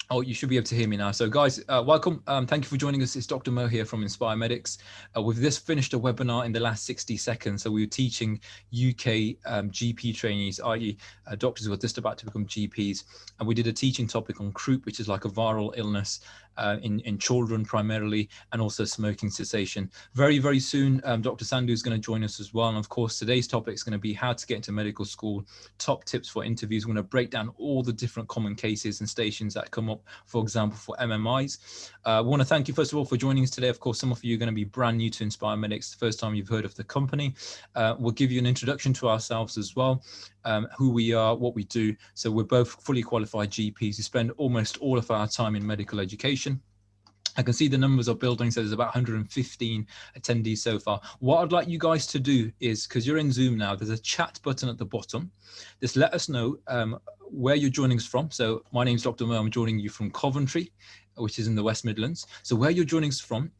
Oh, you should be able to hear me now. So guys, welcome. Thank you for joining us. It's Dr. Mo here from Inspire Medics. We've just finished a webinar in the last 60 seconds. So we were teaching UK GP trainees, i.e. Doctors who are just about to become GPs. And we did a teaching topic on croup, which is like a viral illness in children primarily, and also smoking cessation. Very, very soon, Dr. Sandhu is going to join us as well. And of course, today's topic is going to be how to get into medical school, top tips for interviews. We're going to break down all the different common cases and stations that come up, for example, for MMIs. I want to thank you, first of all, for joining us today. Of course, some of you are going to be brand new to Inspire Medics, the first time you've heard of the company. We'll give you an introduction to ourselves as well, who we are, what we do. So we're both fully qualified GPs who spend almost all of our time in medical education. I can see the numbers are building, so there's about 115 attendees so far. What I'd like you guys to do is, because you're in Zoom now, there's a chat button at the bottom. Just let us know where you're joining us from. So my name's Dr. Mo, I'm joining you from Coventry, which is in the West Midlands. So where you're joining us from,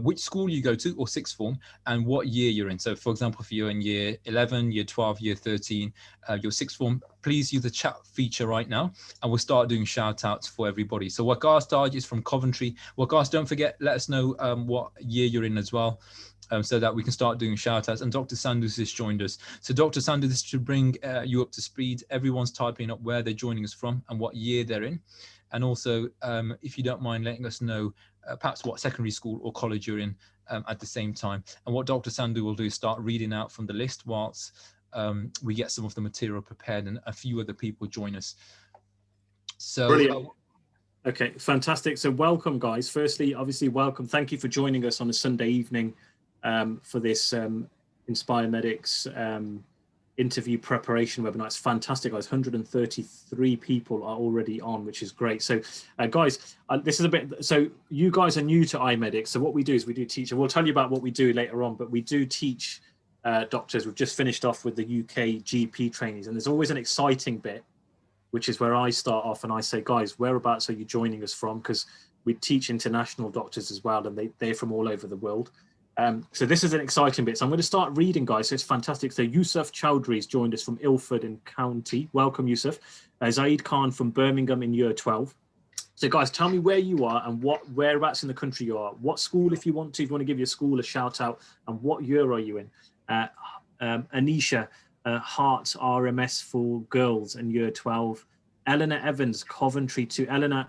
which school you go to, or sixth form, and what year you're in. So for example, if you're in year 11, year 12, year 13, your sixth form, please use the chat feature right now, and we'll start doing shout outs for everybody. So Waqas Taj is from Coventry. Waqas, don't forget, let us know what year you're in as well, so that we can start doing shout outs. And Dr. Sandhu has joined us. So Dr. Sandhu, this should bring you up to speed. Everyone's typing up where they're joining us from and what year they're in. And also, if you don't mind letting us know perhaps what secondary school or college you're in at the same time. And what Dr. Sandhu will do is start reading out from the list whilst we get some of the material prepared and a few other people join us. So, brilliant. Okay, fantastic. So welcome, guys. Firstly, obviously, welcome. Thank you for joining us on a Sunday evening for this Inspire Medics interview preparation webinar. It's fantastic, guys. 133 people are already on, which is great. So guys, this is a bit, so you guys are new to iMedics. So what we do is we do teach, and we'll tell you about what we do later on, but we do teach doctors. We've just finished off with the UK GP trainees, and there's always an exciting bit, which is where I start off and I say, guys, whereabouts are you joining us from? Because we teach international doctors as well, and they're from all over the world. So this is an exciting bit. So I'm going to start reading, guys. So it's fantastic. So Yusuf Chowdhury's joined us from Ilford in County. Welcome, Yusuf. Zaid Khan from Birmingham in year 12. So guys, tell me where you are and whereabouts in the country you are. What school, if you want to give your school a shout out, and what year are you in? Anisha, Hearts RMS for girls in year 12. Eleanor Evans, Coventry to Eleanor.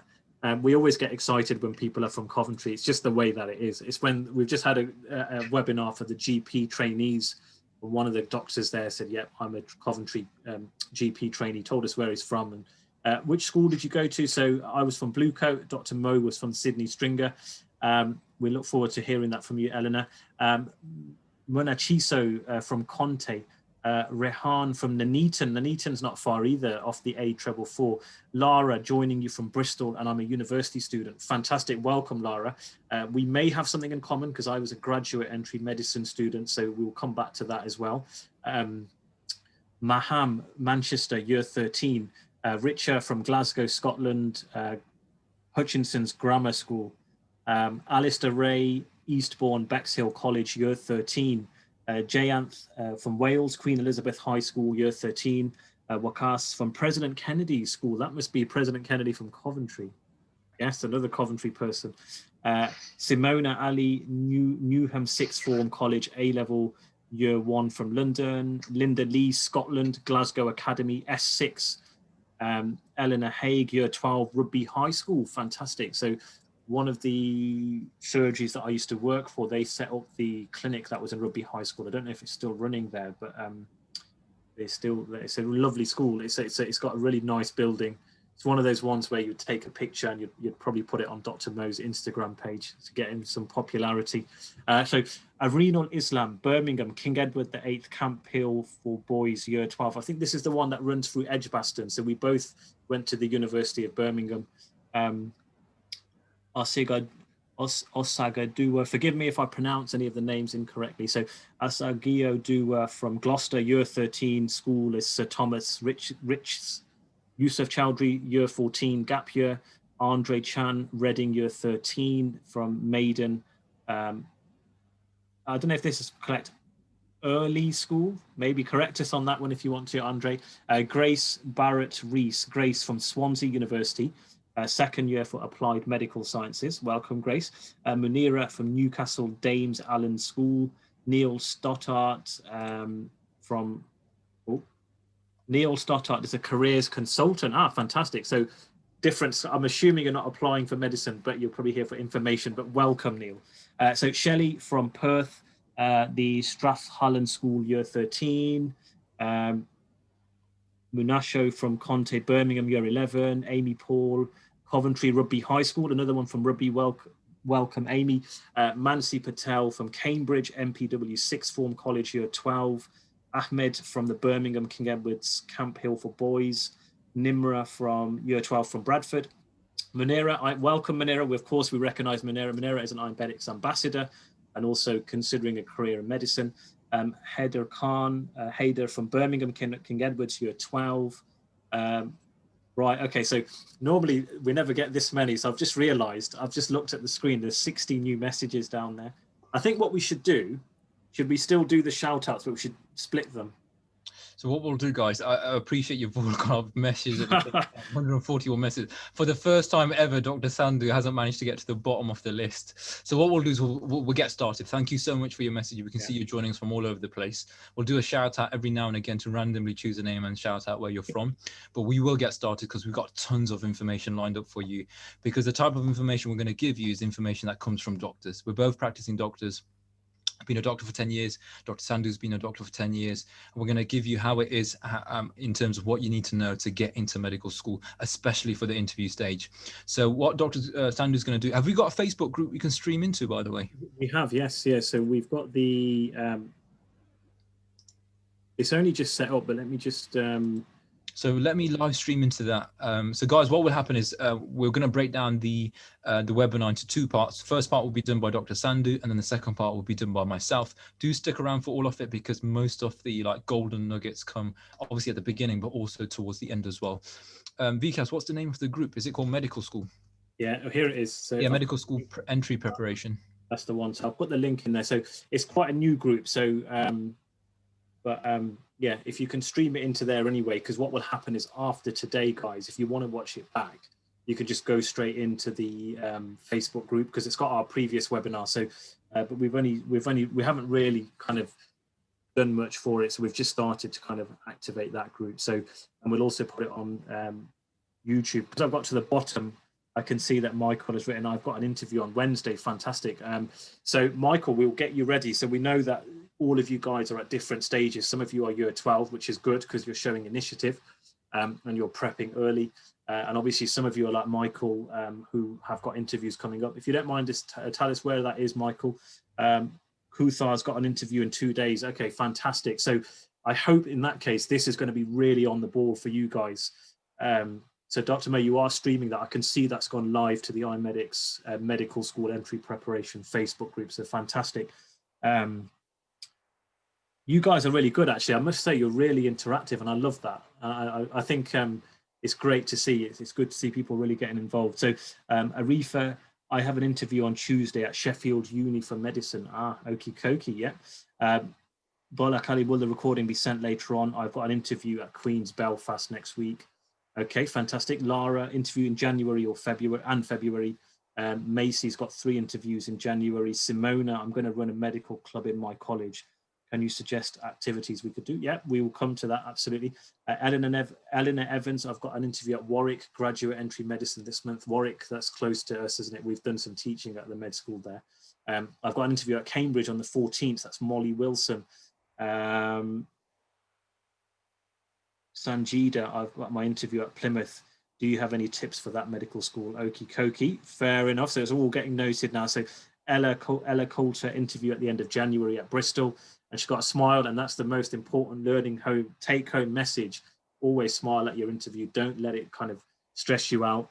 We always get excited when people are from Coventry. It's just the way that it is. It's when we've just had a webinar for the GP trainees. One of the doctors there said, yep, I'm a Coventry GP trainee, told us where he's from. And which school did you go to? So I was from Bluecoat. Dr. Mo was from Sydney Stringer. We look forward to hearing that from you, Eleanor. Mona Chiso from Conte. Rehan from Nuneaton. Nuneaton's not far either, off the A444. Lara joining you from Bristol, and I'm a university student. Fantastic. Welcome, Lara. We may have something in common because I was a graduate entry medicine student, so we'll come back to that as well. Maham, Manchester, year 13. Richa from Glasgow, Scotland. Hutchinson's Grammar School. Alistair Ray, Eastbourne, Bexhill College, year 13. Jayanth from Wales, Queen Elizabeth High School, year 13. Waqas from President Kennedy School. That must be President Kennedy from Coventry. Yes, another Coventry person. Simona Ali, Newham Sixth Form College, A-Level, year 1 from London. Linda Lee, Scotland, Glasgow Academy, S6. Eleanor Haig, year 12, Rugby High School. Fantastic. So one of the surgeries that I used to work for, they set up the clinic that was in Rugby High School. I don't know if it's still running there, but it's a lovely school. It's got a really nice building. It's one of those ones where you'd take a picture and you'd probably put it on Dr. Mo's Instagram page to get him some popularity. So Arenal Islam, Birmingham, King Edward VIII, Camp Hill for boys, year 12. I think this is the one that runs through Edgbaston. So we both went to the University of Birmingham. Osagadua, forgive me if I pronounce any of the names incorrectly. So Asagio Dua from Gloucester, year 13, school is Sir Thomas Rich, Yusuf Chowdhury, year 14, gap year. Andre Chan, Reading, year 13 from Maiden. I don't know if this is correct. Early school, maybe correct us on that one if you want to, Andre. Grace Barrett Rees, Grace from Swansea University. second year for Applied Medical Sciences. Welcome, Grace. Munira from Newcastle Dames Allen School. Neil Stottart from Neil Stottart is a careers consultant. Ah, fantastic. So different. I'm assuming you're not applying for medicine, but you're probably here for information. But welcome, Neil. So Shelley from Perth, the Strathallan School, Year 13. Munasho from Conte, Birmingham, Year 11. Amy Paul, Coventry Rugby High School. Another one from Rugby. Welcome, Amy. Mansi Patel from Cambridge, MPW Sixth Form College, Year 12. Ahmed from the Birmingham King Edward's Camp Hill for Boys. Nimra from Year 12 from Bradford. Munira, welcome Munira. Of course, we recognise Munira. Munira is an IMEDICS ambassador and also considering a career in medicine. Haider Khan, Haider from Birmingham King Edward's, Year 12. Right, okay, so normally we never get this many, so I've just realised, I've just looked at the screen, there's 60 new messages down there. I think what we should do, should we still do the shout outs, but we should split them? So what we'll do, guys, I appreciate you've all got messages, 141 messages. For the first time ever, Dr. Sandhu hasn't managed to get to the bottom of the list. So what we'll do is we'll get started. Thank you so much for your message. We can see you joining us from all over the place. We'll do a shout out every now and again to randomly choose a name and shout out where you're from. But we will get started because we've got tons of information lined up for you, because the type of information we're going to give you is information that comes from doctors. We're both practicing doctors. I've been a doctor for 10 years. Dr. Sandhu's been a doctor for 10 years. And we're going to give you how it is in terms of what you need to know to get into medical school, especially for the interview stage. So what Dr. Sandhu's going to do, have we got a Facebook group we can stream into, by the way? We have, yes. Yeah. So we've got the, it's only just set up, but let me just... So let me live stream into that. So guys, what will happen is we're going to break down the webinar into two parts. The first part will be done by Dr. Sandhu, and then the second part will be done by myself. Do stick around for all of it, because most of the golden nuggets come obviously at the beginning, but also towards the end as well. Vikas, what's the name of the group? Is it called Medical School? Yeah, here it is. So yeah, Medical School Entry Preparation. That's the one. So I'll put the link in there. So it's quite a new group. So, yeah, if you can stream it into there anyway, because what will happen is after today, guys, if you want to watch it back, you can just go straight into the Facebook group, because it's got our previous webinar. So, but we haven't really kind of done much for it. So we've just started to kind of activate that group. So, and we'll also put it on YouTube. Because I've got to the bottom, I can see that Michael has written, I've got an interview on Wednesday. Fantastic. So Michael, we'll get you ready. So we know that all of you guys are at different stages. Some of you are Year 12, which is good because you're showing initiative and you're prepping early. And obviously some of you are like Michael, who have got interviews coming up. If you don't mind, just tell us where that is, Michael. Kuthar's got an interview in 2 days. Okay, fantastic. So I hope in that case, this is going to be really on the ball for you guys. So Dr. May, you are streaming that. I can see that's gone live to the IMEDICS Medical School Entry Preparation Facebook group. So fantastic. You guys are really good, actually. I must say you're really interactive, and I love that. I think it's great to see. It's good to see people really getting involved. So Arifa, I have an interview on Tuesday at Sheffield Uni for Medicine. Ah, okie dokie, yeah. Bola Kali, will the recording be sent later on? I've got an interview at Queen's Belfast next week. Okay, fantastic. Lara, interview in January or February. Macy's got 3 interviews in January. Simona, I'm going to run a medical club in my college. Can you suggest activities we could do? Yeah, we will come to that, absolutely. Eleanor Evans, I've got an interview at Warwick, graduate entry medicine this month. Warwick, that's close to us, isn't it? We've done some teaching at the med school there. I've got an interview at Cambridge on the 14th. That's Molly Wilson. Sanjida, I've got my interview at Plymouth. Do you have any tips for that medical school? Okie dokie, fair enough. So it's all getting noted now. So Ella Coulter, interview at the end of January at Bristol. And she got a smile, and that's the most important learning home, take home message. Always smile at your interview. Don't let it kind of stress you out.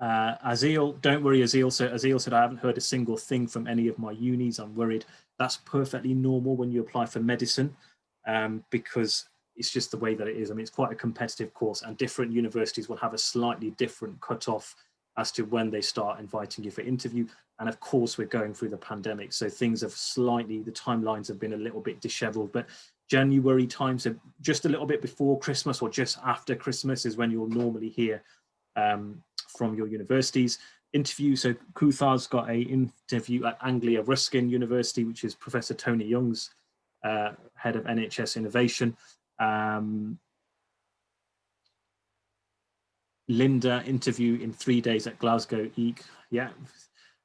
Azil, don't worry, Azil. So Azil said, I haven't heard a single thing from any of my unis. I'm worried. That's perfectly normal when you apply for medicine, because it's just the way that it is. I mean, it's quite a competitive course, and different universities will have a slightly different cutoff as to when they start inviting you for interview. And of course, we're going through the pandemic, so things have the timelines have been a little bit disheveled, but January time, so just a little bit before Christmas or just after Christmas is when you'll normally hear from your universities. Interview, so Kuthar's got a interview at Anglia Ruskin University, which is Professor Tony Young's head of NHS innovation. Linda, interview in 3 days at Glasgow EEC. Yeah,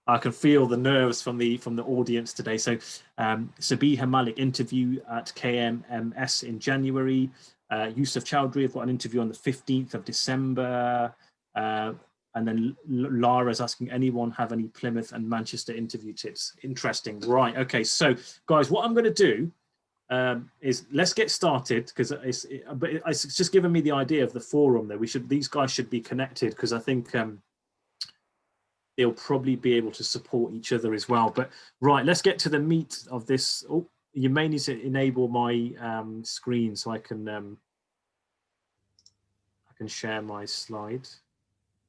I can feel the nerves from the audience today. So Sabiha Malik, interview at KMMS in January. Yusuf Chowdhury, I've got an interview on the 15th of December. And then Lara's asking, anyone have any Plymouth and Manchester interview tips? Interesting. Right. Okay. So guys, what I'm going to do is let's get started, because it's just given me the idea of the forum there. These guys should be connected, because I think they'll probably be able to support each other as well. But right, let's get to the meat of this. Oh, you may need to enable my screen so I can share my slide.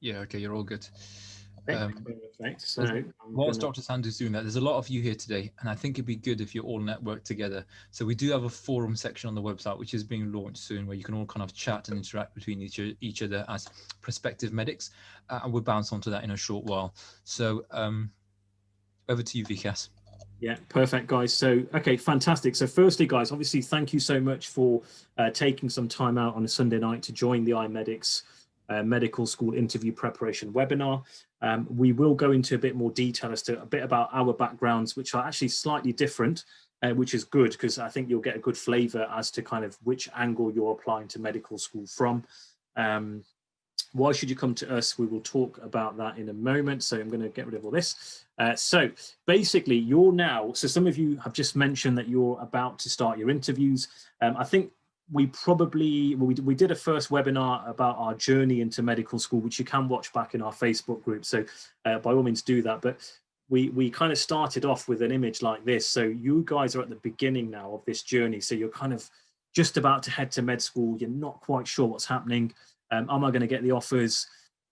Yeah, okay, you're all good. Perfect. So whilst Dr. Sandhu's doing that, there's a lot of you here today, and I think it'd be good if you're all networked together. So we do have a forum section on the website, which is being launched soon, where you can all kind of chat and interact between each other as prospective medics, and we'll bounce onto that in a short while. So over to you, Vikas. Yeah, perfect, guys. So, okay, fantastic. So firstly, guys, obviously, thank you so much for taking some time out on a Sunday night to join the iMedics medical school interview preparation webinar. We will go into a bit more detail as to a bit about our backgrounds, which are actually slightly different, which is good, because I think you'll get a good flavor as to kind of which angle you're applying to medical school from. Why should you come to us? We will talk about that in a moment. So I'm going to get rid of all this. So basically, you're now, so some of you have just mentioned that you're about to start your interviews. I think we did a first webinar about our journey into medical school, which you can watch back in our Facebook group. So by all means do that. But we kind of started off with an image like this. So you guys are at the beginning now of this journey. So you're kind of just about to head to med school. You're not quite sure what's happening. Am I going to get the offers?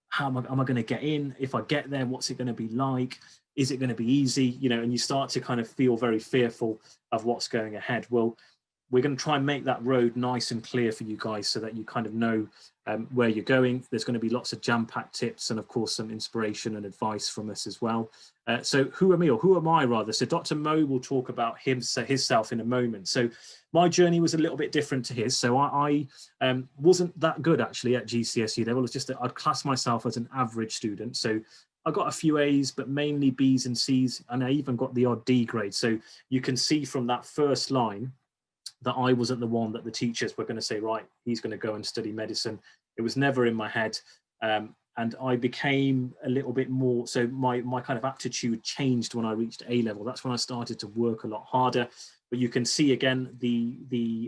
How am I going to get in? If I get there, what's it going to be like? Is it going to be easy? You know, and you start to kind of feel very fearful of what's going ahead. Well, we're going to try and make that road nice and clear for you guys so that you kind of know where you're going. There's going to be lots of jam-packed tips and, of course, some inspiration and advice from us as well. So who am I, or who am I rather? So Dr. Mo will talk about himself in a moment. So my journey was a little bit different to his. So I wasn't that good actually at GCSE level. It's just that I'd class myself as an average student. So I got a few A's, but mainly B's and C's, and I even got the odd D grade. So you can see from that first line that I wasn't the one that the teachers were going to say, right, he's going to go and study medicine. It was never in my head. And I became a little bit more, so my kind of aptitude changed when I reached A level. That's when I started to work a lot harder. But you can see again the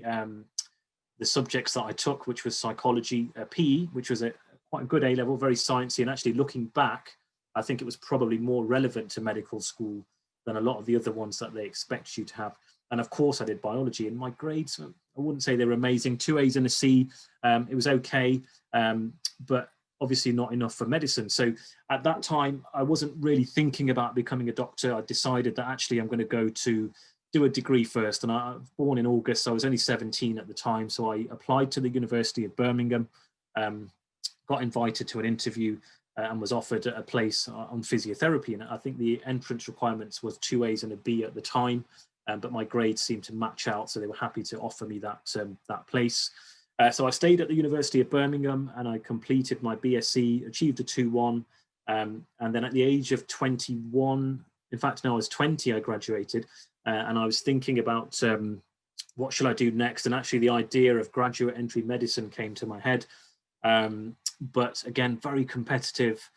subjects that I took, which was psychology, PE, which was quite a good A level, very sciencey. And actually looking back, I think it was probably more relevant to medical school than a lot of the other ones that they expect you to have. And of course I did biology, and my grades, I wouldn't say they were amazing, 2 A's and a C. It was okay, but obviously not enough for medicine. So at that time, I wasn't really thinking about becoming a doctor. I decided that actually I'm going to go to do a degree first. And I was born in August, so I was only 17 at the time. So I applied to the University of Birmingham, got invited to an interview, and was offered a place on physiotherapy. And I think the entrance requirements was 2 A's and a B at the time. But my grades seemed to match out, so they were happy to offer me that place. So I stayed at the University of Birmingham, and I completed my BSc, achieved a 2-1, and then at the age of 21, in fact, no, I was 20, I graduated, and I was thinking about what should I do next, and actually the idea of graduate entry medicine came to my head, but again, very competitive.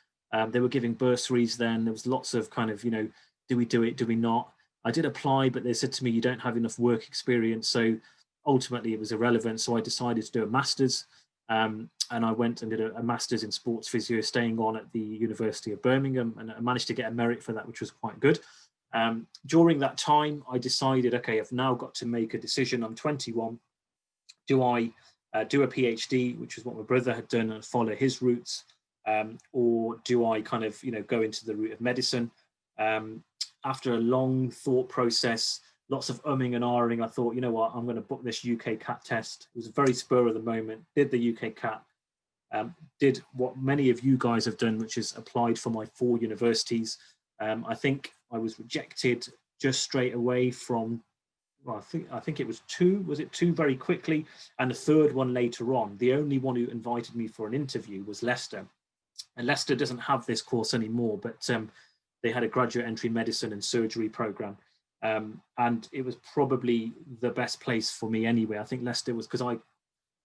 They were giving bursaries then. There was lots of kind of, you know, do we do it, do we not? I did apply, but they said to me, you don't have enough work experience. So ultimately it was irrelevant. So I decided to do a master's, and I went and did a master's in sports physio, staying on at the University of Birmingham, and I managed to get a merit for that, which was quite good. During that time, I decided, okay, I've now got to make a decision. I'm 21. Do I do a PhD, which is what my brother had done, and follow his routes, or do I kind of, you know, go into the route of medicine? After a long thought process, lots of umming and ahhing, I thought, you know what, I'm going to book this UK CAT test. It was a very spur of the moment, did the UK CAT, did what many of you guys have done, which is applied for my 4 universities. I think I was rejected just straight away from, well, I think it was 2, was it 2 very quickly, and the 3rd one later on. The only one who invited me for an interview was Leicester, and Leicester doesn't have this course anymore, but they had a graduate entry medicine and surgery program, and it was probably the best place for me anyway. I think Leicester was, because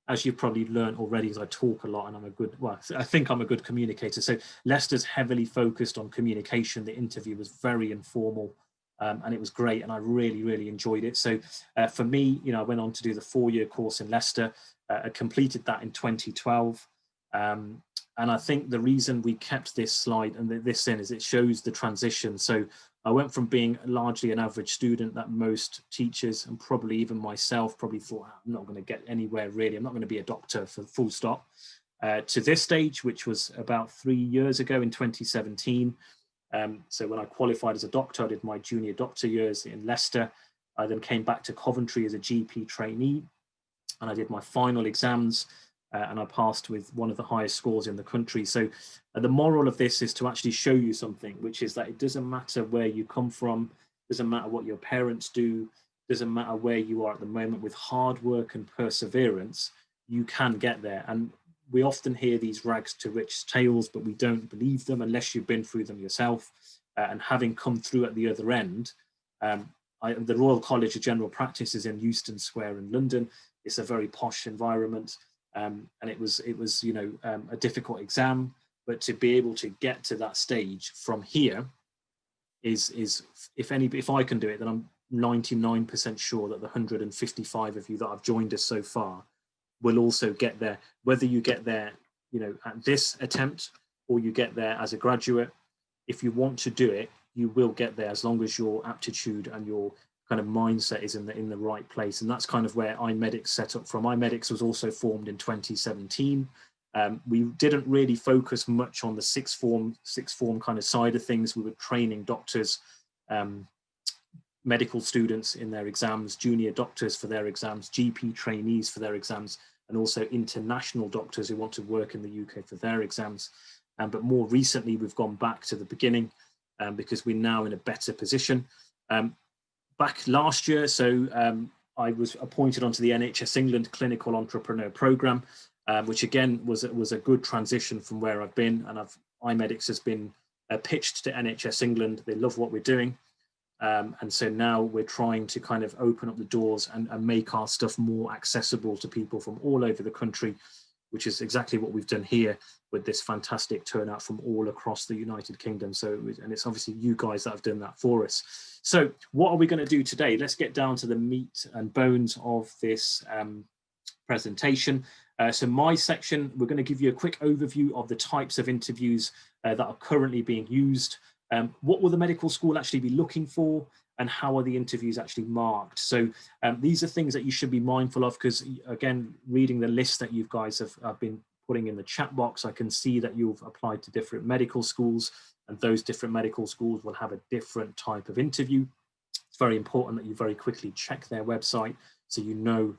as you've probably learned already, as I talk a lot and I think I'm a good communicator. So Leicester's heavily focused on communication. The interview was very informal, and it was great, and I really, really enjoyed it. So for me, I went on to do the 4-year course in Leicester. I completed that in 2012. And I think the reason we kept this slide and this in is it shows the transition. So I went from being largely an average student that most teachers, and probably even myself, probably thought, I'm not going to get anywhere really. I'm not going to be a doctor for full stop. To this stage, which was about 3 years ago in 2017. So when I qualified as a doctor, I did my junior doctor years in Leicester. I then came back to Coventry as a GP trainee, and I did my final exams, and I passed with one of the highest scores in the country. So the moral of this is to actually show you something, which is that it doesn't matter where you come from, doesn't matter what your parents do, doesn't matter where you are at the moment. With hard work and perseverance, you can get there. And we often hear these rags to riches tales, but we don't believe them unless you've been through them yourself. And having come through at the other end, the Royal College of General Practice is in Euston Square in London. It's a very posh environment, and it was a difficult exam. But to be able to get to that stage from here is if I can do it, then I'm 99% sure that the 155 of you that have joined us so far will also get there. Whether you get there, at this attempt, or you get there as a graduate, if you want to do it, you will get there, as long as your aptitude and your kind of mindset is in the right place. And that's kind of where iMedics set up from. iMedics was also formed in 2017. We didn't really focus much on the sixth form kind of side of things. We were training doctors, medical students in their exams, junior doctors for their exams, GP trainees for their exams, and also international doctors who want to work in the UK for their exams. But more recently, we've gone back to the beginning because we're now in a better position. Back last year, I was appointed onto the NHS England Clinical Entrepreneur Programme, which again was a good transition from where I've been. And iMedics has been pitched to NHS England. They love what we're doing. And so now we're trying to kind of open up the doors and make our stuff more accessible to people from all over the country, which is exactly what we've done here with this fantastic turnout from all across the United Kingdom. And it's obviously you guys that have done that for us. So what are we going to do today? Let's get down to the meat and bones of this presentation. So my section, we're going to give you a quick overview of the types of interviews that are currently being used. What will the medical school actually be looking for, and how are the interviews actually marked? So these are things that you should be mindful of, because again, reading the list that you guys have been putting in the chat box, I can see that you've applied to different medical schools, and those different medical schools will have a different type of interview. It's very important that you very quickly check their website so you know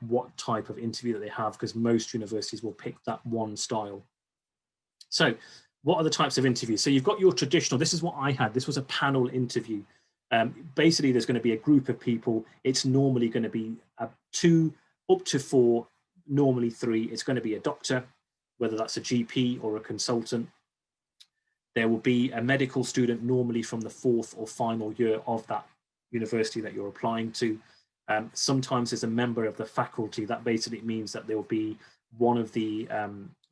what type of interview that they have, because most universities will pick that one style. So what are the types of interviews? So you've got your traditional, this is what I had, this was a panel interview. Basically, there's going to be a group of people. It's normally going to be 2 up to 4, normally 3. It's going to be a doctor, whether that's a GP or a consultant. There will be a medical student, normally from the 4th or final year of that university that you're applying to. Sometimes there's a member of the faculty. That basically means that there will be one of the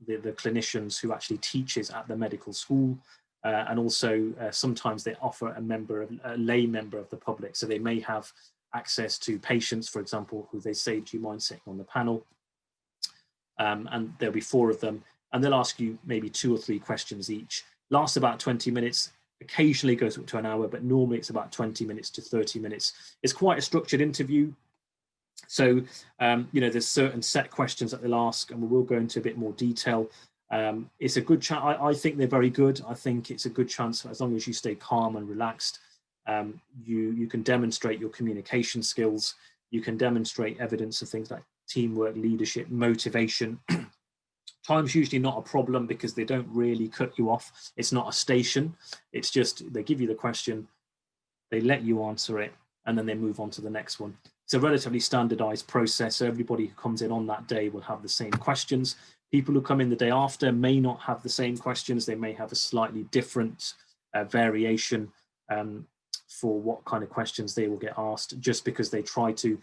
clinicians who actually teaches at the medical school. And also sometimes they offer a lay member of the public. So they may have access to patients, for example, who they say, do you mind sitting on the panel? And there'll be 4 of them. And they'll ask you maybe 2 or 3 questions each. Lasts about 20 minutes, occasionally goes up to an hour, but normally it's about 20 minutes to 30 minutes. It's quite a structured interview. So, there's certain set questions that they'll ask, and we will go into a bit more detail. It's a good chance. I think they're very good. I think it's a good chance, as long as you stay calm and relaxed. You can demonstrate your communication skills. You can demonstrate evidence of things like teamwork, leadership, motivation, Time's usually not a problem because they don't really cut you off. It's not a station. It's just they give you the question, they let you answer it, and then they move on to the next one. It's a relatively standardized process. So everybody who comes in on that day will have the same questions. People who come in the day after may not have the same questions. They may have a slightly different variation for what kind of questions they will get asked, just because they try to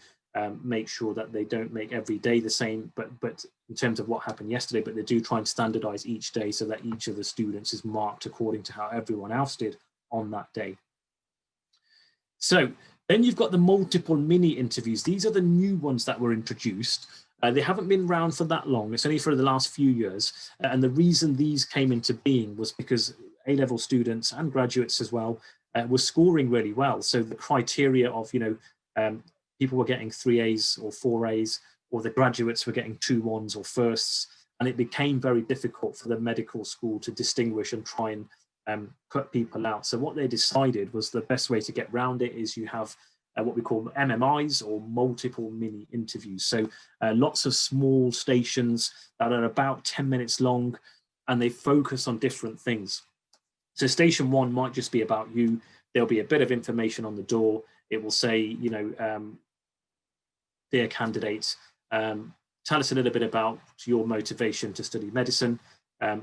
make sure that they don't make every day the same, but in terms of what happened yesterday, but they do try and standardize each day so that each of the students is marked according to how everyone else did on that day. So then you've got the multiple mini interviews. These are the new ones that were introduced. They haven't been around for that long. It's only for the last few years. And the reason these came into being was because A-level students and graduates as well were scoring really well. So the criteria of, people were getting 3 A's or 4 A's, or the graduates were getting 2 1s or firsts. And it became very difficult for the medical school to distinguish and try and cut people out. So what they decided was the best way to get around it is you have what we call MMIs, or multiple mini interviews. So lots of small stations that are about 10 minutes long, and they focus on different things. So station 1 might just be about you. There'll be a bit of information on the door. It will say, dear candidates, tell us a little bit about your motivation to study medicine.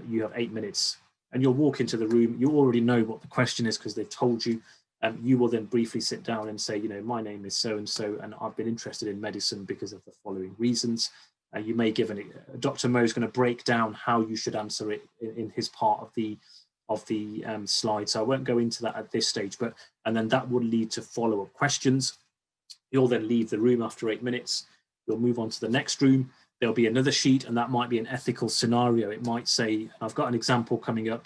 You have 8 minutes. And you'll walk into the room. You already know what the question is because they've told you. You will then briefly sit down and say, my name is so-and-so, and I've been interested in medicine because of the following reasons. You may give Dr. Mo is going to break down how you should answer it in his part of the slide. So I won't go into that at this stage, and then that will lead to follow-up questions. You'll then leave the room after 8 minutes. You'll move on to the next room. There'll be another sheet, and that might be an ethical scenario. It might say, I've got an example coming up.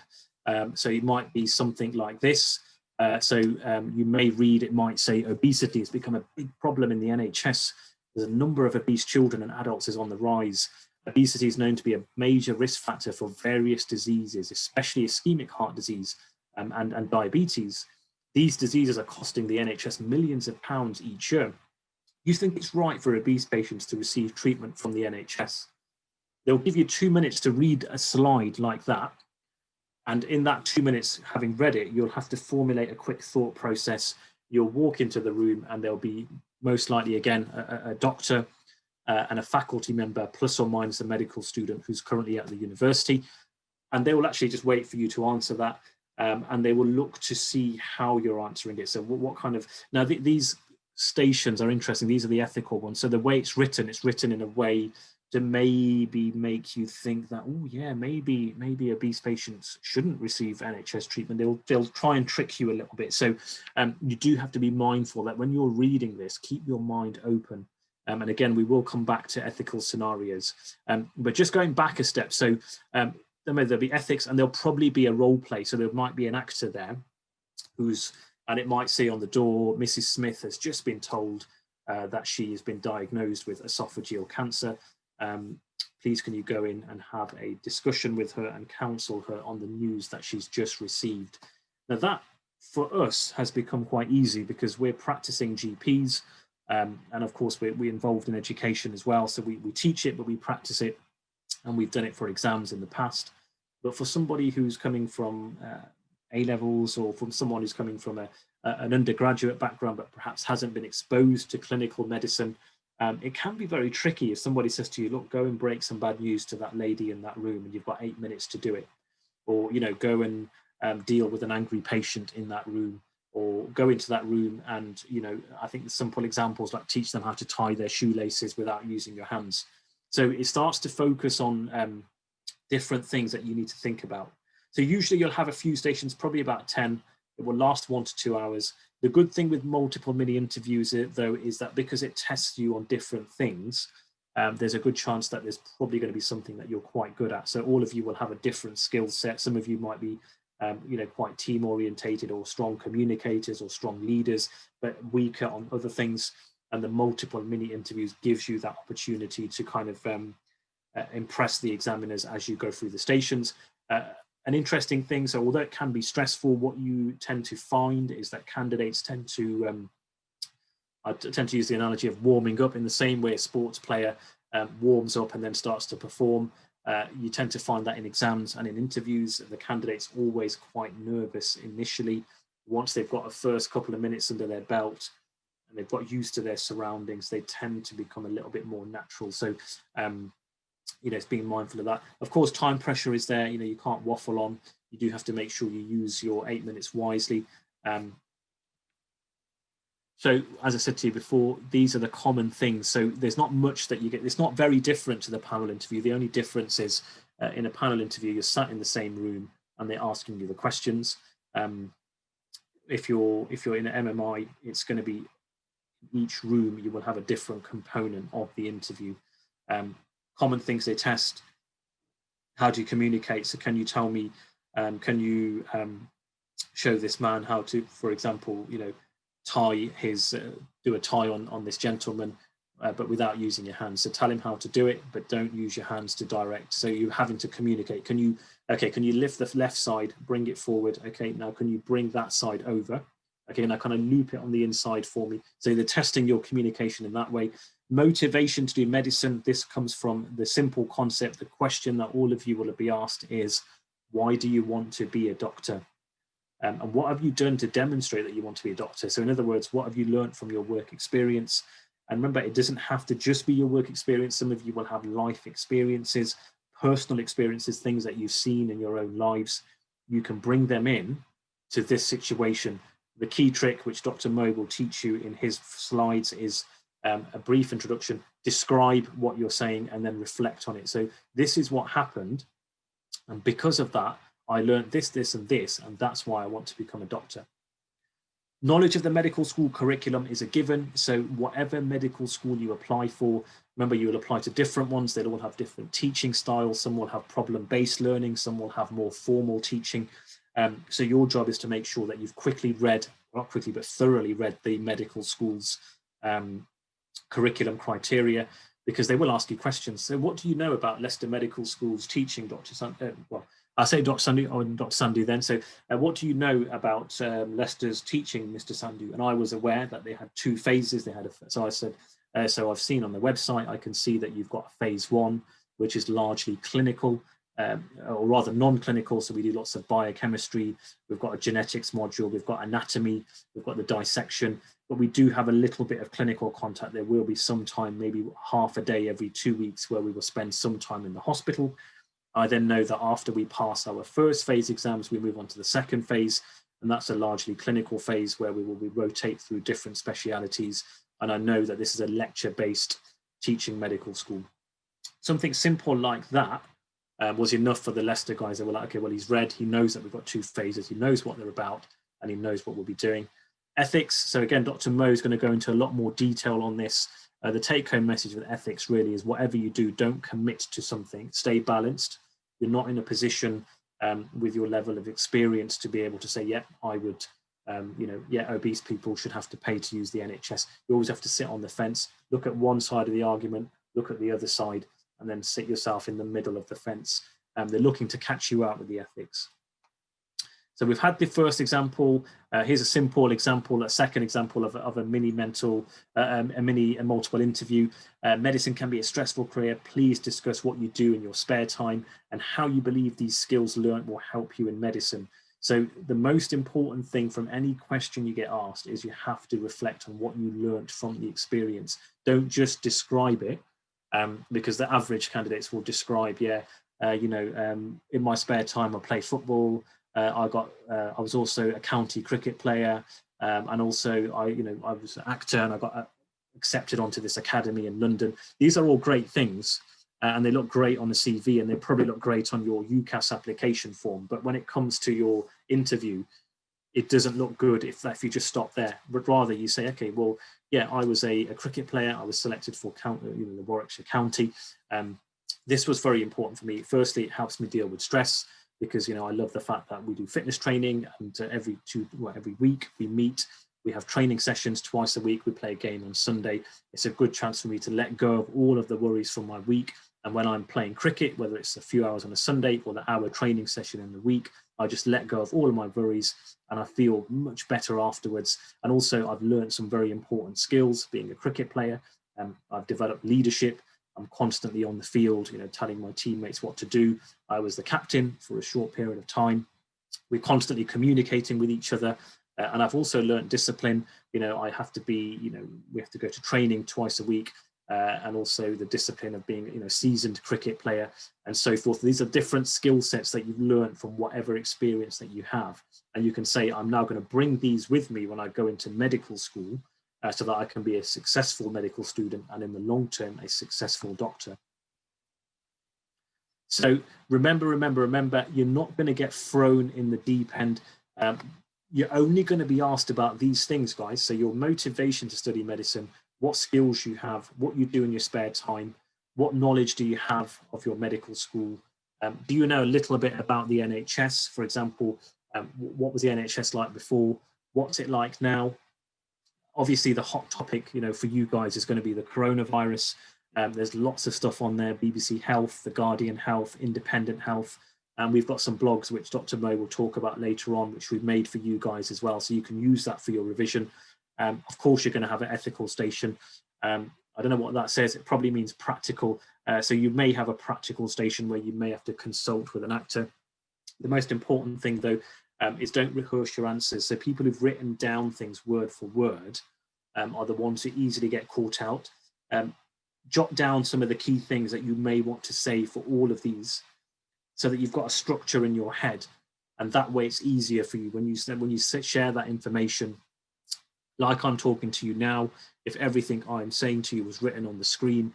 So it might be something like this. You may read, it might say, obesity has become a big problem in the NHS. There's a number of obese children and adults is on the rise. Obesity is known to be a major risk factor for various diseases, especially ischemic heart disease and diabetes. These diseases are costing the NHS millions of pounds each year. You think it's right for obese patients to receive treatment from the NHS? They'll give you 2 minutes to read a slide like that. And in that 2 minutes, having read it, you'll have to formulate a quick thought process. You'll walk into the room, and there'll be most likely, again, a doctor and a faculty member, plus or minus a medical student who's currently at the university. And they will actually just wait for you to answer that. And they will look to see how you're answering it. So what kind of, now these stations are interesting. These are the ethical ones. So the way it's written in a way to maybe make you think that, oh yeah, maybe obese patients shouldn't receive NHS treatment. They'll try and trick you a little bit. So you do have to be mindful that when you're reading this, keep your mind open. And again, we will come back to ethical scenarios. But just going back a step, so there'll be ethics, and there'll probably be a role play. So there might be an actor there and it might say on the door, Mrs. Smith has just been told that she has been diagnosed with esophageal cancer. Please can you go in and have a discussion with her and counsel her on the news that she's just received. Now that for us has become quite easy because we're practicing GPs, and of course we're involved in education as well. So we teach it, but we practice it, and we've done it for exams in the past. But for somebody who's coming from A-levels, or from someone who's coming from an undergraduate background but perhaps hasn't been exposed to clinical medicine, it can be very tricky if somebody says to you, look, go and break some bad news to that lady in that room and you've got 8 minutes to do it. Or, go and deal with an angry patient in that room, or go into that room and, I think the simple examples like teach them how to tie their shoelaces without using your hands. So it starts to focus on different things that you need to think about. So usually you'll have a few stations, probably about 10. It will last 1 to 2 hours. The good thing with multiple mini interviews, though, is that because it tests you on different things, there's a good chance that there's probably going to be something that you're quite good at. So all of you will have a different skill set. Some of you might be, quite team orientated, or strong communicators, or strong leaders, but weaker on other things. And the multiple mini interviews gives you that opportunity to kind of impress the examiners as you go through the stations. An interesting thing, so although it can be stressful, what you tend to find is that candidates tend to, I tend to use the analogy of warming up in the same way a sports player warms up and then starts to perform. You tend to find that in exams and in interviews, the candidate's always quite nervous initially. Once they've got a first couple of minutes under their belt and they've got used to their surroundings, they tend to become a little bit more natural. So, it's being mindful of that. Of course, time pressure is there. You can't waffle on. You do have to make sure you use your 8 minutes wisely. So as I said to you before, these are the common things. So there's not much that you get. It's not very different to the panel interview. The only difference is in a panel interview, you're sat in the same room and they're asking you the questions. If you're in an MMI, it's going to be each room, you will have a different component of the interview. Common things they test: how do you communicate? So can you tell me, can you show this man how to, for example, tie his, do a tie on this gentleman, but without using your hands. So tell him how to do it, but don't use your hands to direct. So you're having to communicate. Can you lift the left side, bring it forward? Okay, now can you bring that side over? Okay, now kind of loop it on the inside for me. So they're testing your communication in that way. Motivation to do medicine. This comes from the simple concept. The question that all of you will be asked is, why do you want to be a doctor? And what have you done to demonstrate that you want to be a doctor? So in other words, what have you learned from your work experience? And remember, it doesn't have to just be your work experience. Some of you will have life experiences, personal experiences, things that you've seen in your own lives. You can bring them in to this situation. The key trick, which Dr. Mo will teach you in his slides, is a brief introduction, describe what you're saying, and then reflect on it. So this is what happened. And because of that, I learned this, this, and this, and that's why I want to become a doctor. Knowledge of the medical school curriculum is a given. So whatever medical school you apply for, remember, you will apply to different ones. They'll all have different teaching styles. Some will have problem-based learning. Some will have more formal teaching. So your job is to make sure that you've quickly read, not quickly, but thoroughly read the medical school's curriculum criteria, because they will ask you questions. So what do you know about Leicester Medical School's teaching, Dr. Sandhu? Well, I say Dr. Sandhu, or Dr. Sandhu then. So what do you know about Leicester's teaching, Mr. Sandhu? And I was aware that they had 2 phases. They had so I said, so I've seen on the website, I can see that you've got phase 1, which is largely clinical, or rather non-clinical. So we do lots of biochemistry. We've got a genetics module. We've got anatomy. We've got the dissection. But we do have a little bit of clinical contact. There will be some time, maybe half a day every 2 weeks, where we will spend some time in the hospital. I then know that after we pass our first phase exams, we move on to the second phase, and that's a largely clinical phase where we will rotate through different specialities. And I know that this is a lecture-based teaching medical school. Something simple like that was enough for the Leicester guys. They were like, okay, well, he's read, he knows that we've got 2 phases, he knows what they're about, and he knows what we'll be doing. Ethics. So again, Dr. Mo is going to go into a lot more detail on this. The take-home message with ethics really is, whatever you do, don't commit to something. Stay balanced. You're not in a position with your level of experience to be able to say, yeah, I would, yeah, obese people should have to pay to use the NHS. You always have to sit on the fence, look at one side of the argument, look at the other side, and then sit yourself in the middle of the fence. They're looking to catch you out with the ethics. So we've had the first example. Here's a simple example, a second example of a mini multiple interview. Medicine can be a stressful career. Please discuss what you do in your spare time and how you believe these skills learned will help you in medicine. So the most important thing from any question you get asked is you have to reflect on what you learned from the experience. Don't just describe it, because the average candidates will describe, in my spare time I play football. I was also a county cricket player, and also I was an actor, and I got accepted onto this academy in London. These are all great things, and they look great on the CV, and they probably look great on your UCAS application form. But when it comes to your interview, it doesn't look good if you just stop there. But rather you say, okay, well, yeah, I was a cricket player. I was selected for the Warwickshire County. This was very important for me. Firstly, it helps me deal with stress, because I love the fact that we do fitness training, and every week we meet. We have training sessions twice a week. We play a game on Sunday. It's a good chance for me to let go of all of the worries from my week. And when I'm playing cricket, whether it's a few hours on a Sunday or the hour training session in the week, I just let go of all of my worries, and I feel much better afterwards. And also I've learned some very important skills being a cricket player. I've developed leadership. I'm constantly on the field, telling my teammates what to do. I was the captain for a short period of time. We're constantly communicating with each other. And I've also learned discipline. I have to be, we have to go to training twice a week. And also the discipline of being, a seasoned cricket player and so forth. These are different skill sets that you've learned from whatever experience that you have. And you can say, I'm now going to bring these with me when I go into medical school so that I can be a successful medical student and in the long term, a successful doctor. So remember, you're not going to get thrown in the deep end. You're only going to be asked about these things, guys. So your motivation to study medicine, what skills you have, what you do in your spare time, what knowledge do you have of your medical school? Do you know a little bit about the NHS? For example, what was the NHS like before? What's it like now? Obviously, the hot topic, for you guys is going to be the coronavirus. There's lots of stuff on there, BBC Health, The Guardian Health, Independent Health. And we've got some blogs which Dr. Mo will talk about later on, which we've made for you guys as well. So you can use that for your revision. Of course, you're going to have an ethical station. I don't know what that says. It probably means practical. So you may have a practical station where you may have to consult with an actor. The most important thing, though, is don't rehearse your answers. So people who've written down things word for word are the ones who easily get caught out. Jot down some of the key things that you may want to say for all of these so that you've got a structure in your head. And that way it's easier for you when you share that information. Like I'm talking to you now, if everything I'm saying to you was written on the screen,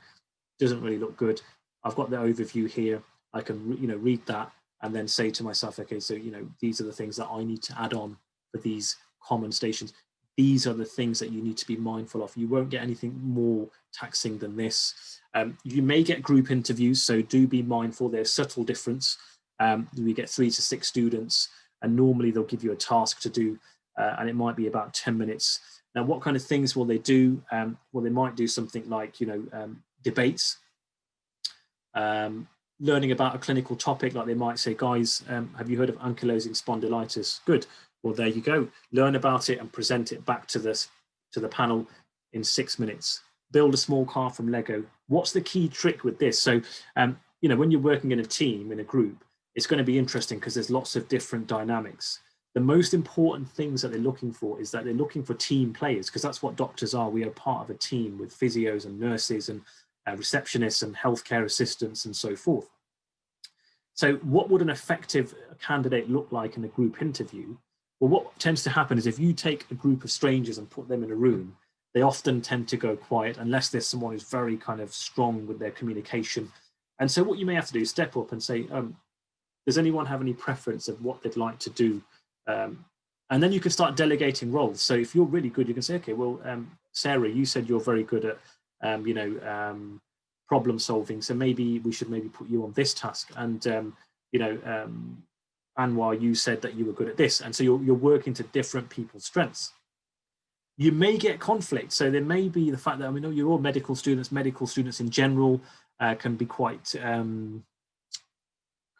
doesn't really look good. I've got the overview here. I can, read that and then say to myself, okay, so, these are the things that I need to add on for these common stations. These are the things that you need to be mindful of. You won't get anything more taxing than this. You may get group interviews, so do be mindful. There's subtle difference. We get 3 to 6 students, and normally they'll give you a task to do, and it might be about 10 minutes. Now, what kind of things will they do? Well, they might do something like, debates, learning about a clinical topic, like they might say, guys, have you heard of ankylosing spondylitis? Good. Well, there you go. Learn about it and present it back to the panel in 6 minutes. Build a small car from Lego. What's the key trick with this? So, when you're working in a team, in a group, it's going to be interesting because there's lots of different dynamics. The most important things that they're looking for is that they're looking for team players, because that's what doctors are. We are part of a team with physios and nurses and receptionists and healthcare assistants and so forth. So what would an effective candidate look like in a group interview? Well, what tends to happen is if you take a group of strangers and put them in a room, they often tend to go quiet unless there's someone who's very kind of strong with their communication. And so what you may have to do is step up and say, does anyone have any preference of what they'd like to do? And then you can start delegating roles. So if you're really good, you can say, okay, well, Sarah, you said you're very good at, problem solving. So maybe we should put you on this task. And, Anwar, you said that you were good at this. And so you're working to different people's strengths. You may get conflict. So there may be the fact that, you're all medical students in general can be quite,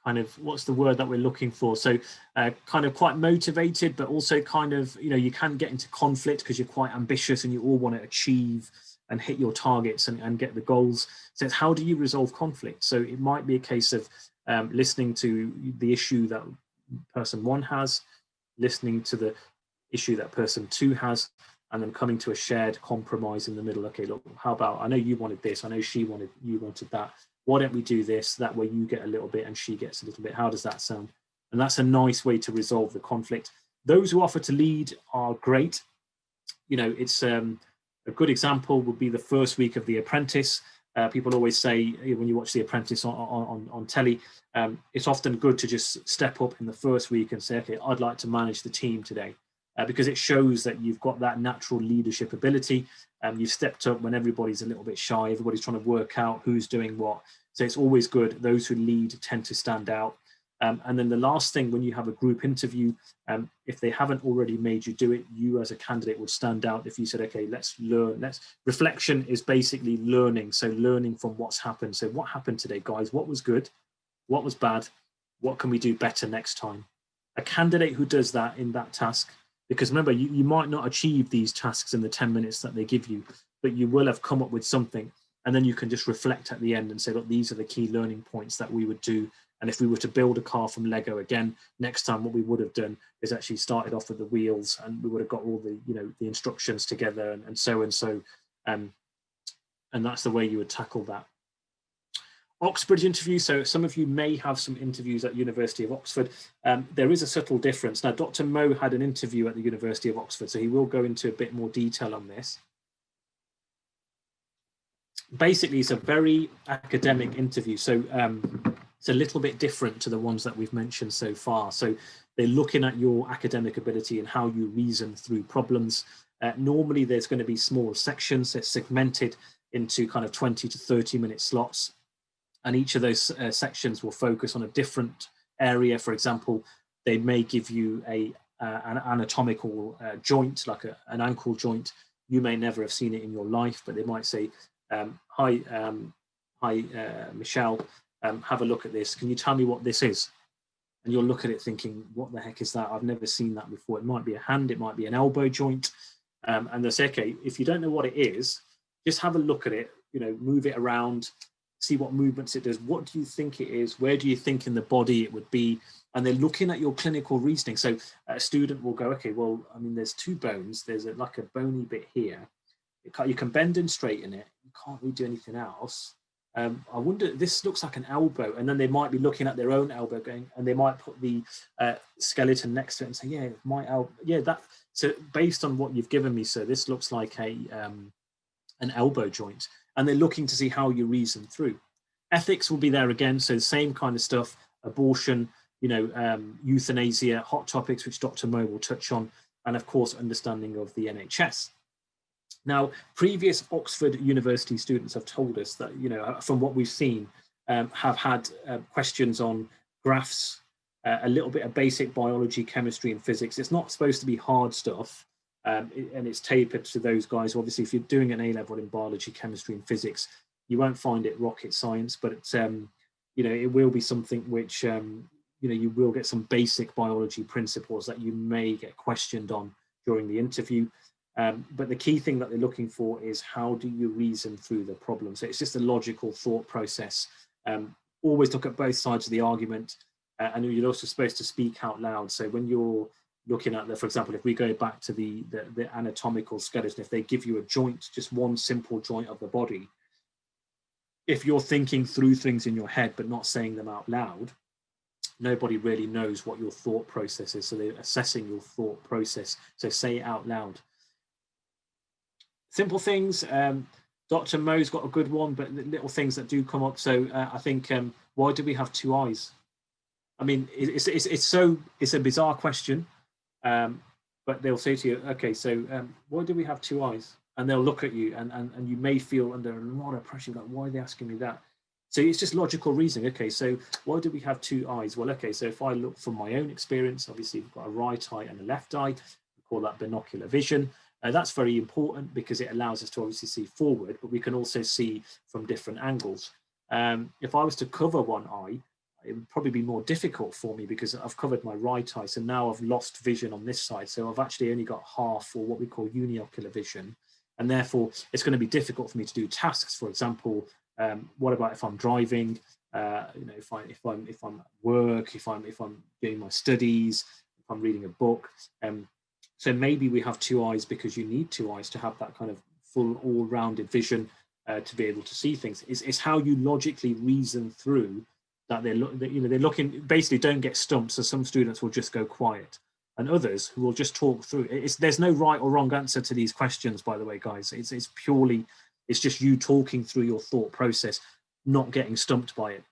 kind of, what's the word that we're looking for? So kind of quite motivated, but also kind of, you can get into conflict because you're quite ambitious and you all want to achieve and hit your targets and get the goals. So it's how do you resolve conflict? So it might be a case of listening to the issue that person 1 has, listening to the issue that person 2 has, and then coming to a shared compromise in the middle. Okay, look, how about, I know you wanted this, I know you wanted that. Why don't we do this? That way you get a little bit and she gets a little bit. How does that sound? And that's a nice way to resolve the conflict. Those who offer to lead are great. It's a good example would be the first week of The Apprentice. People always say when you watch The Apprentice on telly, it's often good to just step up in the first week and say, okay, I'd like to manage the team today. Because it shows that you've got that natural leadership ability. You've stepped up when everybody's a little bit shy, everybody's trying to work out who's doing what. So it's always good. Those who lead tend to stand out. And then the last thing, when you have a group interview, if they haven't already made you do it, you as a candidate would stand out if you said, okay, let's learn. Reflection is basically learning. So learning from what's happened. So what happened today, guys? What was good? What was bad? What can we do better next time? A candidate who does that in that task, because remember, you might not achieve these tasks in the 10 minutes that they give you, but you will have come up with something. And then you can just reflect at the end and say, look, these are the key learning points that we would do. And if we were to build a car from Lego again, next time what we would have done is actually started off with the wheels, and we would have got all the, the instructions together and so and so. And that's the way you would tackle that. Oxbridge interview. So some of you may have some interviews at University of Oxford. There is a subtle difference. Now, Dr. Mo had an interview at the University of Oxford, so he will go into a bit more detail on this. Basically, it's a very academic interview. So it's a little bit different to the ones that we've mentioned so far. So they're looking at your academic ability and how you reason through problems. Normally, there's going to be small sections that's segmented into kind of 20 to 30-minute slots. And each of those sections will focus on a different area. For example, they may give you an anatomical joint, like an ankle joint. You may never have seen it in your life, but they might say, hi, Michelle, have a look at this. Can you tell me what this is? And you'll look at it thinking, what the heck is that? I've never seen that before. It might be a hand, it might be an elbow joint. And they'll say, okay, if you don't know what it is, just have a look at it, move it around, see what movements it does. What do you think it is? Where do you think in the body it would be? And they're looking at your clinical reasoning. So a student will go, okay, well, I mean, there's two bones. There's like a bony bit here. You can bend and straighten it. You can't really do anything else. I wonder, this looks like an elbow. And then they might be looking at their own elbow going, and they might put the skeleton next to it and say, yeah, my elbow, yeah, that. So based on what you've given me, sir, this looks like an elbow joint. And they're looking to see how you reason through. Ethics will be there again, so the same kind of stuff, abortion, euthanasia, hot topics, which Dr. Mo will touch on, and of course, understanding of the NHS. Now, previous Oxford University students have told us that, from what we've seen, have had questions on graphs, a little bit of basic biology, chemistry, and physics. It's not supposed to be hard stuff. And it's tapered to those guys. Obviously, if you're doing an A-level in biology, chemistry, and physics, you won't find it rocket science, but it's, it will be something which, you will get some basic biology principles that you may get questioned on during the interview. But the key thing that they're looking for is how do you reason through the problem? So it's just a logical thought process. Always look at both sides of the argument, and you're also supposed to speak out loud. So when you're looking at for example, if we go back to the anatomical skeleton, if they give you a joint, just one simple joint of the body, if you're thinking through things in your head but not saying them out loud, nobody really knows what your thought process is. So they're assessing your thought process. So say it out loud. Simple things. Dr. Mo's got a good one, but little things that do come up. So I think, why do we have two eyes? I mean, it's a bizarre question. But they'll say to you, okay, so why do we have two eyes? And they'll look at you and you may feel under a lot of pressure, like, why are they asking me that? So it's just logical reasoning. Okay, so why do we have two eyes? Well, okay, so if I look from my own experience, obviously we've got a right eye and a left eye. We call that binocular vision. That's very important because it allows us to obviously see forward, but we can also see from different angles. If I was to cover one eye, it would probably be more difficult for me because I've covered my right eye. So now I've lost vision on this side. So I've actually only got half, or what we call uniocular vision. And therefore it's going to be difficult for me to do tasks. For example, what about if I'm driving, if I'm at work, if I'm doing my studies, if I'm reading a book. So maybe we have two eyes because you need two eyes to have that kind of full all-rounded vision to be able to see things. It's how you logically reason through that they're looking, basically don't get stumped. So some students will just go quiet, and others who will just talk through. There's no right or wrong answer to these questions, by the way, guys. It's purely, it's just you talking through your thought process, not getting stumped by it.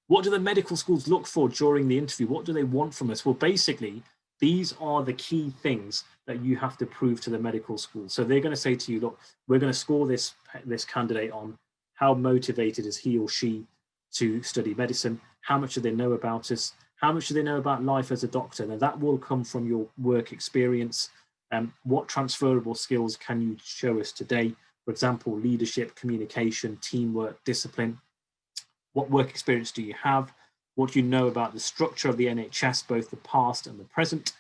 What do the medical schools look for during the interview? What do they want from us? Well, basically, these are the key things that you have to prove to the medical school. So they're going to say to you, look, we're going to score this candidate on how motivated is he or she to study medicine, how much do they know about us, how much do they know about life as a doctor. Now that will come from your work experience. What transferable skills can you show us today? For example, leadership, communication, teamwork, discipline. What work experience do you have? What do you know about the structure of the NHS, both the past and the present?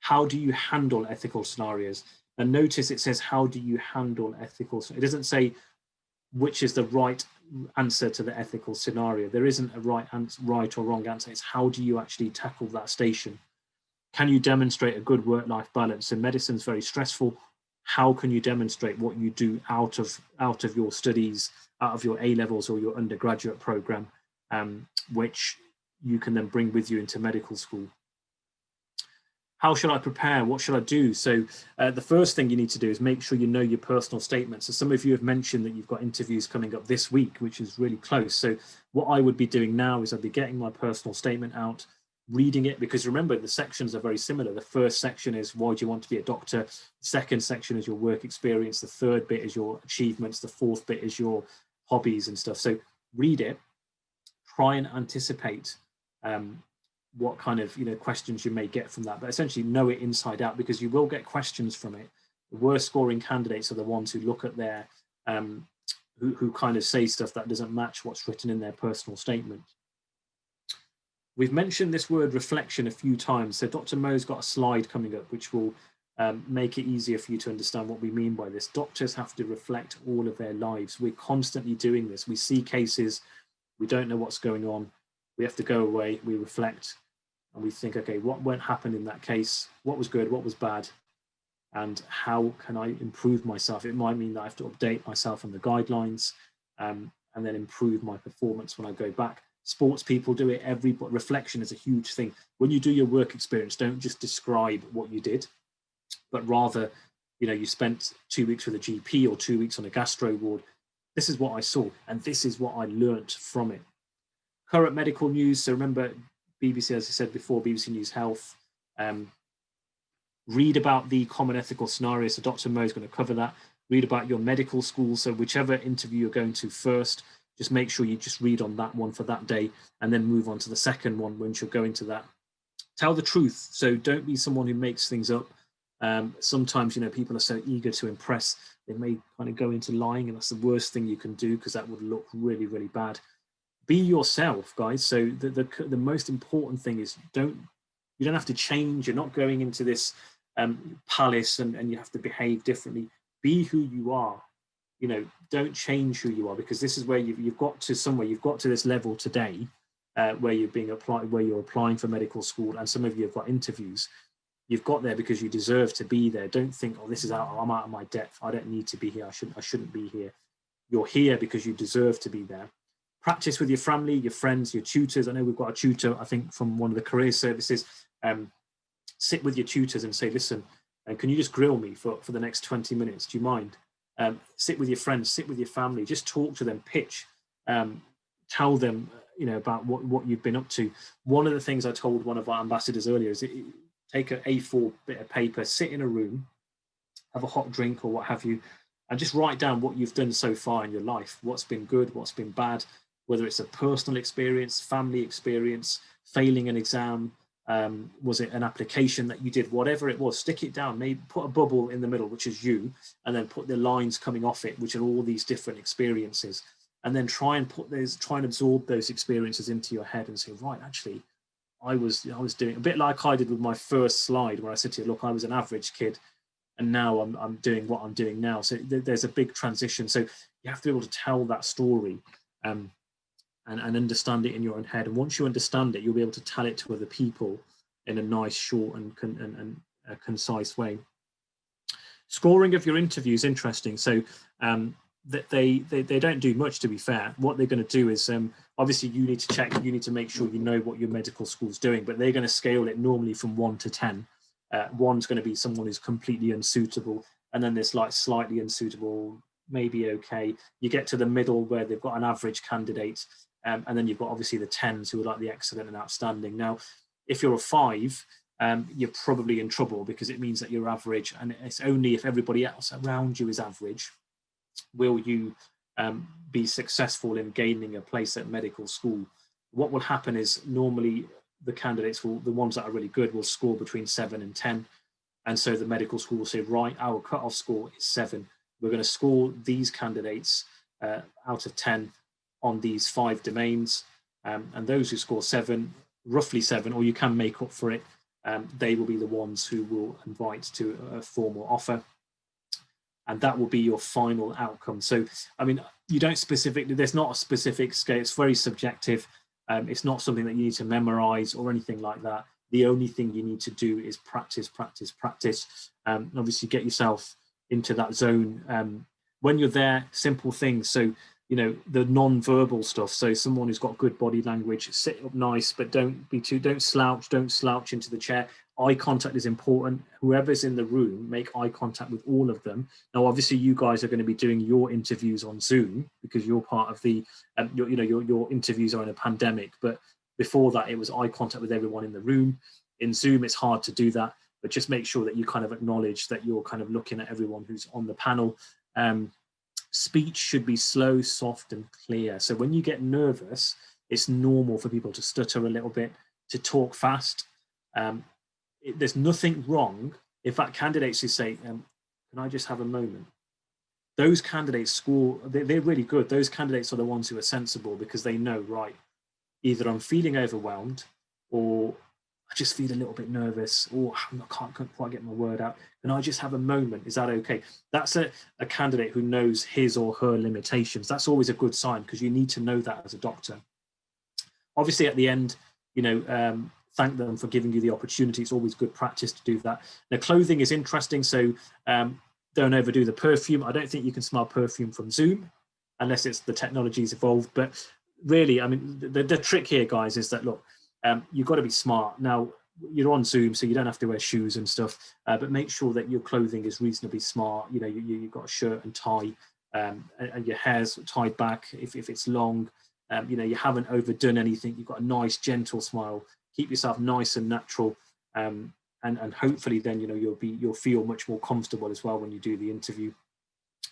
How do you handle ethical scenarios? And notice it says, how do you handle ethical? It doesn't say, which is the right answer to the ethical scenario. There isn't a right or wrong answer. It's how do you actually tackle that station? Can you demonstrate a good work-life balance? So medicine's very stressful. How can you demonstrate what you do out of your studies, out of your A-levels or your undergraduate program, which you can then bring with you into medical school? How should I prepare? What should I do? So the first thing you need to do is make sure you know your personal statement. So some of you have mentioned that you've got interviews coming up this week, which is really close. So what I would be doing now is I'd be getting my personal statement out, reading it, because remember, the sections are very similar. The first section is why do you want to be a doctor? The second section is your work experience. The third bit is your achievements. The fourth bit is your hobbies and stuff. So read it, try and anticipate what kind of questions you may get from that, but essentially know it inside out, because you will get questions from it. The worst scoring candidates are the ones who look at their who kind of say stuff that doesn't match what's written in their personal statement. We've mentioned this word reflection a few times. So Dr. Mo's got a slide coming up which will make it easier for you to understand what we mean by this. Doctors have to reflect all of their lives. We're constantly doing this. We see cases, we don't know what's going on. We have to go away, we reflect, and we think, okay, what won't happen in that case? What was good, what was bad? And how can I improve myself? It might mean that I have to update myself on the guidelines and then improve my performance when I go back. Sports people do it, but reflection is a huge thing. When you do your work experience, don't just describe what you did, but rather, you spent 2 weeks with a GP or 2 weeks on a gastro ward. This is what I saw, and this is what I learnt from it. Current medical news. So remember, BBC, as I said before, BBC News Health. Read about the common ethical scenario. So Dr. Mo is going to cover that. Read about your medical school. So whichever interview you're going to first, just make sure you just read on that one for that day and then move on to the second one once you're going to that. Tell the truth. So don't be someone who makes things up. Sometimes, people are so eager to impress, they may kind of go into lying, and that's the worst thing you can do, because that would look really, really bad. Be yourself, guys. So the most important thing is you don't have to change. You're not going into this palace and you have to behave differently. Be who you are. Don't change who you are, because this is where you've got to somewhere. You've got to this level today where you're applying for medical school, and some of you have got interviews. You've got there because you deserve to be there. Don't think, oh, I'm out of my depth. I don't need to be here. I shouldn't be here. You're here because you deserve to be there. Practice with your family, your friends, your tutors. I know we've got a tutor, I think, from one of the career services. Sit with your tutors and say, listen, can you just grill me for the next 20 minutes? Do you mind? Sit with your friends, sit with your family, just talk to them, pitch, tell them, about what you've been up to. One of the things I told one of our ambassadors earlier is take an A4 bit of paper, sit in a room, have a hot drink or what have you, and just write down what you've done so far in your life. What's been good, what's been bad, whether it's a personal experience, family experience, failing an exam, was it an application that you did, whatever it was, stick it down, maybe put a bubble in the middle, which is you, and then put the lines coming off it, which are all these different experiences, and then try and absorb those experiences into your head and say, right, actually, I was doing a bit like I did with my first slide, where I said to you, look, I was an average kid, and now I'm doing what I'm doing now. So there's a big transition. So you have to be able to tell that story and understand it in your own head. And once you understand it, you'll be able to tell it to other people in a nice, short and concise way. Scoring of your interview is interesting. So they don't do much, to be fair. What they're going to do is, obviously you need to make sure you know what your medical school's doing, but they're going to scale it normally from 1 to 10. 1's going to be someone who's completely unsuitable, and then there's like slightly unsuitable, maybe okay. You get to the middle where they've got an average candidate, and then you've got obviously the 10s who are like the excellent and outstanding. Now, if you're a 5, you're probably in trouble, because it means that you're average, and it's only if everybody else around you is average will you be successful in gaining a place at medical school. What will happen is normally the candidates, the ones that are really good, will score between 7 and 10. And so the medical school will say, right, our cutoff score is 7. We're going to score these candidates out of 10 on these 5 domains. And those who score 7, roughly 7, or you can make up for it, they will be the ones who will invite to a formal offer. And that will be your final outcome. So, I mean, you don't specifically, there's not a specific scale, it's very subjective. It's not something that you need to memorize or anything like that. The only thing you need to do is practice, practice, practice. Obviously get yourself into that zone. When you're there, simple things. So, you know, the non-verbal stuff. So someone who's got good body language, sit up nice, but don't slouch into the chair. Eye contact is important. Whoever's in the room, make eye contact with all of them. Now, obviously, you guys are going to be doing your interviews on Zoom because you're part of the, your interviews are in a pandemic. But before that, it was eye contact with everyone in the room. In Zoom, it's hard to do that, but just make sure that you kind of acknowledge that you're kind of looking at everyone who's on the panel. Speech should be slow, soft, and clear. So when you get nervous, it's normal for people to stutter a little bit, to talk fast. There's nothing wrong if that candidates who say, can I just have a moment? Those candidates score, they're really good. Those candidates are the ones who are sensible because they know, right, either I'm feeling overwhelmed or I just feel a little bit nervous or I can't quite get my word out. Can I just have a moment? Is that okay? That's a candidate who knows his or her limitations. That's always a good sign because you need to know that as a doctor. Obviously at the end, you know, thank them for giving you the opportunity. It's always good practice to do that. Now, clothing is interesting, so don't overdo the perfume. I don't think you can smell perfume from Zoom unless it's the technology's evolved. But really, I mean, the trick here, guys, is that, look, you've got to be smart. Now, you're on Zoom, so you don't have to wear shoes and stuff, but make sure that your clothing is reasonably smart. You know, you've got a shirt and tie, and your hair's tied back if it's long. You know, you haven't overdone anything. You've got a nice, gentle smile. Keep yourself nice and natural, and hopefully then, you know, you'll feel much more comfortable as well when you do the interview.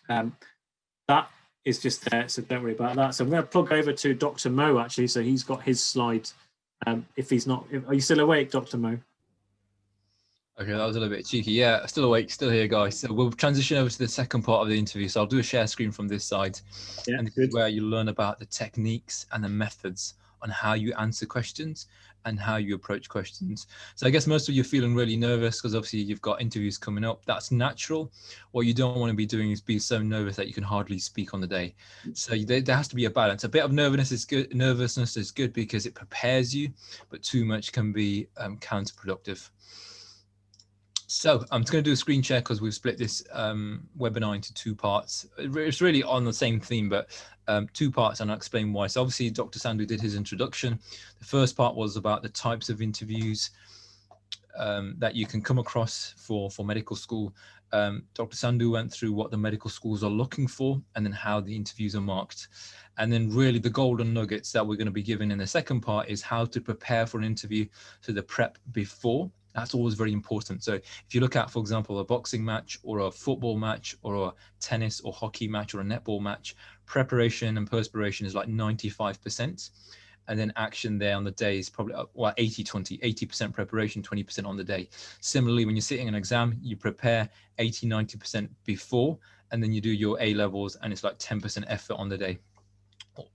That is just there, so don't worry about that. So I'm going to plug over to Dr. Mo, actually, so he's got his slides. If he's not, are you still awake, Dr. Mo? Okay, that was a little bit cheeky. Yeah, still awake, still here, guys. So we'll transition over to the second part of the interview. So I'll do a share screen from this side, and this is where you learn about the techniques and the methods on how you answer questions and how you approach questions. So I guess most of you are feeling really nervous because obviously you've got interviews coming up. That's natural. What you don't want to be doing is be so nervous that you can hardly speak on the day. So there has to be a balance. A bit of nervousness is good because it prepares you, but too much can be counterproductive. So I'm just going to do a screen share because we've split this webinar into two parts. It's really on the same theme, but two parts, and I'll explain why. So obviously Dr. Sandhu did his introduction. The first part was about the types of interviews that you can come across for medical school. Dr. Sandhu went through what the medical schools are looking for and then how the interviews are marked. And then really the golden nuggets that we're going to be given in the second part is how to prepare for an interview. So the prep before. That's always very important. So if you look at, for example, a boxing match or a football match or a tennis or hockey match or a netball match, preparation and perspiration is like 95%. And then action there on the day is probably, well, 80-20, 80% preparation, 20% on the day. Similarly, when you're sitting an exam, you prepare 80-90% before, and then you do your A levels, and it's like 10% effort on the day,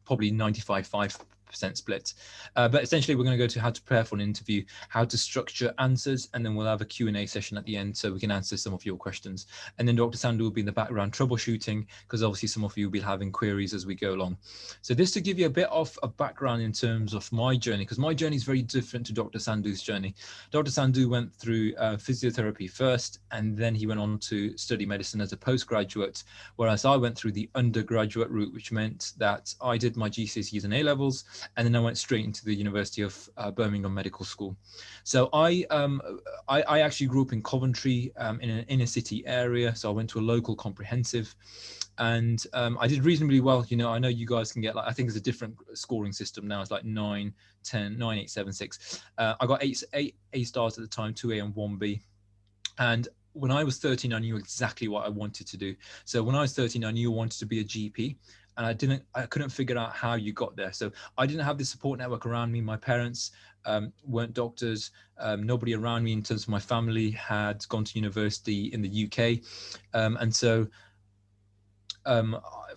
probably 95-5% split. But essentially, we're going to go to how to prepare for an interview, how to structure answers, and then we'll have a Q&A session at the end so we can answer some of your questions. And then Dr. Sandhu will be in the background troubleshooting, because obviously some of you will be having queries as we go along. So this to give you a bit of a background in terms of my journey, because my journey is very different to Dr. Sandhu's journey. Dr. Sandhu went through physiotherapy first, and then he went on to study medicine as a postgraduate, whereas I went through the undergraduate route, which meant that I did my GCSEs and A-levels, and then I went straight into the University of Birmingham Medical School. So I actually grew up in Coventry in an inner city area. So I went to a local comprehensive, and I did reasonably well. You know, I know you guys can get, like, I think it's a different scoring system now. It's like 9, 10, 9, 8, 7, 6. I got 8 A stars at the time, 2A and 1B. And when I was 13, I knew exactly what I wanted to do. So when I was 13, I knew I wanted to be a GP. And I couldn't figure out how you got there. So I didn't have the support network around me. My parents weren't doctors. Nobody around me in terms of my family had gone to university in the UK. And so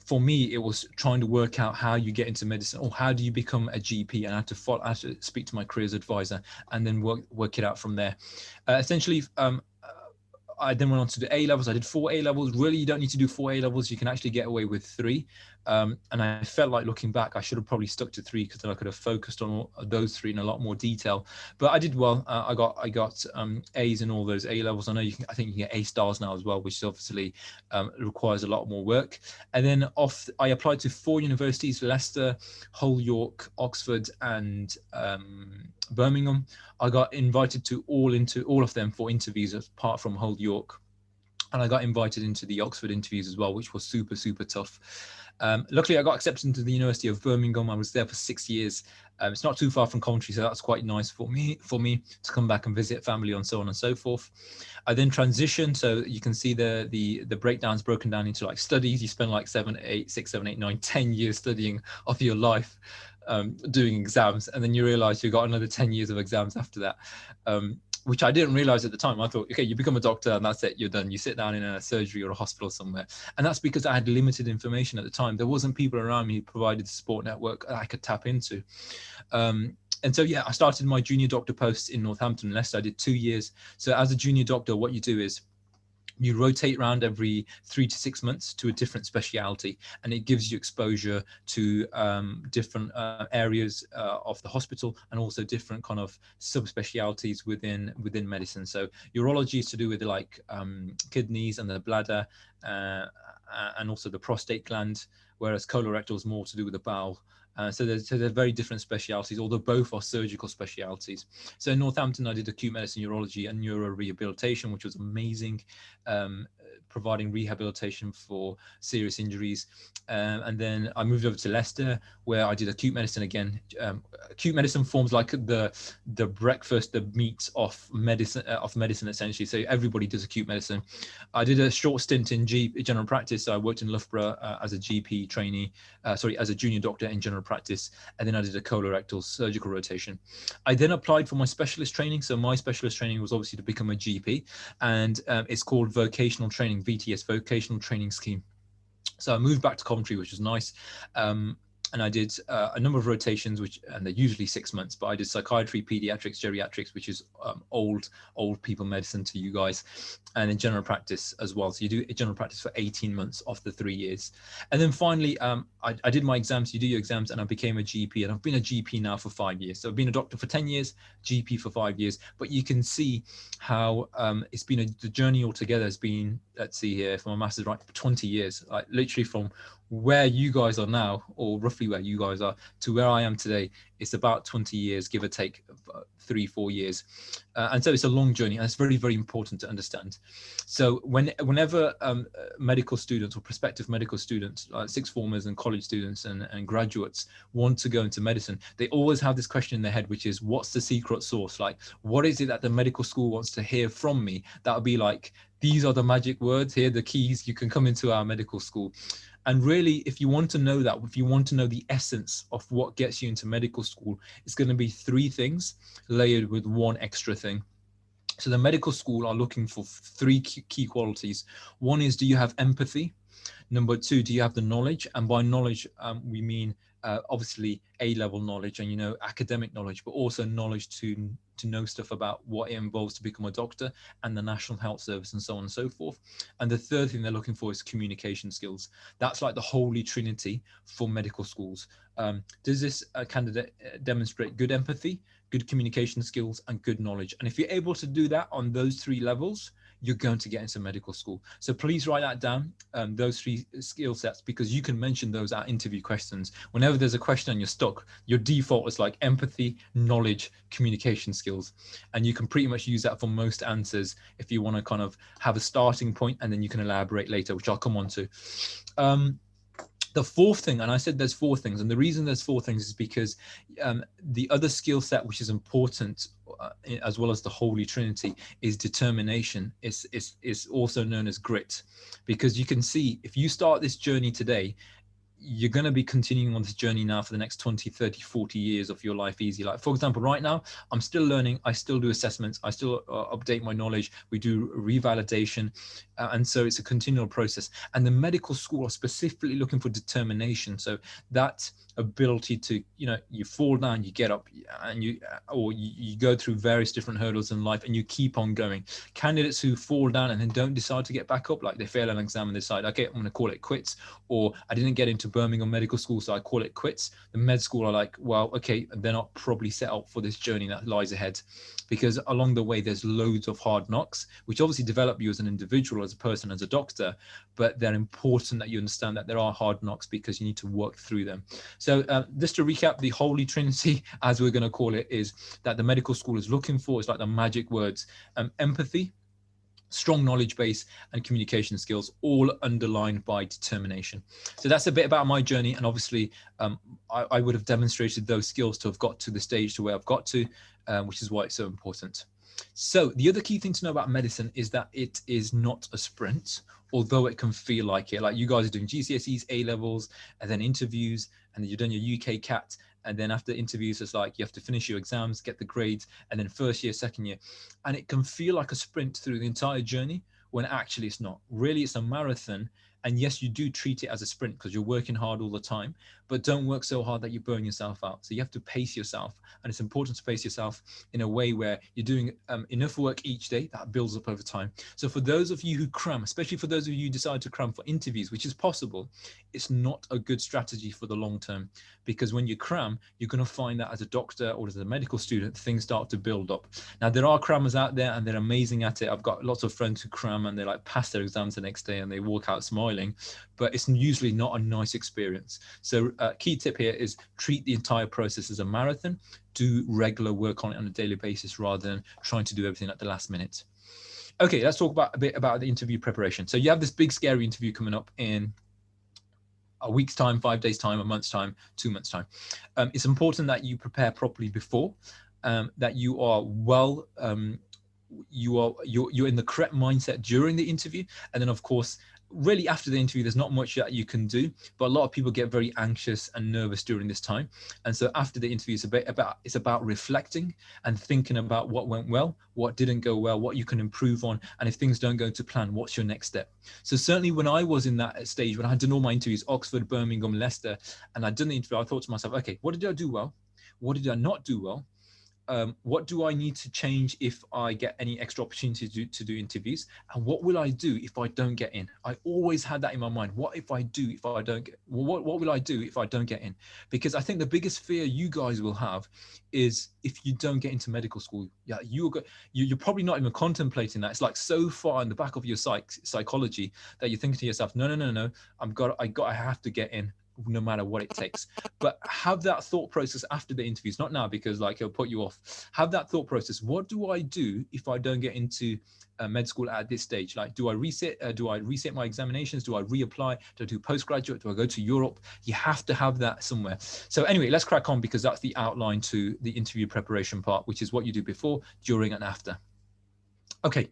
for me, it was trying to work out how you get into medicine, or how do you become a GP. And I had to speak to my careers advisor and then work it out from there. Essentially, I then went on to do A levels. I did 4 A levels. Really, you don't need to do 4 A levels. You can actually get away with 3. And I felt like, looking back, I should have probably stuck to 3, because then I could have focused on those 3 in a lot more detail. But I did well. I got A's in all those A levels. I think you can get A stars now as well, which obviously requires a lot more work. And then I applied to 4 universities: Leicester, Hull, York, Oxford, and Birmingham. I got invited to all of them for interviews, apart from Hull, York. And I got invited into the Oxford interviews as well, which was super, super tough. Luckily, I got accepted into the University of Birmingham. I was there for 6 years. It's not too far from Coventry, so that's quite nice for me to come back and visit family and so on and so forth. I then transitioned, so you can see the breakdowns broken down into like studies. You spend like 7, 8, 6, 7, 8, 9, 10 years studying of your life, doing exams, and then you realize you got another 10 years of exams after that. Which I didn't realize at the time. I thought, okay, you become a doctor and that's it, you're done. You sit down in a surgery or a hospital somewhere. And that's because I had limited information at the time. There wasn't people around me who provided the support network that I could tap into. And so, yeah, I started my junior doctor post in Northampton, Leicester. I did 2 years. So as a junior doctor, what you do is you rotate around every 3 to 6 months to a different specialty, and it gives you exposure to different areas of the hospital, and also different kind of subspecialties within medicine. So urology is to do with like kidneys and the bladder, and also the prostate gland, whereas colorectal is more to do with the bowel. So they're very different specialties, although both are surgical specialties. So in Northampton, I did acute medicine, urology, and neuro rehabilitation, which was amazing, providing rehabilitation for serious injuries. And then I moved over to Leicester, where I did acute medicine again. Acute medicine forms like the breakfast, the meat of medicine essentially. So everybody does acute medicine. I did a short stint in general practice. So I worked in Loughborough as a GP trainee, as a junior doctor in general practice, and then I did a colorectal surgical rotation. I then applied for my specialist training. So my specialist training was obviously to become a GP, and it's called vocational training, VTS, vocational training scheme. So I moved back to Coventry, which was nice. And I did a number of rotations, and they're usually 6 months, but I did psychiatry, pediatrics, geriatrics, which is old people medicine to you guys, and in general practice as well. So you do general practice for 18 months of the 3 years. And then finally, I did my exams. You do your exams, and I became a GP, and I've been a GP now for 5 years. So I've been a doctor for 10 years, GP for 5 years, but you can see how it's been the journey altogether has been, let's see here, for my master's, right, 20 years, like literally from where you guys are now, or roughly where you guys are, to where I am today. It's about 20 years, give or take 3-4 years. And so it's a long journey, and it's very, very important to understand. So whenever medical students or prospective medical students, sixth formers and college students and graduates want to go into medicine, they always have this question in their head, which is, what's the secret sauce? Like, what is it that the medical school wants to hear from me? That would be like, these are the magic words, here are the keys, you can come into our medical school. And really, if you want to know that, if you want to know the essence of what gets you into medical school, it's going to be 3 things layered with 1 extra thing. So the medical school are looking for 3 key qualities. 1 is, do you have empathy? Number 2, do you have the knowledge? And by knowledge, we mean obviously A-level knowledge and, academic knowledge, but also knowledge to know stuff about what it involves to become a doctor and the National Health Service and so on and so forth. And the 3rd thing they're looking for is communication skills. That's like the holy trinity for medical schools. Does this candidate demonstrate good empathy, good communication skills, and good knowledge? And if you're able to do that on those 3 levels, you're going to get into medical school. So please write that down, those 3 skill sets, because you can mention those at interview questions. Whenever there's a question and you're stuck, your default is like empathy, knowledge, communication skills. And you can pretty much use that for most answers if you want to kind of have a starting point, and then you can elaborate later, which I'll come on to. The 4th thing, and I said there's 4 things, and the reason there's 4 things is because the other skill set, which is important as well as the holy trinity, is determination. Is also known as grit, because you can see if you start this journey today, you're going to be continuing on this journey now for the next 20, 30, 40 years of your life easy. Like, for example, right now, I'm still learning. I still do assessments. I still update my knowledge. We do revalidation. And so it's a continual process. And the medical school are specifically looking for determination. So that ability to, you fall down, you get up, and you go through various different hurdles in life and you keep on going. Candidates who fall down and then don't decide to get back up, like they fail an exam and decide, okay, I'm going to call it quits, or I didn't get into Birmingham Medical School, so I call it quits. The med school are like, well, okay, they're not probably set up for this journey that lies ahead, because along the way there's loads of hard knocks, which obviously develop you as an individual, as a person, as a doctor, but they're important that you understand that there are hard knocks because you need to work through them. So just to recap, the Holy Trinity, as we're going to call it, is that the medical school is looking for, is like the magic words: empathy, strong knowledge base, and communication skills, all underlined by determination. So that's a bit about my journey. And obviously I would have demonstrated those skills to have got to the stage to where I've got to, which is why it's so important. So the other key thing to know about medicine is that it is not a sprint, although it can feel like it. Like you guys are doing GCSEs, A levels, and then interviews, and then you've done your UK CAT. And then after interviews, it's like you have to finish your exams, get the grades, and then first year, second year. And it can feel like a sprint through the entire journey, when actually it's not. Really, it's a marathon. And yes, you do treat it as a sprint because you're working hard all the time, but don't work so hard that you burn yourself out. So you have to pace yourself. And it's important to pace yourself in a way where you're doing enough work each day that builds up over time. So for those of you who cram, especially for those of you who decide to cram for interviews, which is possible, it's not a good strategy for the long term, because when you cram, you're going to find that as a doctor or as a medical student, things start to build up. Now, there are crammers out there and they're amazing at it. I've got lots of friends who cram and they like pass their exams the next day and they walk out smiling, but it's usually not a nice experience. So key tip here is treat the entire process as a marathon. Do regular work on it on a daily basis rather than trying to do everything at the last minute. Okay, let's talk a bit about the interview preparation. So you have this big scary interview coming up in a week's time, 5 days time, a month's time, 2 months time. It's important that you prepare properly before, that you are well, you're in the correct mindset during the interview. And then of course, really after the interview, there's not much that you can do, but a lot of people get very anxious and nervous during this time. And so after the interview, it's about reflecting and thinking about what went well, what didn't go well, what you can improve on. And if things don't go to plan, what's your next step? So certainly when I was in that stage, when I had done all my interviews, Oxford, Birmingham, Leicester, and I'd done the interview, I thought to myself, okay, what did I do well? What did I not do well? What do I need to change if I get any extra opportunity to do interviews? And what will I do if I don't get in? I always had that in my mind. What if I do, if I don't get, what will I do if I don't get in? Because I think the biggest fear you guys will have is if you don't get into medical school, you're probably not even contemplating that. It's like so far in the back of your psychology that you're thinking to yourself, no, I have to get in, no matter what it takes. But have that thought process after the interviews, not now, because like it'll put you off. Have that thought process. What do I do if I don't get into med school at this stage? Like, do I reset my examinations? Do I reapply? Do I do postgraduate? Do I go to Europe? You have to have that somewhere. So anyway, let's crack on, because that's the outline to the interview preparation part, which is what you do before, during, and after. Okay.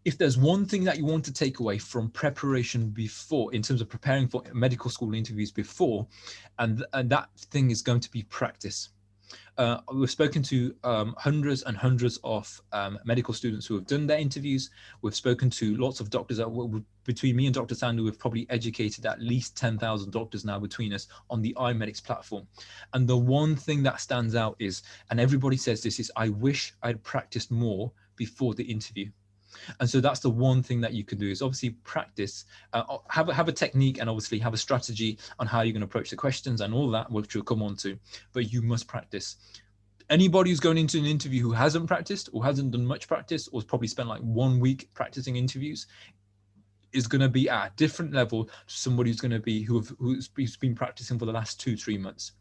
If there's one thing that you want to take away from preparation before, in terms of preparing for medical school interviews before, and that thing is going to be practice. We've spoken to hundreds and hundreds of medical students who have done their interviews. We've spoken to lots of doctors. Between me and Dr. Sandu, we've probably educated at least 10,000 doctors now between us on the iMedics platform. And the one thing that stands out is, and everybody says this, is I wish I'd practiced more before the interview. And so that's the one thing that you can do, is obviously practice, have a technique, and obviously have a strategy on how you're going to approach the questions and all that, which we'll come on to, but you must practice. Anybody who's going into an interview who hasn't practiced or hasn't done much practice, or has probably spent like 1 week practicing interviews, is going to be at a different level to somebody who's going to be who's been practicing for the last 2-3 months.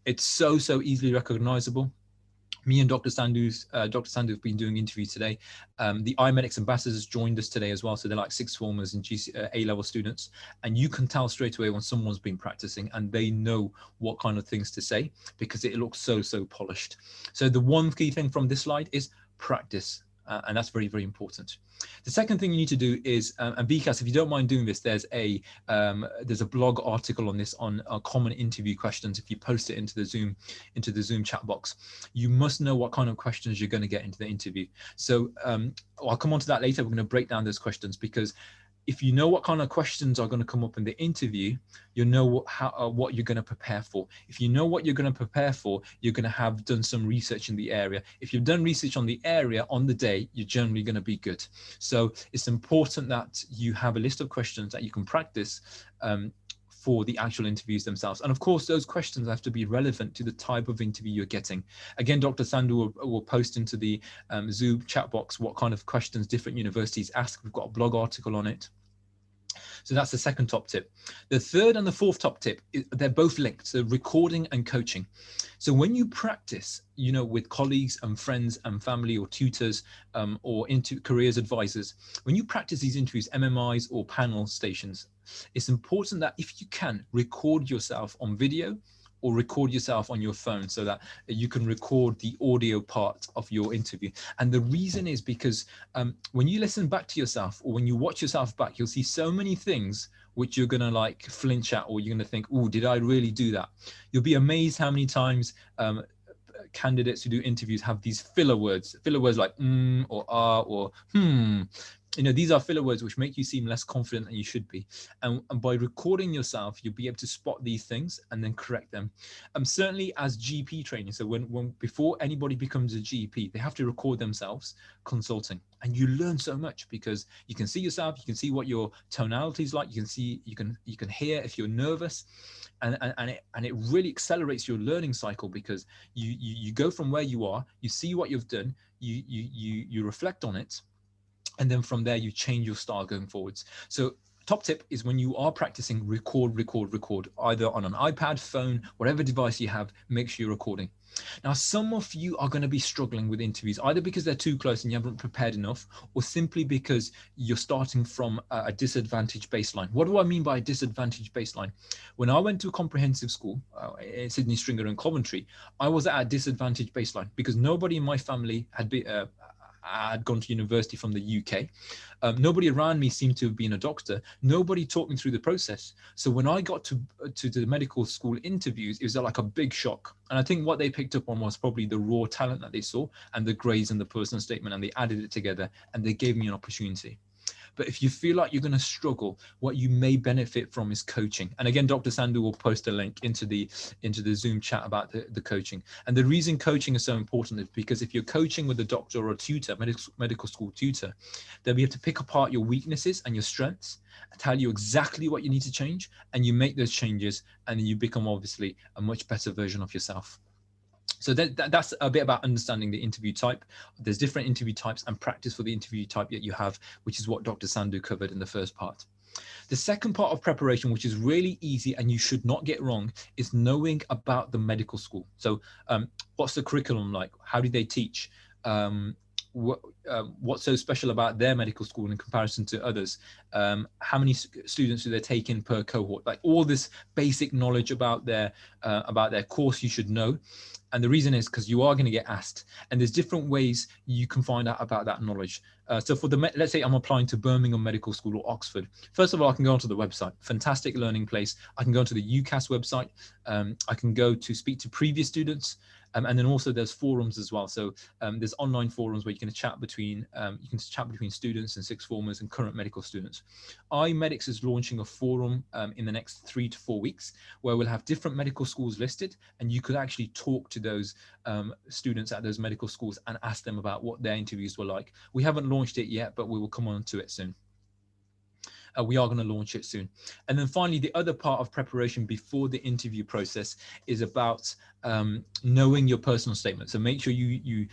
It's so easily recognizable. Me and Dr. Sandu have been doing interviews today. The iMedics ambassadors joined us today as well. So they're like sixth formers and A-level students. And you can tell straight away when someone's been practicing and they know what kind of things to say, because it looks so polished. So the one key thing from this slide is practice. And that's very, very important. The second thing you need to do is, and BCAS, if you don't mind doing this, there's a blog article on this on common interview questions. If you post it into the Zoom chat box, you must know what kind of questions you're going to get into the interview. So I'll come on to that later. We're going to break down those questions, because if you know what kind of questions are going to come up in the interview, you know what you're going to prepare for. If you know what you're going to prepare for, you're going to have done some research in the area. If you've done research on the area on the day, you're generally going to be good. So it's important that you have a list of questions that you can practice for the actual interviews themselves. And of course, those questions have to be relevant to the type of interview you're getting. Again, Dr. Sandhu will post into the Zoom chat box what kind of questions different universities ask. We've got a blog article on it. So that's the second top tip. The third and the fourth top tip, they're both linked, so recording and coaching. So when you practice, with colleagues and friends and family or tutors or into careers advisors, when you practice these interviews, MMIs or panel stations, it's important that if you can, record yourself on video or record yourself on your phone so that you can record the audio part of your interview. And the reason is because when you listen back to yourself or when you watch yourself back, you'll see so many things which you're gonna like flinch at, or you're gonna think, oh, did I really do that? You'll be amazed how many times candidates who do interviews have these filler words like or or these are filler words which make you seem less confident than you should be. And by recording yourself, you'll be able to spot these things and then correct them. Certainly as GP training, so when before anybody becomes a GP, they have to record themselves consulting. And you learn so much because you can see yourself, you can see what your tonality is like, you can hear if you're nervous. And it really accelerates your learning cycle, because you go from where you are, you see what you've done, you reflect on it, and then from there you change your style going forwards. So top tip is, when you are practicing, record, either on an iPad, phone, whatever device you have, make sure you're recording. Now, some of you are going to be struggling with interviews, either because they're too close and you haven't prepared enough, or simply because you're starting from a disadvantaged baseline. What do I mean by a disadvantaged baseline? When I went to a comprehensive school, Sydney Stringer in Coventry, I was at a disadvantaged baseline because nobody in my family had gone to university from the UK. Nobody around me seemed to have been a doctor. Nobody taught me through the process. So when I got to the medical school interviews, it was like a big shock. And I think what they picked up on was probably the raw talent that they saw and the grades and the personal statement, and they added it together and they gave me an opportunity. But if you feel like you're going to struggle, what you may benefit from is coaching. And again, Dr. Sandhu will post a link into the Zoom chat about the coaching. And the reason coaching is so important is because if you're coaching with a doctor or a tutor, medical school tutor, they'll be able to pick apart your weaknesses and your strengths, and tell you exactly what you need to change, and you make those changes, and then you become obviously a much better version of yourself. So that's a bit about understanding the interview type. There's different interview types and practice for the interview type that you have, which is what Dr. Sandhu covered in the first part. The second part of preparation, which is really easy and you should not get wrong, is knowing about the medical school. So what's the curriculum like? How do they teach? What's so special about their medical school in comparison to others? How many students do they take in per cohort? Like all this basic knowledge about their course you should know. And the reason is because you are going to get asked, and there's different ways you can find out about that knowledge. So for let's say I'm applying to Birmingham Medical School or Oxford. First of all, I can go onto the website, fantastic learning place. I can go onto the UCAS website. I can go to speak to previous students. And then also there's forums as well. So there's online forums where you can chat between students and sixth formers and current medical students. iMedics is launching a forum in the next 3 to 4 weeks where we'll have different medical schools listed, and you could actually talk to those students at those medical schools and ask them about what their interviews were like. We haven't launched it yet, but we will come on to it soon. We are going to launch it soon. And then finally, the other part of preparation before the interview process is about knowing your personal statement. So make sure you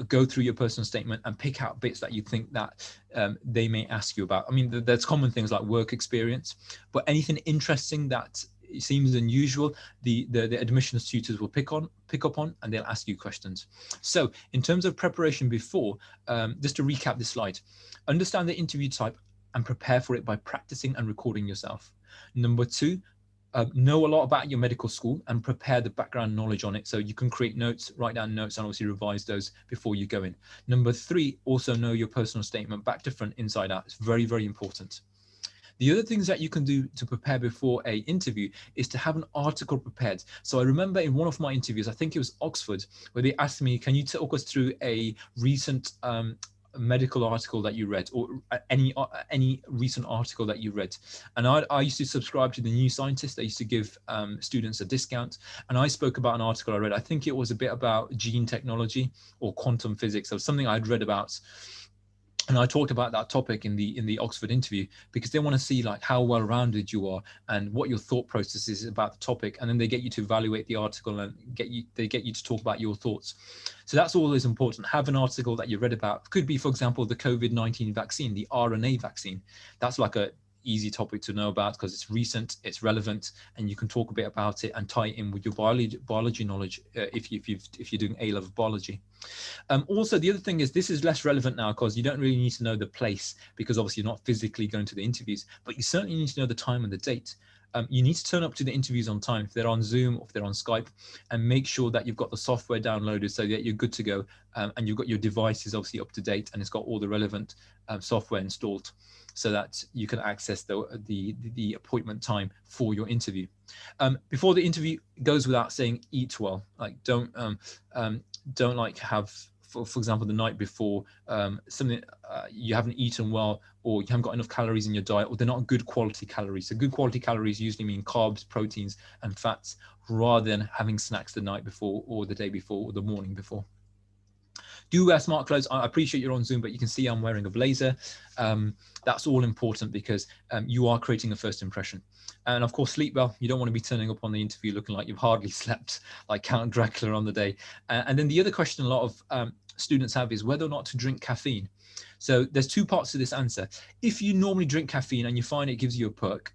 go through your personal statement and pick out bits that you think that they may ask you about. I mean, there's common things like work experience, but anything interesting that seems unusual, the admissions tutors will pick up on, and they'll ask you questions. So in terms of preparation before, just to recap this slide, understand the interview type and prepare for it by practicing and recording yourself. Number 2, know a lot about your medical school and prepare the background knowledge on it. So you can create notes, write down notes, and obviously revise those before you go in. Number 3, also know your personal statement back to front, inside out. It's very, very important. The other things that you can do to prepare before a interview is to have an article prepared. So I remember in one of my interviews, I think it was Oxford, where they asked me, can you talk us through a recent medical article that you read, or any recent article that you read? And I used to subscribe to the New Scientist. They used to give students a discount, and I spoke about an article I read. I think it was a bit about gene technology or quantum physics, or something I'd read about. And I talked about that topic in the Oxford interview, because they want to see like how well-rounded you are and what your thought process is about the topic. And then they get you to evaluate the article and they get you to talk about your thoughts. So that's always important. Have an article that you read about. Could be, for example, the COVID-19 vaccine, the RNA vaccine. That's like a easy topic to know about because it's recent, it's relevant, and you can talk a bit about it and tie it in with your biology knowledge if you're doing A-level biology. Also, the other thing is, this is less relevant now because you don't really need to know the place, because obviously you're not physically going to the interviews, but you certainly need to know the time and the date. You need to turn up to the interviews on time if they're on Zoom or if they're on Skype, and make sure that you've got the software downloaded so that you're good to go, and you've got your devices obviously up to date and it's got all the relevant software installed, so that you can access the appointment time for your interview. Before the interview, goes without saying, eat well. Like don't like have, for example, the night before, something you haven't eaten well, or you haven't got enough calories in your diet, or they're not good quality calories. So good quality calories usually mean carbs, proteins, and fats, rather than having snacks the night before or the day before or the morning before. Do wear smart clothes. I appreciate you're on Zoom, but you can see I'm wearing a blazer. That's all important because you are creating a first impression. And of course, sleep well. You don't want to be turning up on the interview looking like you've hardly slept, like Count Dracula on the day. And then the other question a lot of students have is whether or not to drink caffeine. So there's 2 parts to this answer. If you normally drink caffeine and you find it gives you a perk,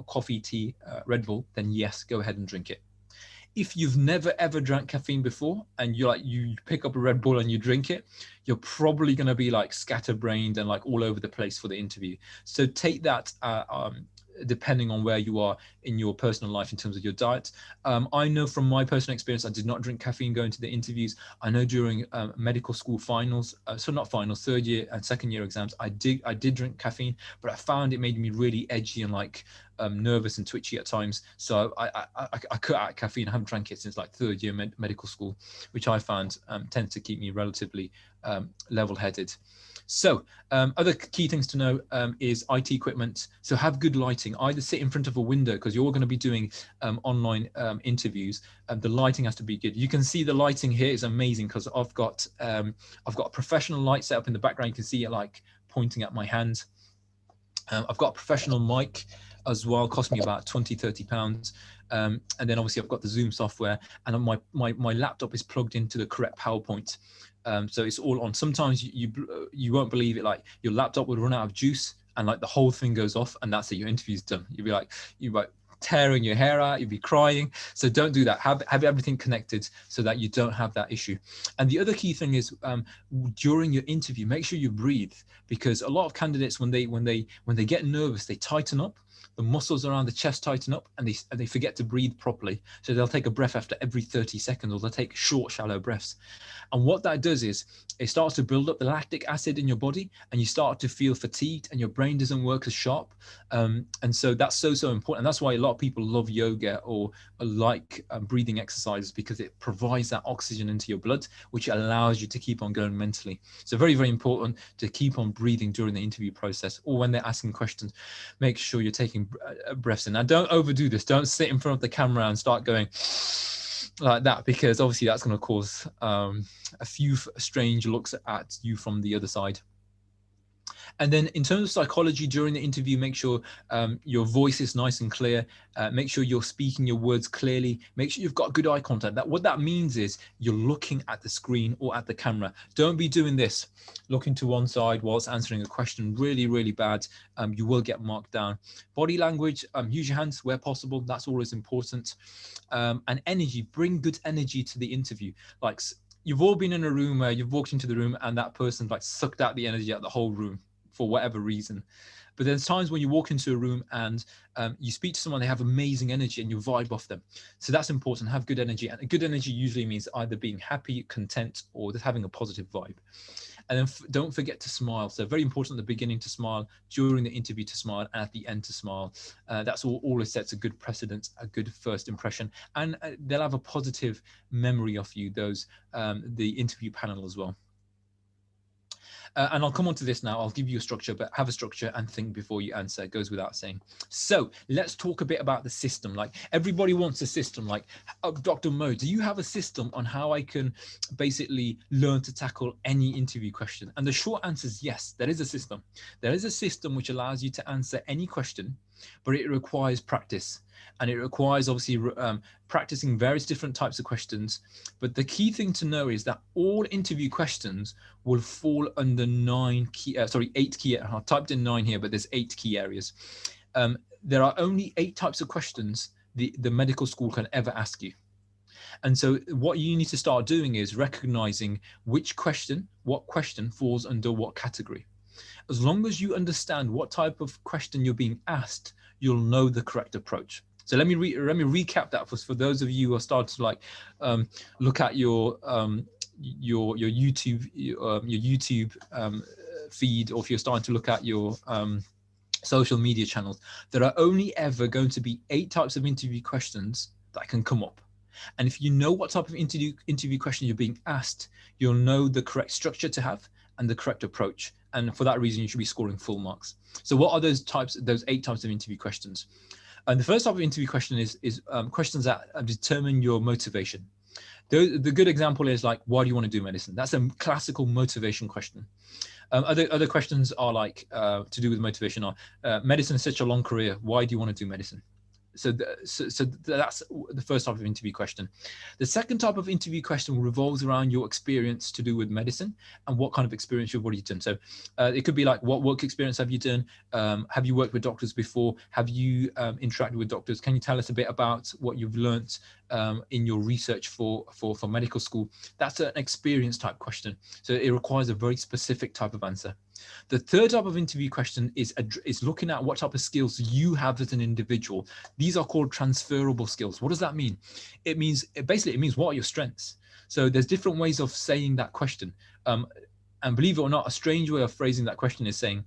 coffee, tea, Red Bull, then yes, go ahead and drink it. If you've never ever drank caffeine before and you pick up a Red Bull and you drink it, you're probably going to be like scatterbrained and like all over the place for the interview. So take that depending on where you are in your personal life in terms of your diet. I know from my personal experience, I did not drink caffeine going to the interviews. I know during medical school finals, so not finals, 3rd year and 2nd year exams, I did drink caffeine, but I found it made me really edgy and like nervous and twitchy at times. So I cut out caffeine. I haven't drank it since like 3rd year medical school, which I found tends to keep me relatively level-headed. So other key things to know is IT equipment. So have good lighting. Either sit in front of a window, because you're going to be doing online interviews. The lighting has to be good. You can see the lighting here is amazing because I've got a professional light set up in the background. You can see it like pointing at my hand. I've got a professional mic as well, cost me about 20-30 pounds. And then obviously I've got the Zoom software, and my laptop is plugged into the correct PowerPoint. So it's all on. Sometimes you won't believe it, like your laptop would run out of juice and like the whole thing goes off, and that's it, your interview's done. You'd be like tearing your hair out, you'd be crying. So don't do that. Have everything connected so that you don't have that issue. And the other key thing is during your interview, make sure you breathe, because a lot of candidates, when they get nervous, they tighten up. The muscles around the chest tighten up, and they forget to breathe properly. So they'll take a breath after every 30 seconds, or they'll take short, shallow breaths. And what that does is it starts to build up the lactic acid in your body, and you start to feel fatigued, and your brain doesn't work as sharp. And so that's so important. And that's why a lot of people love yoga or like breathing exercises, because it provides that oxygen into your blood, which allows you to keep on going mentally. So very, very important to keep on breathing during the interview process, or when they're asking questions. Make sure you're taking breaths in. Now, don't overdo this. Don't sit in front of the camera and start going like that, because obviously that's going to cause a few strange looks at you from the other side. And then in terms of psychology during the interview, make sure your voice is nice and clear. Make sure you're speaking your words clearly. Make sure you've got good eye contact. What that means is you're looking at the screen or at the camera. Don't be doing this, looking to one side whilst answering a question. Really, really bad. You will get marked down. Body language, use your hands where possible. That's always important. And energy, bring good energy to the interview. Like, you've all been in a room where you've walked into the room and that person like sucked out the energy out of the whole room for whatever reason. But there's times when you walk into a room and you speak to someone, they have amazing energy and you vibe off them. So that's important, have good energy. And good energy usually means either being happy, content, or just having a positive vibe. And then don't forget to smile. So very important at the beginning to smile, during the interview to smile, and at the end to smile. That's always sets a good precedent, a good first impression. And they'll have a positive memory of you, the interview panel as well. And I'll come on to this now. I'll give you a structure, but have a structure and think before you answer. It goes without saying. So let's talk a bit about the system. Like everybody wants a system. Like, Dr. Mo, do you have a system on how I can basically learn to tackle any interview question? And the short answer is yes, there is a system. There is a system which allows you to answer any question, but it requires practice. And it requires obviously practicing various different types of questions. But the key thing to know is that all interview questions will fall under 8 key. I typed in 9 here, but there's 8 key areas. There are only 8 types of questions the medical school can ever ask you. And so what you need to start doing is recognizing what question falls under what category. As long as you understand what type of question you're being asked, you'll know the correct approach. So let me recap that for those of you who are starting to like look at your YouTube feed, or if you're starting to look at your social media channels. There are only ever going to be 8 types of interview questions that can come up. And if you know what type of interview question you're being asked, you'll know the correct structure to have and the correct approach. And for that reason, you should be scoring full marks. So what are those 8 types of interview questions? And the first type of interview question is questions that determine your motivation. The good example is like, why do you want to do medicine? That's a classical motivation question. Other questions are like to do with motivation are medicine is such a long career. Why do you want to do medicine? So that's the first type of interview question. The second type of interview question revolves around your experience to do with medicine and what kind of experience you've already done. So it could be like, what work experience have you done? Have you worked with doctors before? Have you interacted with doctors? Can you tell us a bit about what you've learned in your research for medical school? That's an experience type question. So it requires a very specific type of answer. The third type of interview question is looking at what type of skills you have as an individual. These are called transferable skills. What does that mean? It means what are your strengths? So there's different ways of saying that question. And believe it or not, a strange way of phrasing that question is saying,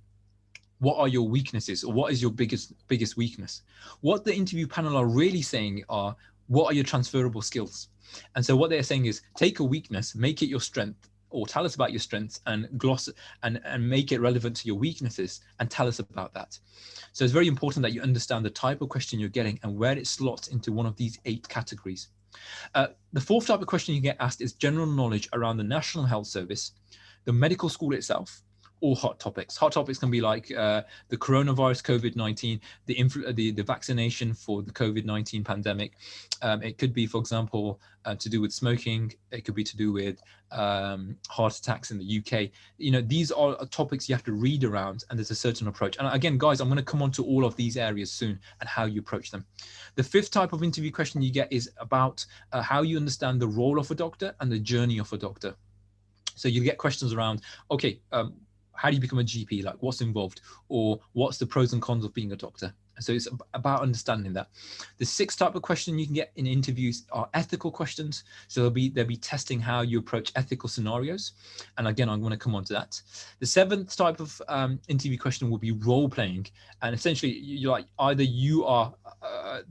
what are your weaknesses, or what is your biggest weakness? What the interview panel are really saying are, what are your transferable skills? And so what they're saying is, take a weakness, make it your strength, or tell us about your strengths and gloss and make it relevant to your weaknesses and tell us about that. So it's very important that you understand the type of question you're getting and where it slots into one of these 8 categories. The fourth type of question you get asked is general knowledge around the National Health Service, the medical school itself, or hot topics. Hot topics can be like the coronavirus, COVID-19, the vaccination for the COVID-19 pandemic. It could be, for example, to do with smoking. It could be to do with heart attacks in the UK. You know, these are topics you have to read around, and there's a certain approach. And again, guys, I'm going to come on to all of these areas soon and how you approach them. The fifth type of interview question you get is about how you understand the role of a doctor and the journey of a doctor. So you get questions around, okay, how do you become a GP? Like, what's involved, or what's the pros and cons of being a doctor? So it's about understanding that. The sixth type of question you can get in interviews are ethical questions. So they'll be testing how you approach ethical scenarios. And again, I'm going to come on to that. The seventh type of interview question will be role playing. And essentially, you're like, either you are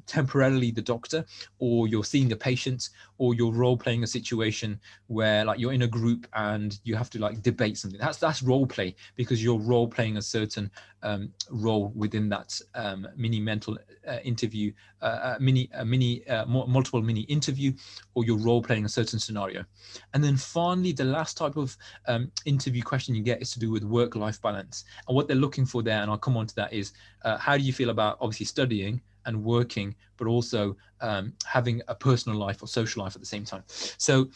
temporarily the doctor, or you're seeing the patient, or you're role playing a situation where like you're in a group and you have to like debate something. That's role play, because you're role playing a certain role within that mini mental interview, multiple mini interview, or you're role playing a certain scenario. And then finally, the last type of interview question you get is to do with work-life balance. And what they're looking for there, and I'll come on to that, is how do you feel about obviously studying and working, but also having a personal life or social life at the same time. So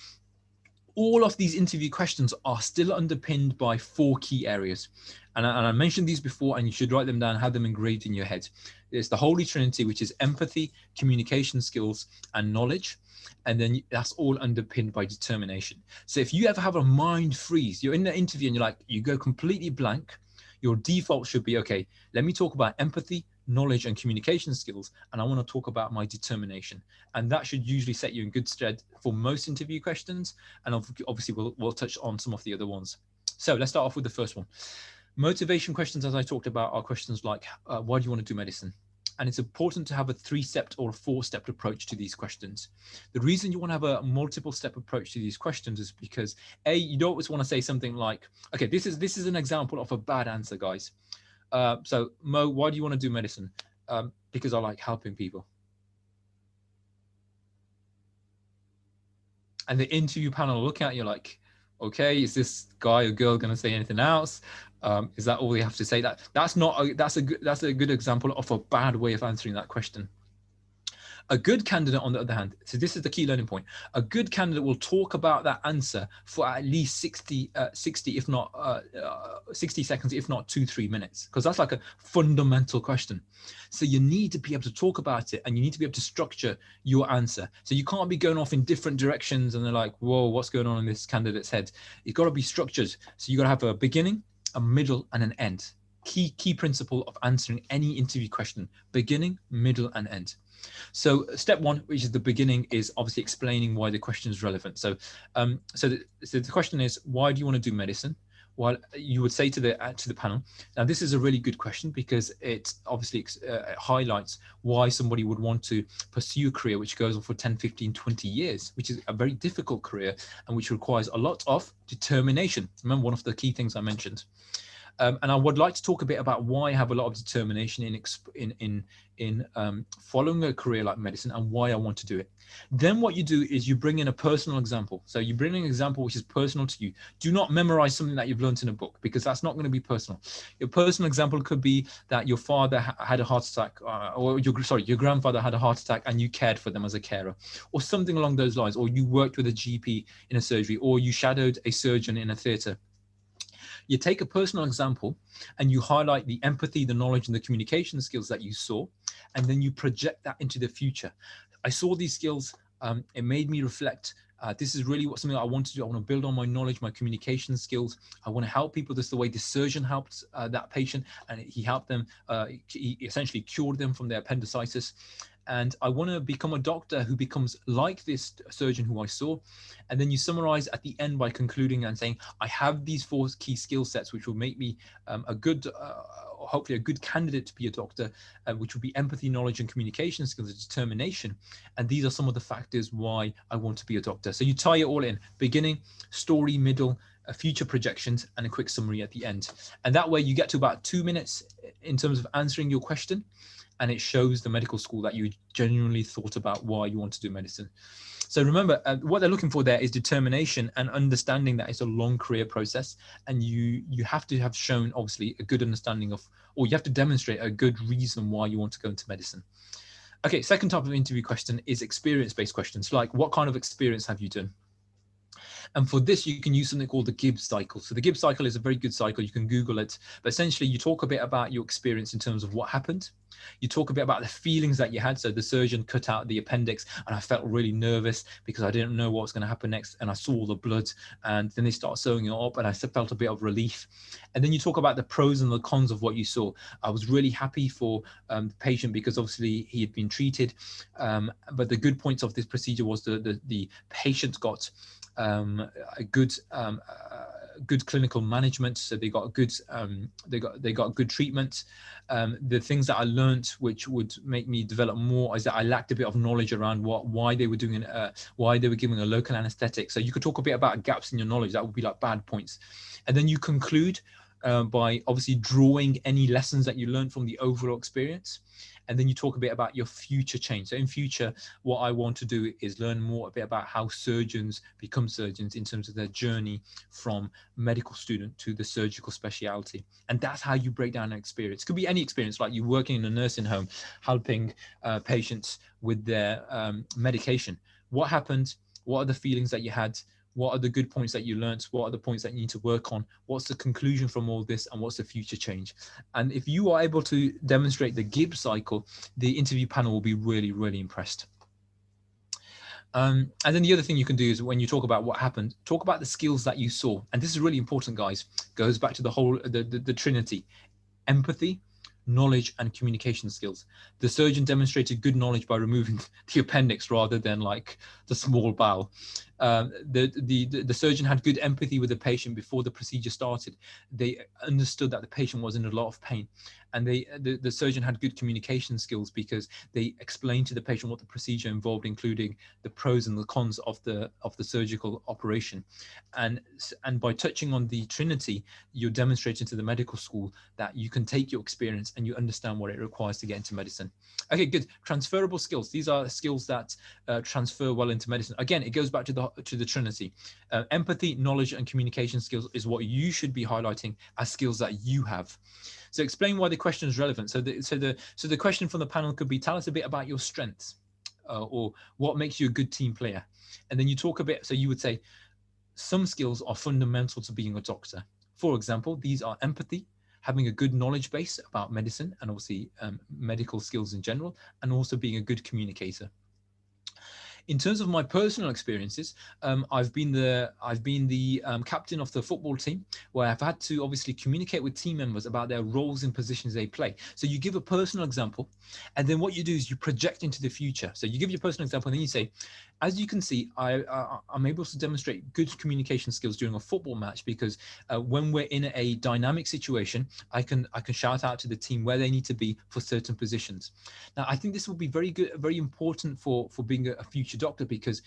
all of these interview questions are still underpinned by 4 key areas. And I mentioned these before, and you should write them down, have them engraved in your head. It's the Holy Trinity, which is empathy, communication skills, and knowledge. And then that's all underpinned by determination. So if you ever have a mind freeze, you're in the interview and you're like, you go completely blank, your default should be, okay, let me talk about empathy, knowledge, and communication skills, and I want to talk about my determination. And that should usually set you in good stead for most interview questions. And obviously we'll touch on some of the other ones. So let's start off with the first one. Motivation questions, as I talked about, are questions like, why do you want to do medicine? And it's important to have a 3-step or a 4-step approach to these questions. The reason you want to have a multiple-step approach to these questions is because, A, you don't always want to say something like, okay, this is an example of a bad answer, guys. So Mo, why do you want to do medicine? Because I like helping people. And the interview panel will look at you like, okay, is this guy or girl going to say anything else? Is that all you have to say? That's a good example of a bad way of answering that question. A good candidate, on the other hand, so this is the key learning point. A good candidate will talk about that answer for at least 60 if not 60 seconds, if not 2-3 minutes, because that's like a fundamental question. So you need to be able to talk about it, and you need to be able to structure your answer. So you can't be going off in different directions and they're like, whoa, what's going on in this candidate's head? It's got to be structured. So you got to have a beginning, a middle, and an end. Key principle of answering any interview question: beginning, middle, and end. So step 1, which is the beginning, is obviously explaining why the question is relevant. So the question is, why do you want to do medicine? Well, you would say to the panel, now this is a really good question because it obviously highlights why somebody would want to pursue a career which goes on for 10, 15, 20 years, which is a very difficult career and which requires a lot of determination. Remember, one of the key things I mentioned. And I would like to talk a bit about why I have a lot of determination in following a career like medicine and why I want to do it. Then what you do is you bring in a personal example. So you bring in an example which is personal to you. Do not memorize something that you've learned in a book, because that's not going to be personal. Your personal example could be that your father had a heart attack, or your grandfather had a heart attack and you cared for them as a carer, or something along those lines, or you worked with a GP in a surgery, or you shadowed a surgeon in a theatre. You take a personal example and you highlight the empathy, the knowledge, and the communication skills that you saw, and then you project that into the future. I saw these skills. It made me reflect. This is really something I want to do. I want to build on my knowledge, my communication skills. I want to help people. This is the way the surgeon helped that patient, and he helped them. He essentially cured them from their appendicitis. And I want to become a doctor who becomes like this surgeon who I saw. And then you summarize at the end by concluding and saying, I have these 4 key skill sets, which will make me a good, hopefully a good candidate to be a doctor, which would be empathy, knowledge, and communication skills, and determination. And these are some of the factors why I want to be a doctor. So you tie it all in: beginning, story, middle, future projections, and a quick summary at the end. And that way you get to about 2 minutes in terms of answering your question. And it shows the medical school that you genuinely thought about why you want to do medicine. So remember, what they're looking for there is determination and understanding that it's a long career process. And you have to have shown, obviously, a good understanding of, or you have to demonstrate a good reason why you want to go into medicine. Okay, second type of interview question is experience-based questions, like what kind of experience have you done? And for this, you can use something called the Gibbs cycle. So the Gibbs cycle is a very good cycle. You can Google it. But essentially, you talk a bit about your experience in terms of what happened. You talk a bit about the feelings that you had. So the surgeon cut out the appendix and I felt really nervous because I didn't know what was going to happen next. And I saw the blood, and then they start sewing it up and I felt a bit of relief. And then you talk about the pros and the cons of what you saw. I was really happy for the patient because obviously he had been treated. But the good points of this procedure was the patient got a good clinical management, so they got good good treatment. The things that I learned which would make me develop more is that I lacked a bit of knowledge around why they were doing why they were giving a local anesthetic. So you could talk a bit about gaps in your knowledge. That would be like bad points. And then you conclude by obviously drawing any lessons that you learned from the overall experience. And then you talk a bit about your future change. So in future, what I want to do is learn more a bit about how surgeons become surgeons in terms of their journey from medical student to the surgical specialty. And that's how you break down an experience. It could be any experience, like you working in a nursing home, helping patients with their medication. What happened? What are the feelings that you had? What are the good points that you learned? What are the points that you need to work on? What's the conclusion from all this? And what's the future change? And if you are able to demonstrate the Gibbs cycle, the interview panel will be really, really impressed. And then the other thing you can do is when you talk about what happened, talk about the skills that you saw. And this is really important, guys. Goes back to the whole, the trinity: empathy, knowledge, and communication skills. The surgeon demonstrated good knowledge by removing the appendix rather than like the small bowel. The surgeon had good empathy with the patient before the procedure started. They understood that the patient was in a lot of pain, and the surgeon had good communication skills because they explained to the patient what the procedure involved, including the pros and the cons of the surgical operation. And by touching on the trinity, you're demonstrating to the medical school that you can take your experience and you understand what it requires to get into medicine. Okay, good. Transferable skills. These are skills that transfer well into medicine. Again, it goes back to the trinity. Empathy, knowledge, and communication skills is what you should be highlighting as skills that you have. So explain why the question is relevant. So the question from the panel could be: tell us a bit about your strengths, or what makes you a good team player. And then you talk a bit. So you would say some skills are fundamental to being a doctor. For example, these are empathy, having a good knowledge base about medicine and obviously medical skills in general, and also being a good communicator. In terms of my personal experiences, I've been the captain of the football team, where I've had to obviously communicate with team members about their roles and positions they play. So you give a personal example, and then what you do is you project into the future. So you give your personal example, and then you say, as you can see, I'm able to demonstrate good communication skills during a football match because when we're in a dynamic situation, I can shout out to the team where they need to be for certain positions. Now, I think this will be very good, very important for being a future doctor, because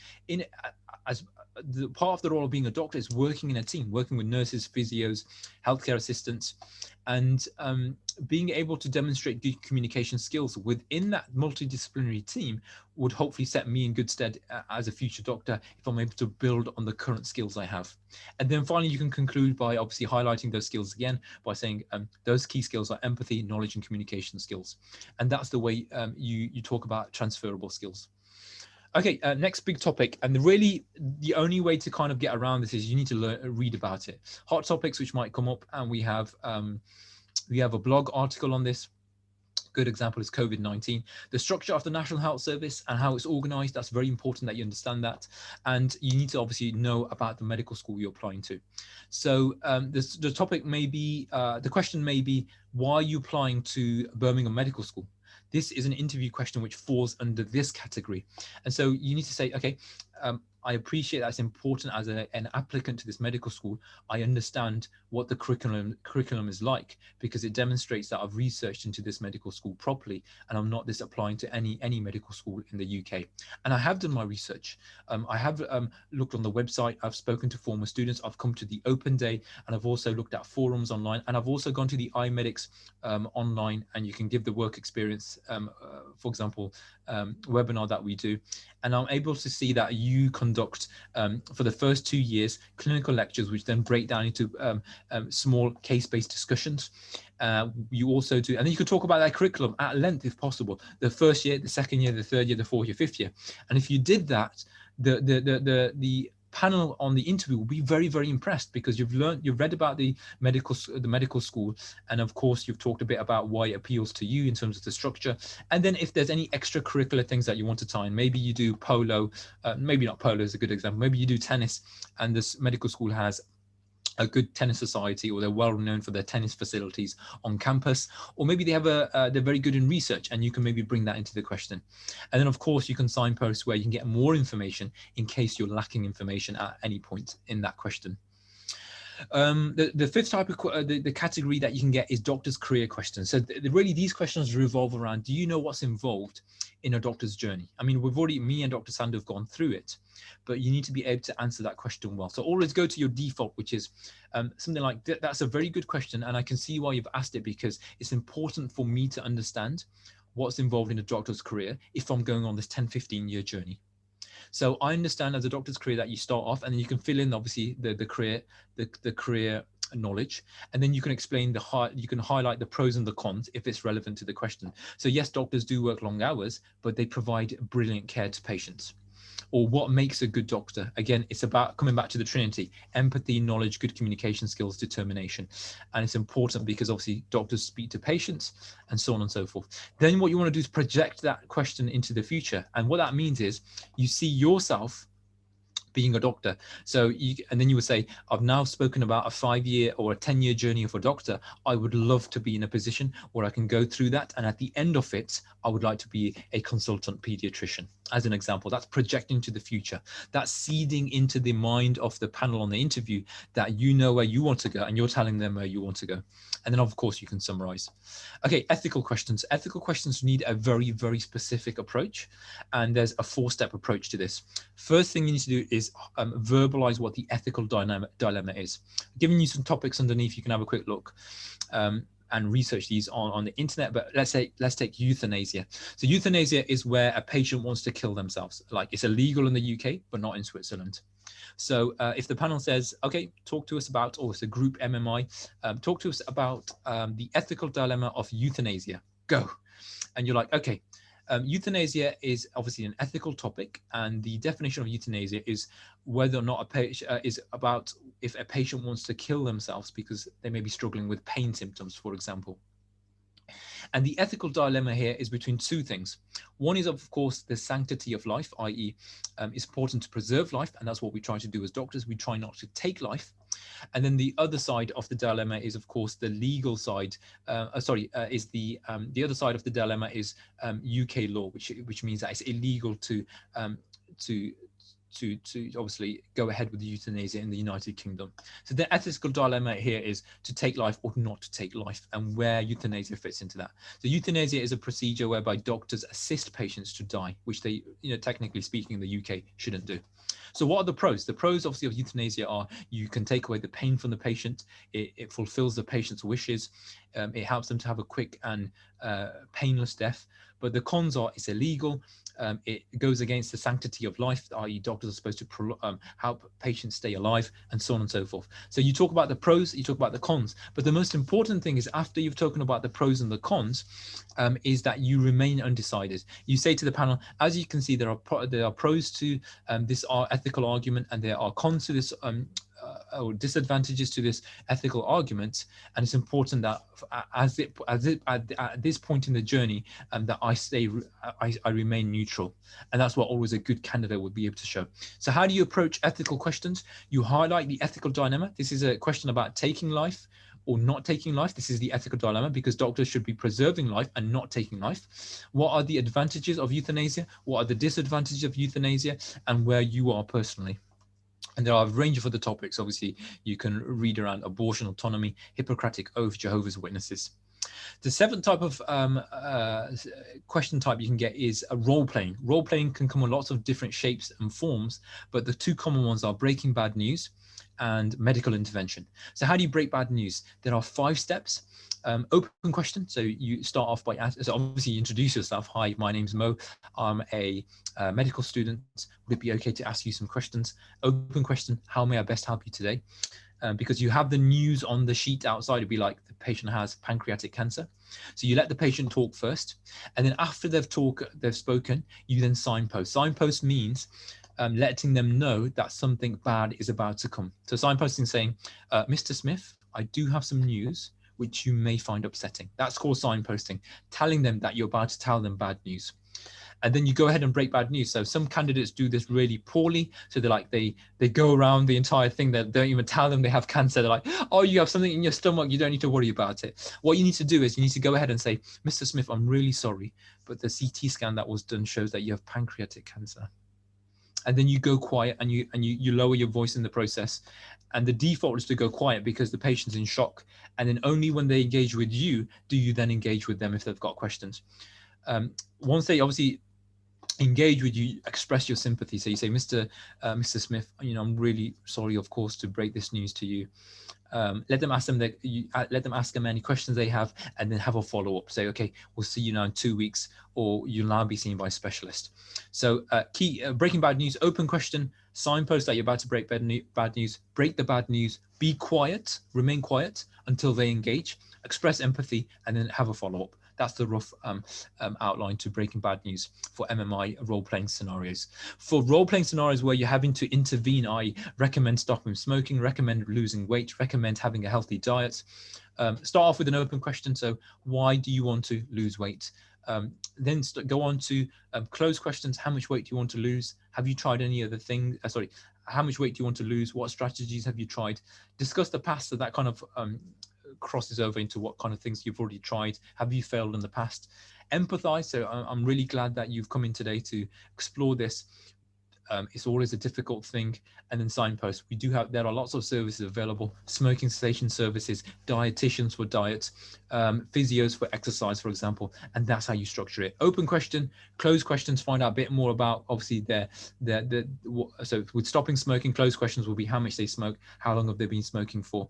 as the part of the role of being a doctor is working in a team, working with nurses, physios, healthcare assistants, and being able to demonstrate good communication skills within that multidisciplinary team would hopefully set me in good stead as a future doctor if I'm able to build on the current skills I have. And then finally, you can conclude by obviously highlighting those skills again by saying those key skills are empathy, knowledge, and communication skills. And that's the way you talk about transferable skills. Okay, next big topic, and really the only way to kind of get around this is you need to read about it. Hot topics which might come up, and we have a blog article on this. Good example is COVID-19. The structure of the National Health Service and how it's organized, that's very important that you understand that. And you need to obviously know about the medical school you're applying to. So the topic may be, the question may be, why are you applying to Birmingham Medical School? This is an interview question which falls under this category. And so you need to say, okay, I appreciate that's important as an applicant to this medical school. I understand what the curriculum is like because it demonstrates that I've researched into this medical school properly, and I'm not just applying to any medical school in the UK. And I have done my research. I have looked on the website. I've spoken to former students. I've come to the open day, and I've also looked at forums online, and I've also gone to the iMedics online, and you can give the work experience, for example, webinar that we do. And I'm able to see that you conduct for the first 2 years clinical lectures, which then break down into small case-based discussions. You also do, and then you can talk about that curriculum at length if possible, the first year, the second year, the third year, the fourth year, fifth year. And if you did that, the panel on the interview will be very, very impressed because you've read about the medical school, and of course you've talked a bit about why it appeals to you in terms of the structure. And then if there's any extracurricular things that you want to tie in, maybe you do polo, maybe not polo is a good example, maybe you do tennis, and this medical school has a good tennis society, or they're well known for their tennis facilities on campus, or maybe they have they're very good in research, and you can maybe bring that into the question. And then of course you can signpost where you can get more information in case you're lacking information at any point in that question. The fifth type of the category that you can get is doctor's career questions. So really these questions revolve around, do you know what's involved in a doctor's journey? I mean, me and Dr. Sand have gone through it, but you need to be able to answer that question well. So always go to your default, which is something like, that's a very good question, and I can see why you've asked it, because it's important for me to understand what's involved in a doctor's career if I'm going on this 10-15 year journey. So I understand as a doctor's career that you start off, and then you can fill in obviously the career knowledge, and then you can explain you can highlight the pros and the cons if it's relevant to the question. So yes, doctors do work long hours, but they provide brilliant care to patients. or what makes a good doctor? Again, it's about coming back to the Trinity: empathy, knowledge, good communication skills, determination. And it's important because obviously doctors speak to patients and so on and so forth. Then what you want to do is project that question into the future. And what that means is you see yourself being a doctor. So and then you would say, I've now spoken about a 5-year or a 10-year journey of a doctor. I would love to be in a position where I can go through that. And at the end of it, I would like to be a consultant pediatrician. As an example, that's projecting to the future. That's seeding into the mind of the panel on the interview that you know where you want to go and you're telling them where you want to go. And then of course you can summarize. Okay, ethical questions. Ethical questions need a very, very specific approach. And there's a 4-step approach to this. First thing you need to do is verbalize what the ethical dilemma is. I'm giving you some topics underneath. You can have a quick look and research these on the internet. But let's take euthanasia. So euthanasia is where a patient wants to kill themselves. Like, it's illegal in the UK, but not in Switzerland. So if the panel says, okay, talk to us about, or it's a group MMI, talk to us about the ethical dilemma of euthanasia, go. And you're like, okay, euthanasia is obviously an ethical topic, and the definition of euthanasia is whether or not a patient is about if a patient wants to kill themselves because they may be struggling with pain symptoms, for example. And the ethical dilemma here is between 2 things. One is, of course, the sanctity of life, i.e. It's important to preserve life, and that's what we try to do as doctors. We try not to take life. And then the other side of the dilemma is, of course, the legal side. The other side of the dilemma is UK law, which means that it's illegal to obviously go ahead with euthanasia in the United Kingdom. So the ethical dilemma here is to take life or not to take life, and where euthanasia fits into that. So euthanasia is a procedure whereby doctors assist patients to die, which they, technically speaking, in the UK shouldn't do. So what are the pros? The pros, obviously, of euthanasia are you can take away the pain from the patient. It fulfills the patient's wishes. It helps them to have a quick and painless death. But the cons are it's illegal. It goes against the sanctity of life, i.e. doctors are supposed to help patients stay alive, and so on and so forth. So you talk about the pros, you talk about the cons, but the most important thing is, after you've talked about the pros and the cons, is that you remain undecided. You say to the panel, as you can see, there are pros to this ethical argument, and there are cons to this or disadvantages to this ethical argument, and it's important that at this point in the journey that I remain neutral, and that's what always a good candidate would be able to show. So how do you approach ethical questions? You highlight the ethical dilemma. This is a question about taking life or not taking life. This is the ethical dilemma, because doctors should be preserving life and not taking life. What are the advantages of euthanasia? What are the disadvantages of euthanasia? And where you are personally. And there are a range of other topics. Obviously, you can read around abortion, autonomy, Hippocratic Oath, Jehovah's Witnesses. The 7th type of question type you can get is a role-playing. Role-playing can come in lots of different shapes and forms, but the 2 common ones are breaking bad news and medical intervention. So how do you break bad news? There are 5 steps. Open question. So you start off by so obviously you introduce yourself. Hi, my name's Mo. I'm a medical student. Would it be okay to ask you some questions? Open question. How may I best help you today? Because you have the news on the sheet outside. It'd be like the patient has pancreatic cancer. So you let the patient talk first, and then after they've spoken, you then signpost. Signpost means letting them know that something bad is about to come. So signposting saying, Mr. Smith, I do have some news which you may find upsetting. That's called signposting, telling them that you're about to tell them bad news. And then you go ahead and break bad news. So some candidates do this really poorly. So they're like, they go around the entire thing. They don't even tell them they have cancer. They're like, oh, you have something in your stomach. You don't need to worry about it. What you need to do is you need to go ahead and say, Mr. Smith, I'm really sorry, but the CT scan that was done shows that you have pancreatic cancer. And then you go quiet and you lower your voice in the process. And the default is to go quiet because the patient's in shock. And then only when they engage with you, do you then engage with them if they've got questions. Once they obviously engage with you, express your sympathy. So you say, Mr. Smith, I'm really sorry, of course, to break this news to you. Let them ask them any questions they have, and then have a follow-up. Say, okay, we'll see you now in 2 weeks, or you'll now be seen by a specialist. So breaking bad news, open question, signpost that you're about to break bad news, break the bad news, be quiet, remain quiet until they engage, express empathy, and then have a follow-up. That's the rough outline to breaking bad news for MMI role-playing scenarios. For role-playing scenarios where you're having to intervene, I recommend stopping smoking, recommend losing weight, recommend having a healthy diet. Start off with an open question. So why do you want to lose weight? Then go on to closed questions. How much weight do you want to lose? Have you tried any other thing? How much weight do you want to lose? What strategies have you tried? Discuss the past, so that kind of crosses over into what kind of things you've already tried. Have you failed in the past? Empathize. So I'm really glad that you've come in today to explore this. It's always a difficult thing. And then signpost. There are lots of services available: smoking cessation services, dietitians for diet, physios for exercise, for example. And that's how you structure it. Open question, closed questions, find out a bit more about, obviously, so with stopping smoking, closed questions will be how much they smoke, how long have they been smoking for.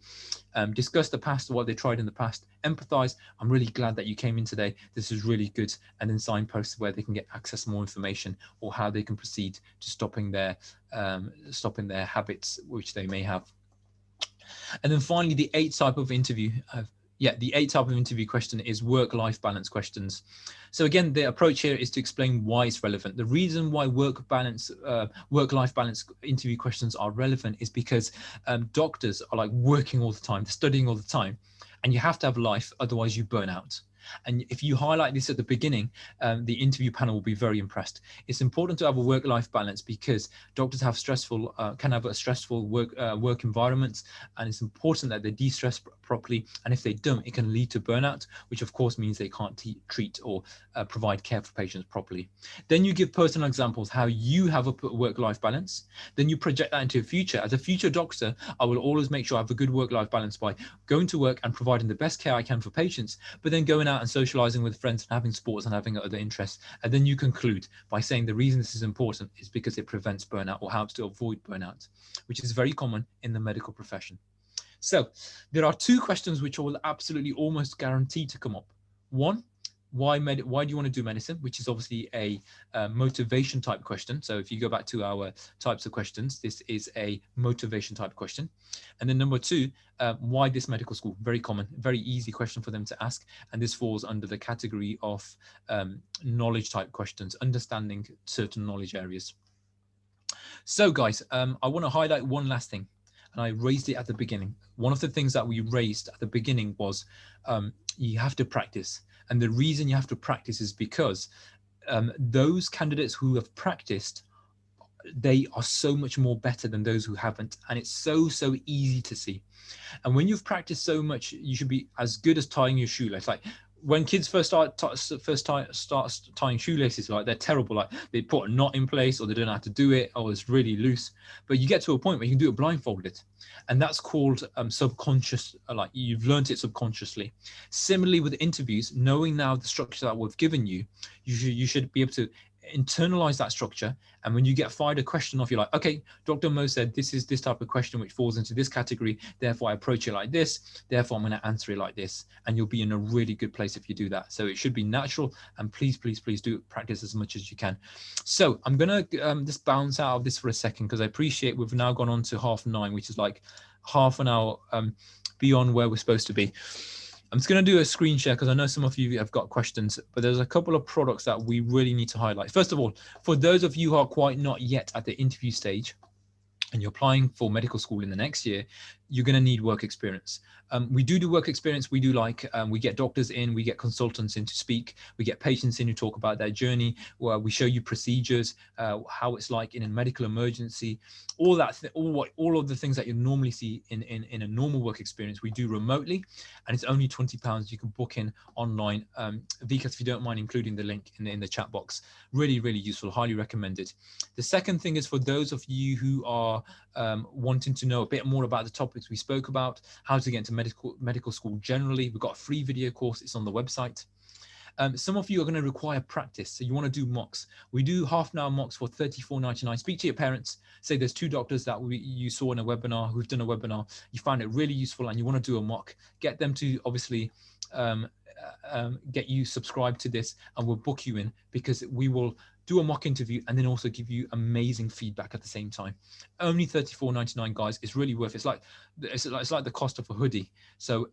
Discuss the past, what they tried in the past. Empathize. I'm really glad that you came in today. This is really good. And then signposts where they can get access to more information, or how they can proceed to stopping their habits which they may have. And then finally, the eighth type of interview question is work-life balance questions. So again, the approach here is to explain why it's relevant. The reason why work-life balance interview questions are relevant is because doctors are like working all the time, they're studying all the time, and you have to have life, otherwise you burn out. And if you highlight this at the beginning, the interview panel will be very impressed. It's important to have a work-life balance because doctors have can have a stressful work environment, and it's important that they de-stress properly. And if they don't, it can lead to burnout, which of course means they can't treat or provide care for patients properly. Then you give personal examples how you have a work-life balance. Then you project that into the future. As a future doctor, I will always make sure I have a good work-life balance by going to work and providing the best care I can for patients, but then going out and socializing with friends and having sports and having other interests. And then you conclude by saying the reason this is important is because it prevents burnout or helps to avoid burnout, which is very common in the medical profession. So there are two questions which will absolutely almost guaranteed to come up. One, why do you want to do medicine, which is obviously a motivation type question. So if you go back to our types of questions, this is a motivation type question. And then number two, why this medical school? Very common, very easy question for them to ask. And this falls under the category of knowledge type questions, understanding certain knowledge areas. So guys, I want to highlight one last thing. And I raised it at the beginning. One of the things that we raised at the beginning was you have to practice. And the reason you have to practice is because those candidates who have practiced, they are so much more better than those who haven't. And it's so easy to see. And when you've practiced so much, you should be as good as tying your shoelace. Like when kids first start tying shoelaces, like they're terrible. Like they put a knot in place, or they don't know how to do it, or it's really loose. But you get to a point where you can do it blindfolded, and that's called subconscious. Like you've learned it subconsciously. Similarly with interviews, knowing now the structure that we've given you, you should be able to internalize that structure. And when you get fired a question off, you're like, okay, Dr. Mo said this is this type of question which falls into this category, therefore I approach it like this, therefore I'm going to answer it like this. And you'll be in a really good place if you do that. So it should be natural, and please do practice as much as you can. So I'm going to just bounce out of this for a second, because I appreciate we've now gone on to 9:30, which is like half an hour beyond where we're supposed to be. I'm just going to do a screen share because I know some of you have got questions, but there's a couple of products that we really need to highlight. First of all, for those of you who are quite not yet at the interview stage and you're applying for medical school in the next year, you're going to need work experience. We do work experience. We do we get doctors in, we get consultants in to speak, we get patients in who talk about their journey, where we show you procedures, how it's like in a medical emergency, all of the things that you normally see in a normal work experience. We do remotely, and it's only £20. You can book in online. Vikas, if you don't mind including the link in the chat box, really useful, highly recommended. The second thing is for those of you who are wanting to know a bit more about the topics we spoke about, how to get into medical school generally, we've got a free video course. It's on the website. Some of you are going to require practice, so you want to do mocks. We do half-an-hour mocks for $34.99. Speak to your parents. Say there's two doctors that you saw in a webinar who've done a webinar. You find it really useful and you want to do a mock. Get them to obviously get you subscribed to this, and we'll book you in, because we will do a mock interview and then also give you amazing feedback at the same time. Only $34.99, guys. It's really worth it. It's like the cost of a hoodie. So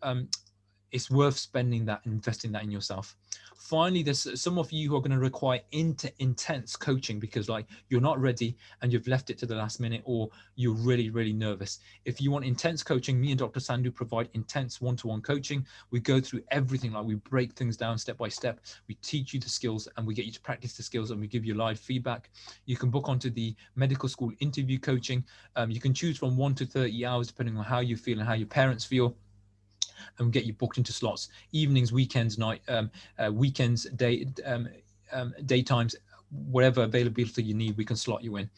it's worth spending that, investing that in yourself. Finally, there's some of you who are going to require intense coaching because like you're not ready and you've left it to the last minute, or you're really, really nervous. If you want intense coaching, me and Dr. Sandhu provide intense one-to-one coaching. We go through everything, like we break things down step by step. We teach you the skills and we get you to practice the skills, and we give you live feedback. You can book onto the medical school interview coaching. You can choose from 1 to 30 hours, depending on how you feel and how your parents feel, and get you booked into slots, evenings, weekends, weekends, daytimes, whatever availability you need, we can slot you in.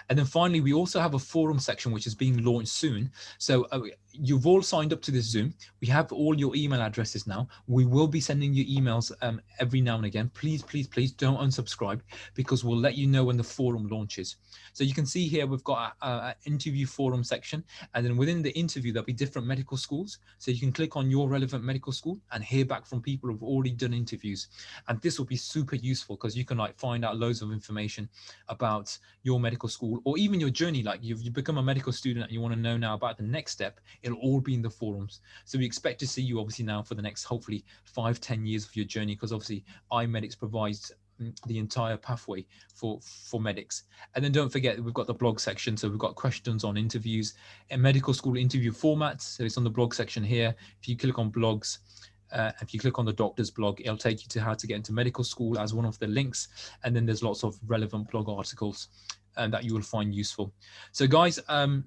And then finally, we also have a forum section, which is being launched soon. So you've all signed up to this Zoom. We have all your email addresses now. We will be sending you emails every now and again. Please, please, please don't unsubscribe, because we'll let you know when the forum launches. So you can see here, we've got an interview forum section. And then within the interview, there'll be different medical schools. So you can click on your relevant medical school and hear back from people who've already done interviews. And this will be super useful because you can like find out loads of information about your medical school, or even your journey. Like you've become a medical student and you want to know now about the next step. It'll all be in the forums. So we expect to see you obviously now for the next hopefully 5-10 years of your journey, because obviously iMedics provides the entire pathway for medics. And then don't forget, we've got the blog section. So we've got questions on interviews and medical school interview formats. So it's on the blog section here. If you click on blogs, if you click on the doctor's blog, it'll take you to how to get into medical school as one of the links. And then there's lots of relevant blog articles that you will find useful. So guys, I'm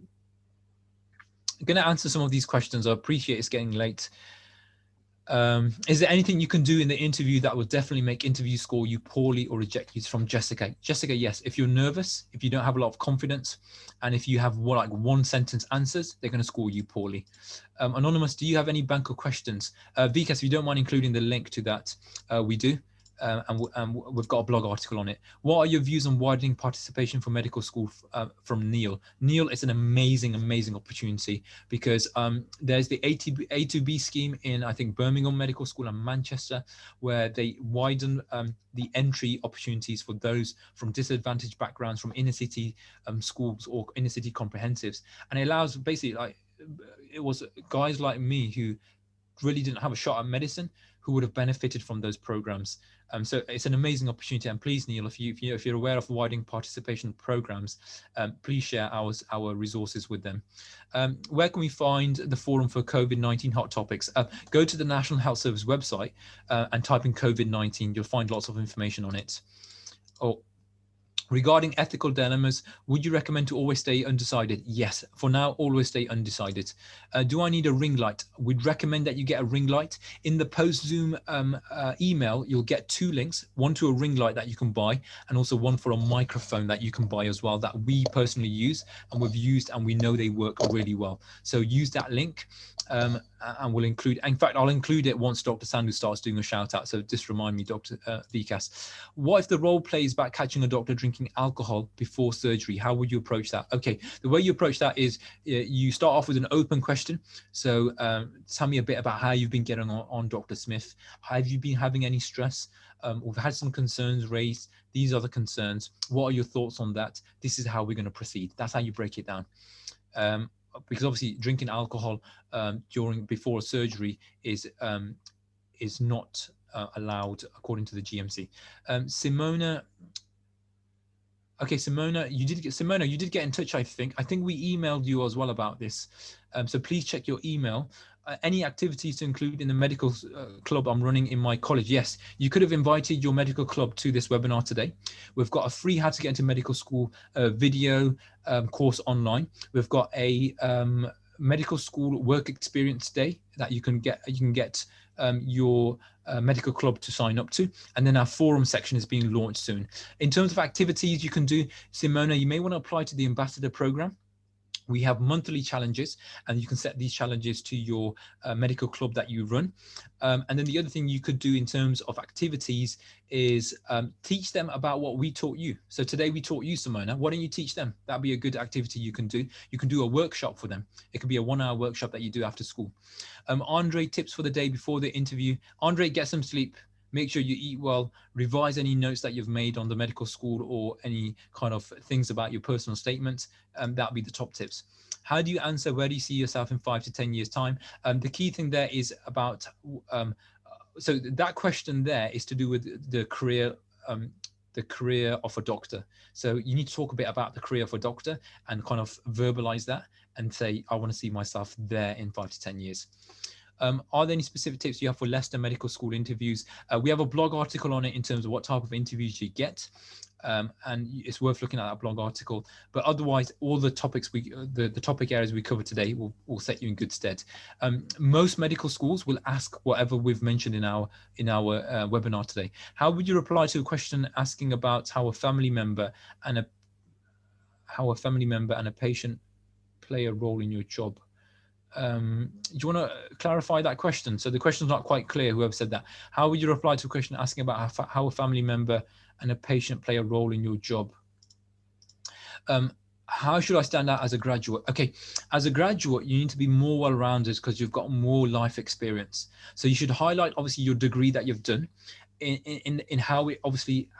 going to answer some of these questions. I appreciate it's getting late. Is there anything you can do in the interview that will definitely make interview score you poorly or reject you? From Jessica. Jessica, yes. If you're nervous, if you don't have a lot of confidence, and if you have like one sentence answers, they're going to score you poorly. Anonymous, do you have any banker questions? Vikas, if you don't mind including the link to that, we do. And we've got a blog article on it. What are your views on widening participation for medical school from Neil? Neil, it's an amazing, amazing opportunity, because there's the A2B scheme in, I think, Birmingham Medical School and Manchester, where they widen the entry opportunities for those from disadvantaged backgrounds, from inner city schools or inner city comprehensives. And it allows basically, like, it was guys like me who really didn't have a shot at medicine who would have benefited from those programs. So it's an amazing opportunity. And please, Neil, if you're aware of widening participation programs, please share our resources with them. Where can we find the forum for COVID-19 hot topics? Go to the National Health Service website and type in COVID-19. You'll find lots of information on it. Regarding ethical dilemmas, would you recommend to always stay undecided? Yes, for now, always stay undecided. Do I need a ring light? We'd recommend that you get a ring light. In the post-Zoom email, you'll get 2 links, one to a ring light that you can buy, and also one for a microphone that you can buy as well, that we personally use and we've used, and we know they work really well. So use that link. And we'll include, in fact, I'll include it once Dr. Sandhu starts doing a shout out. So just remind me, Dr. Vikas. What if the role play is about catching a doctor drinking alcohol before surgery? How would you approach that? Okay, the way you approach that is you start off with an open question. So tell me a bit about how you've been getting on Dr. Smith. Have you been having any stress? We've had some concerns raised. These are the concerns. What are your thoughts on that? This is how we're going to proceed. That's how you break it down. Because obviously drinking alcohol before a surgery is not allowed according to the GMC. Simona, okay, Simona, you did get in touch. I think we emailed you as well about this. So please check your email. Any activities to include in the medical club I'm running in my college? Yes, you could have invited your medical club to this webinar today. We've got a free how to get into medical school video course online. We've got a medical school work experience day that you can get your medical club to sign up to, and then our forum section is being launched soon. In terms of activities you can do, Simona, you may want to apply to the ambassador program. We have monthly challenges, and you can set these challenges to your medical club that you run. And then the other thing you could do in terms of activities is teach them about what we taught you. So today we taught you, Simona. Why don't you teach them? That'd be a good activity you can do. You can do a workshop for them. It could be a 1-hour workshop that you do after school. Andre, tips for the day before the interview. Andre, get some sleep. Make sure you eat well, revise any notes that you've made on the medical school or any kind of things about your personal statements. That'll be the top tips. How do you answer, where do you see yourself in 5 to 10 years time? The key thing there is about so that question there is to do with the career of a doctor. So you need to talk a bit about the career of a doctor and kind of verbalize that and say, I want to see myself there in 5 to 10 years. Are there any specific tips you have for Leicester Medical School interviews? We have a blog article on it in terms of what type of interviews you get. And it's worth looking at that blog article. But otherwise, all the topics the topic areas we covered today will set you in good stead. Most medical schools will ask whatever we've mentioned in our webinar today. How would you reply to a question asking about how a family member and a patient play a role in your job? Do you want to clarify that question? So the question's not quite clear, whoever said that. How would you reply to a question asking about how a family member and a patient play a role in your job? How should I stand out as a graduate? Okay, as a graduate, you need to be more well-rounded because you've got more life experience. So you should highlight, obviously, your degree that you've done in how it obviously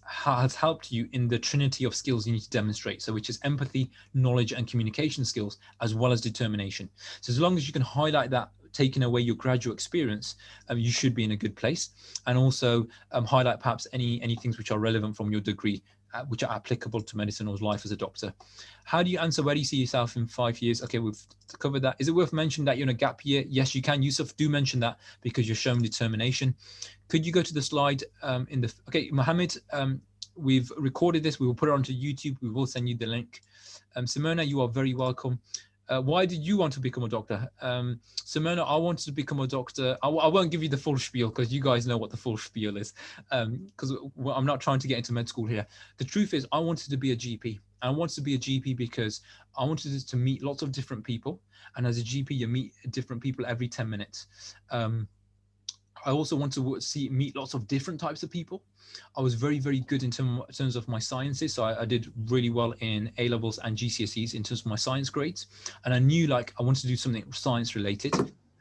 has helped you in the trinity of skills you need to demonstrate. So which is empathy, knowledge, and communication skills, as well as determination. So as long as you can highlight that, taking away your graduate experience, you should be in a good place. And also highlight perhaps any things which are relevant from your degree, which are applicable to medicine or life as a doctor. How do you answer, where do you see yourself in 5 years? Okay, we've covered that. Is it worth mentioning that you're in a gap year? Yes, you can. Yusuf, do mention that because you're showing determination. Could you go to the slide okay, Mohammed, we've recorded this. We will put it onto YouTube. We will send you the link. Simona, you are very welcome. Why did you want to become a doctor? Simona, I wanted to become a doctor. I won't give you the full spiel because you guys know what the full spiel is, because I'm not trying to get into med school here. The truth is I wanted to be a GP. I wanted to be a GP because I wanted to meet lots of different people. And as a GP, you meet different people every 10 minutes. I also want to meet lots of different types of people. I was very, very good in terms of my sciences. So I did really well in A-levels and GCSEs in terms of my science grades. And I knew like I wanted to do something science related.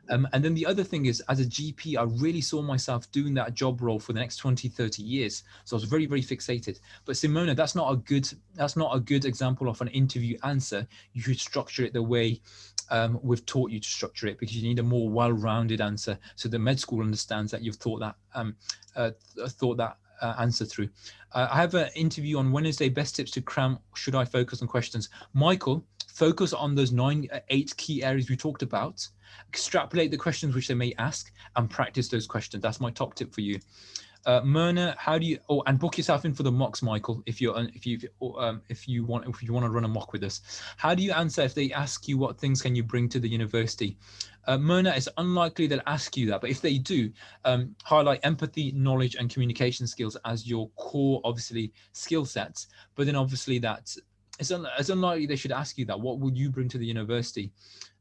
And then the other thing is, as a GP, I really saw myself doing that job role for the next 20, 30 years. So I was very, very fixated. But Simona, that's not a good example of an interview answer. You should structure it the way we've taught you to structure it, because you need a more well-rounded answer so the med school understands that you've thought that answer through. I have an interview on Wednesday, best tips to cram. Should I focus on questions? Michael, focus on those 8 key areas we talked about. Extrapolate the questions which they may ask and practice those questions. That's my top tip for you. Myrna, how do you? Oh, and book yourself in for the mocks, Michael. If you want to run a mock with us. How do you answer if they ask you what things can you bring to the university? Myrna, it's unlikely they'll ask you that, but if they do, highlight empathy, knowledge, and communication skills as your core, obviously, skill sets. But then obviously that it's unlikely they should ask you that. What would you bring to the university?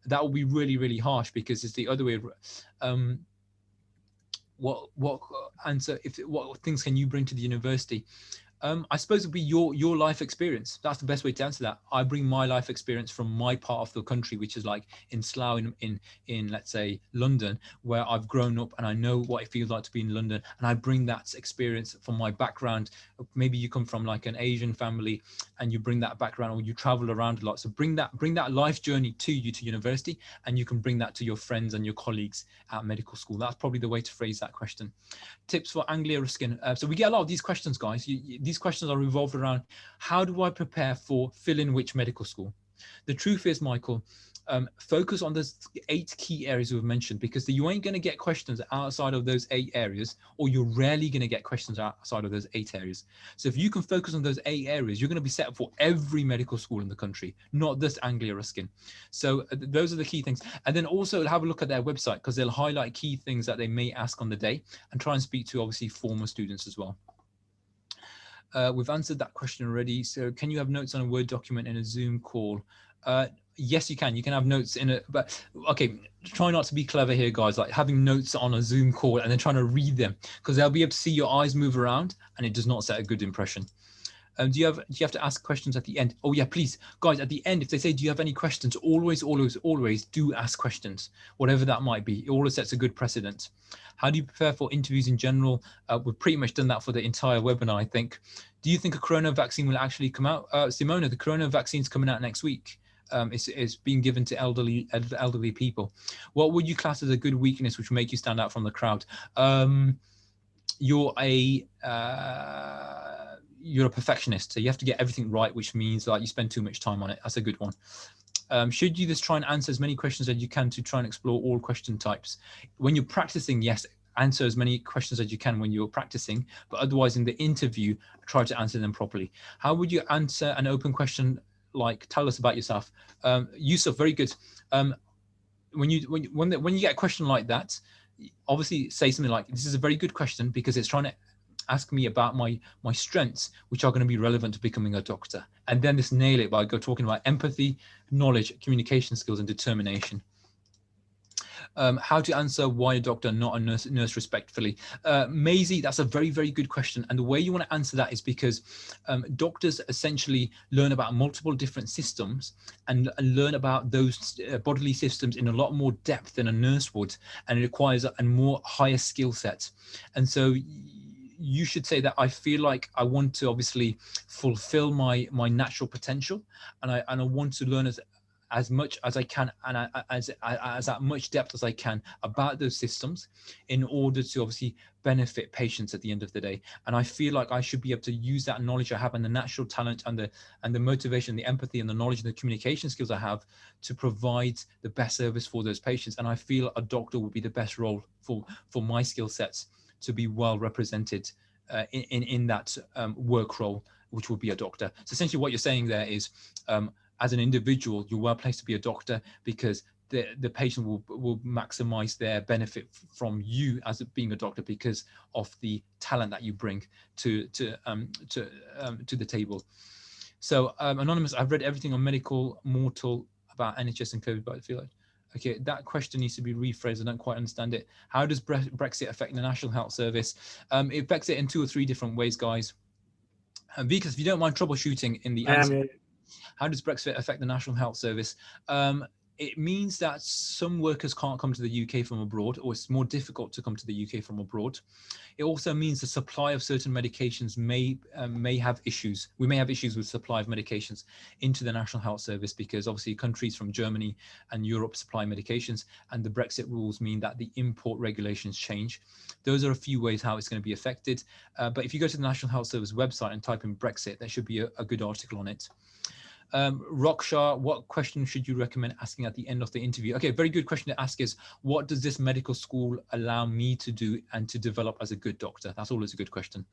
That would be really, really harsh because it's the other way. What things can you bring to the university? I suppose it would be your life experience. That's the best way to answer that. I bring my life experience from my part of the country, which is like in Slough in let's say London, where I've grown up and I know what it feels like to be in London, and I bring that experience from my background. Maybe you come from like an Asian family and you bring that background, or you travel around a lot. So bring that life journey to university, and you can bring that to your friends and your colleagues at medical school. That's probably the way to phrase that question. Tips for Anglia Ruskin. So we get a lot of these questions, guys. These questions are revolved around, how do I prepare for fill in which medical school? The truth is, Michael, focus on those 8 key areas we've mentioned, because you ain't going to get questions outside of those 8 areas, or you're rarely going to get questions outside of those 8 areas. So if you can focus on those 8 areas, you're going to be set up for every medical school in the country, not just Anglia Ruskin. So those are the key things. And then also have a look at their website, because they'll highlight key things that they may ask on the day, and try and speak to obviously former students as well. We've answered that question already. So can you have notes on a Word document in a Zoom call? Yes, you can. You can have notes in it, but okay, try not to be clever here, guys, like having notes on a Zoom call and then trying to read them, because they'll be able to see your eyes move around and it does not set a good impression. Do you have to ask questions at the end? Oh yeah, please, guys, at the end, if they say, do you have any questions, always do ask questions, whatever that might be. It always sets a good precedent. How do you prepare for interviews in general? We've pretty much done that for the entire webinar, I think. Do you think a corona vaccine will actually come out? Simona, the corona vaccine is coming out next week. it's being given to elderly people. What would you class as a good weakness which would make you stand out from the crowd? You're a perfectionist, so you have to get everything right, which means like you spend too much time on it. That's a good one. Should you just try and answer as many questions as you can to try and explore all question types? When you're practicing, yes, answer as many questions as you can when you're practicing, but otherwise in the interview, try to answer them properly. How would you answer an open question like, tell us about yourself? Yusuf, very good. When you get a question like that, obviously say something like, this is a very good question because it's trying to ask me about my strengths, which are going to be relevant to becoming a doctor. And then just nail it by talking about empathy, knowledge, communication skills, and determination. How to answer why a doctor, not a nurse respectfully. Maisie, that's a very, very good question. And the way you want to answer that is because doctors essentially learn about multiple different systems and learn about those bodily systems in a lot more depth than a nurse would. And it requires a more higher skill set. And so you should say that I feel like I want to obviously fulfill my natural potential, and I want to learn as much as I can and as at much depth as I can about those systems in order to obviously benefit patients at the end of the day. And I feel like I should be able to use that knowledge I have and the natural talent and the motivation, the empathy and the knowledge and the communication skills I have to provide the best service for those patients. And I feel a doctor would be the best role for my skill sets to be well represented in that work role, which would be a doctor. So essentially what you're saying there is, as an individual, you're well placed to be a doctor because the patient will maximize their benefit from you as being a doctor because of the talent that you bring to the table. So Anonymous, I've read everything on medical mortal about NHS and COVID, but I feel like, okay, that question needs to be rephrased. I don't quite understand it. How does Brexit affect the National Health Service? It affects it in 2 or 3 different ways, guys. Vikas, if you don't mind troubleshooting in the answer. How does Brexit affect the National Health Service? It means that some workers can't come to the UK from abroad, or it's more difficult to come to the UK from abroad. It also means the supply of certain medications may have issues. We may have issues with supply of medications into the National Health Service because obviously countries from Germany and Europe supply medications, and the Brexit rules mean that the import regulations change. Those are a few ways how it's going to be affected. But if you go to the National Health Service website and type in Brexit, there should be a good article on it. Roksha, what question should you recommend asking at the end of the interview? Okay, very good question to ask is, what does this medical school allow me to do and to develop as a good doctor? That's always a good question.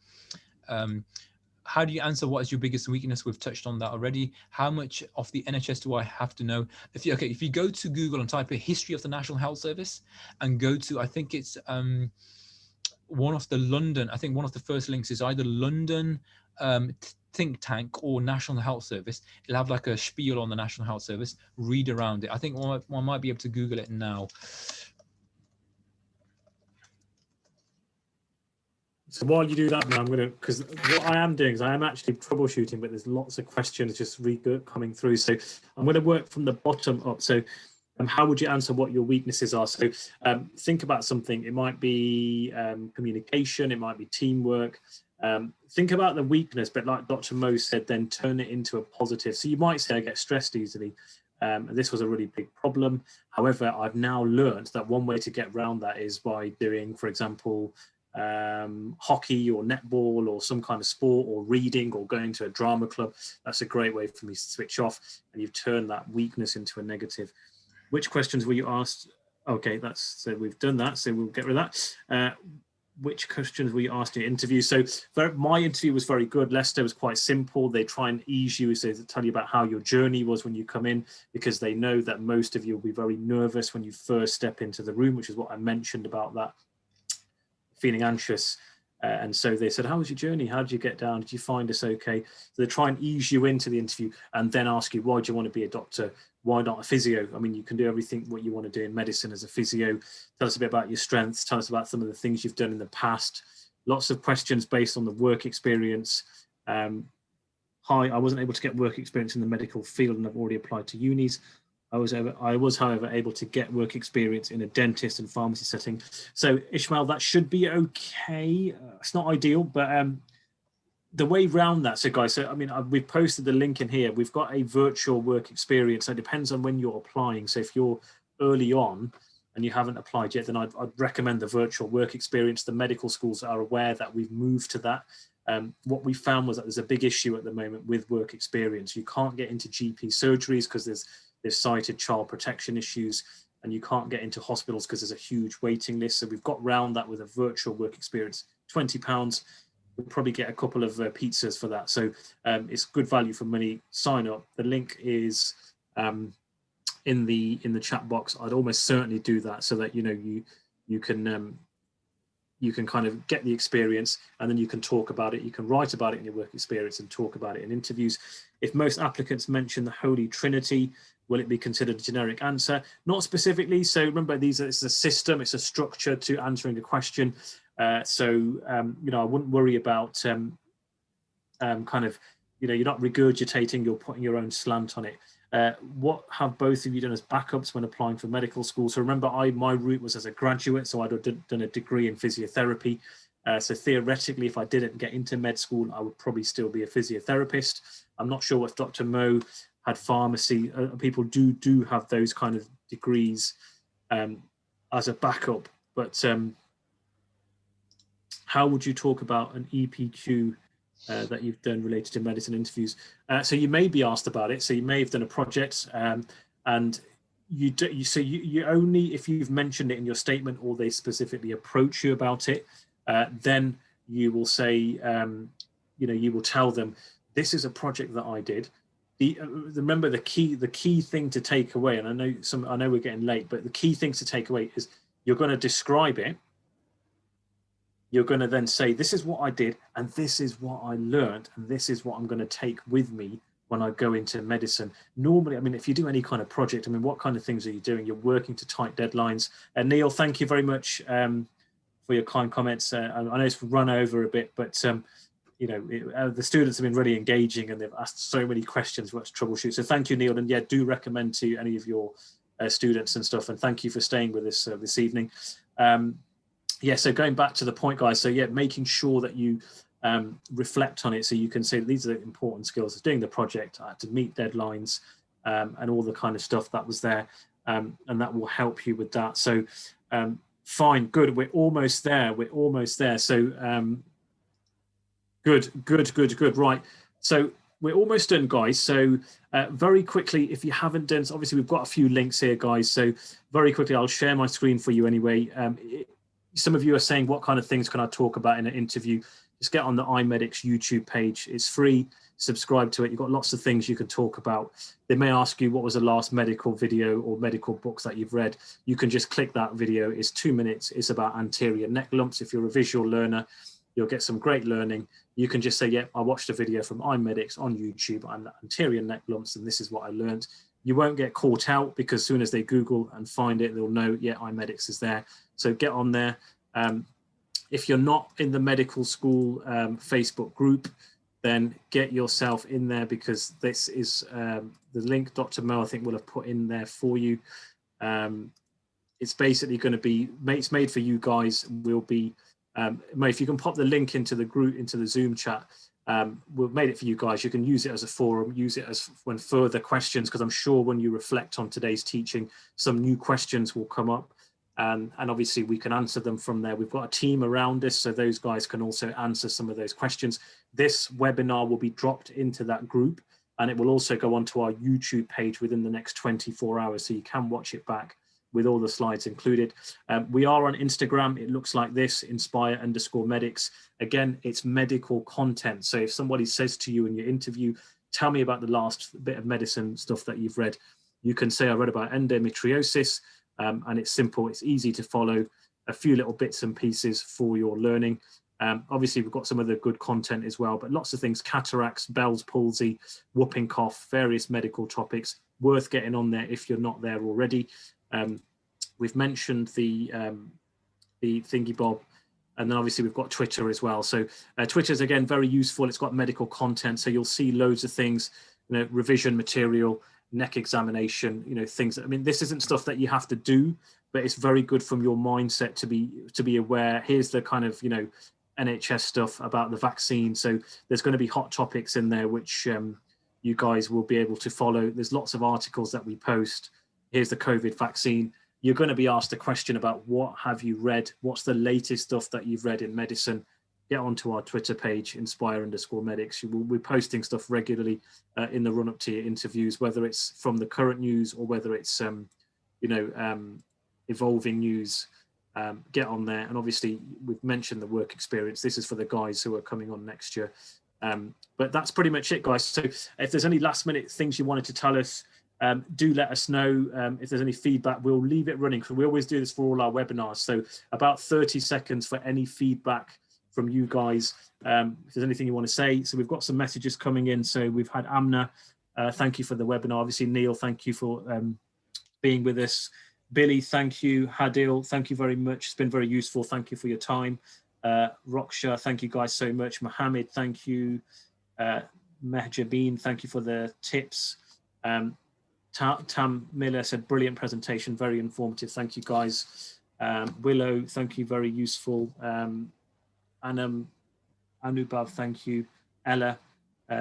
How do you answer what is your biggest weakness? We've touched on that already. How much of the NHS do I have to know? If you go to Google and type a history of the National Health Service and go to, I think it's one of the first links is either London think tank or National Health Service. It'll have like a spiel on the National Health Service. Read around it. I think one might be able to Google it now. So while you do that, I'm going to, because what I am doing is I am actually troubleshooting, but there's lots of questions just coming through. So I'm going to work from the bottom up. So how would you answer what your weaknesses are? So think about something. It might be communication. It might be teamwork. Think about the weakness, but like Dr. Mo said, then turn it into a positive. So you might say, I get stressed easily. This was a really big problem. However, I've now learned that one way to get around that is by doing, for example, hockey or netball or some kind of sport, or reading, or going to a drama club. That's a great way for me to switch off, and you've turned that weakness into a negative. Which questions were you asked? Okay, so we've done that, so we'll get rid of that. Which questions were you asked in your interview? So my interview was very good. Leicester was quite simple. They try and ease you, so they tell you about how your journey was when you come in, because they know that most of you will be very nervous when you first step into the room, which is what I mentioned about that, feeling anxious. And so they said, how was your journey? How did you get down? Did you find us okay? So they try and ease you into the interview and then ask you, why do you want to be a doctor? Why not a physio? I mean, you can do everything what you want to do in medicine as a physio. Tell us a bit about your strengths. Tell us about some of the things you've done in the past. Lots of questions based on the work experience. Hi, I wasn't able to get work experience in the medical field and I've already applied to unis. I was, however, able to get work experience in a dentist and pharmacy setting. So, Ishmael, that should be okay. It's not ideal, but the way round that, so guys, so I mean, we've posted the link in here. We've got a virtual work experience. So it depends on when you're applying. So if you're early on and you haven't applied yet, then I'd recommend the virtual work experience. The medical schools are aware that we've moved to that. What we found was that there's a big issue at the moment with work experience. You can't get into GP surgeries because there's cited child protection issues, and you can't get into hospitals because there's a huge waiting list. So we've got round that with a virtual work experience. £20. We'll probably get a couple of pizzas for that. So it's good value for money. Sign up. The link is in the chat box. I'd almost certainly do that so that you can kind of get the experience, and then you can talk about it. You can write about it in your work experience and talk about it in interviews. If most applicants mention the Holy Trinity, will it be considered a generic answer? Not specifically. So remember, it's a system, it's a structure to answering a question. So I wouldn't worry about kind of, you're not regurgitating, you're putting your own slant on it. What have both of you done as backups when applying for medical school? So remember, my route was as a graduate, so I'd done a degree in physiotherapy. So theoretically, if I didn't get into med school, I would probably still be a physiotherapist. I'm not sure what Dr. Mo had pharmacy. People do have those kind of degrees as a backup, but how would you talk about an EPQ that you've done related to medicine interviews? So you may be asked about it. So you may have done a project, and you only, if you've mentioned it in your statement or they specifically approach you about it, then you will say, you will tell them, this is a project that I did. Remember the key thing to take away, and I know we're getting late, but the key things to take away is you're going to describe it. You're going to then say, this is what I did, and this is what I learned, and this is what I'm going to take with me when I go into medicine. Normally, I mean, if you do any kind of project, I mean, what kind of things are you doing? You're working to tight deadlines. Neil, thank you very much for your kind comments. I know it's run over a bit, but the students have been really engaging, and they've asked so many questions what's troubleshoot. So thank you, Neil, and yeah, do recommend to any of your students and stuff, and thank you for staying with us this evening. Yeah, so going back to the point, guys, so yeah, making sure that you reflect on it, so you can say these are the important skills of doing the project, to meet deadlines, and all the kind of stuff that was there, and that will help you with that. So fine, good, we're almost there, so good, right, so we're almost done, guys. So very quickly, if you haven't done, so obviously we've got a few links here, guys, so very quickly I'll share my screen for you anyway. Some of you are saying, what kind of things can I talk about in an interview? Just get on the iMedics YouTube page. It's free. Subscribe to it. You've got lots of things you can talk about. They may ask you what was the last medical video or medical books that you've read. You can just click that video. It's 2 minutes. It's about anterior neck lumps. If you're a visual learner, you'll get some great learning. You can just say, yeah, I watched a video from iMedics on YouTube on anterior neck lumps, and this is what I learned. You won't get caught out, because as soon as they Google and find it, they'll know, yeah, iMedics is there. So get on there. If you're not in the medical school Facebook group, then get yourself in there, because this is the link Dr. Mo, I think, will have put in there for you. It's basically going to be, it's made for you guys. We'll be, Mo, if you can pop the link into the group, into the Zoom chat, we've made it for you guys. You can use it as a forum, use it as when further questions, because I'm sure when you reflect on today's teaching, some new questions will come up. And obviously we can answer them from there. We've got a team around us, so those guys can also answer some of those questions. This webinar will be dropped into that group, and it will also go onto our YouTube page within the next 24 hours, so you can watch it back with all the slides included. We are on Instagram. It looks like this, inspire_medics. Again, it's medical content. So if somebody says to you in your interview, tell me about the last bit of medicine stuff that you've read, you can say, I read about endometriosis. And it's simple, it's easy to follow, a few little bits and pieces for your learning. Obviously, we've got some other good content as well, but lots of things: cataracts, Bell's palsy, whooping cough, various medical topics, worth getting on there if you're not there already. We've mentioned the thingy bob, and then obviously we've got Twitter as well. So Twitter is, again, very useful. It's got medical content, so you'll see loads of things, revision material, neck examination, things. I mean, this isn't stuff that you have to do, but it's very good from your mindset to be aware. Here's the kind of NHS stuff about the vaccine. So there's going to be hot topics in there, which you guys will be able to follow. There's lots of articles that we post. Here's the COVID vaccine. You're going to be asked a question about what have you read? What's the latest stuff that you've read in medicine? Get onto our Twitter page, inspire_medics. We're posting stuff regularly in the run up to your interviews, whether it's from the current news or whether it's, evolving news. Get on there. And obviously we've mentioned the work experience. This is for the guys who are coming on next year. But that's pretty much it, guys. So if there's any last minute things you wanted to tell us, do let us know. If there's any feedback, we'll leave it running, because we always do this for all our webinars. So about 30 seconds for any feedback from you guys. If there's anything you want to say. So we've got some messages coming in. So we've had Amna, thank you for the webinar. Obviously, Neil, thank you for being with us. Billy, thank you. Hadil, thank you very much. It's been very useful. Thank you for your time. Roksha, thank you guys so much. Mohammed, thank you. Mehjabeen, thank you for the tips. Tam Miller said, brilliant presentation, very informative. Thank you guys. Willow, thank you, very useful. Anubhav, thank you. Ella,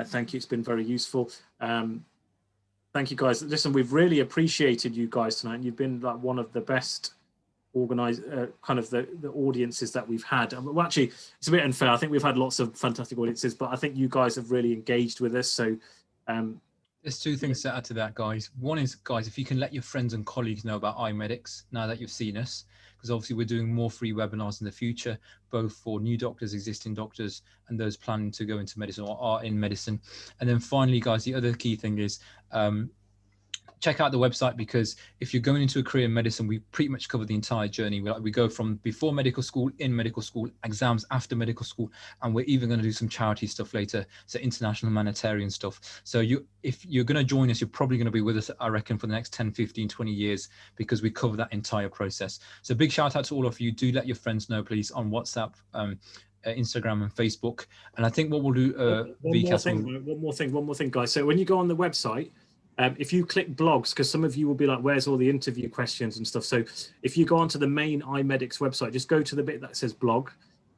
thank you, it's been very useful. Thank you guys. Listen, we've really appreciated you guys tonight. You've been like one of the best organized kind of the audiences that we've had. Well, actually, it's a bit unfair. I think we've had lots of fantastic audiences, but I think you guys have really engaged with us. So there's two things to add to that, guys. One is, guys, if you can let your friends and colleagues know about iMedics now that you've seen us, because obviously we're doing more free webinars in the future, both for new doctors, existing doctors, and those planning to go into medicine or are in medicine. And then finally, guys, the other key thing is check out the website, because if you're going into a career in medicine, we pretty much cover the entire journey. We go from before medical school, in medical school, exams after medical school, and we're even going to do some charity stuff later, so international humanitarian stuff. So if you're going to join us, you're probably going to be with us, I reckon, for the next 10, 15, 20 years, because we cover that entire process. So big shout out to all of you. Do let your friends know, please, on WhatsApp, Instagram and Facebook. And I think what we'll do, one more thing, guys. So when you go on the website, if you click blogs, because some of you will be like, where's all the interview questions and stuff? So if you go onto the main iMedics website, just go to the bit that says blog,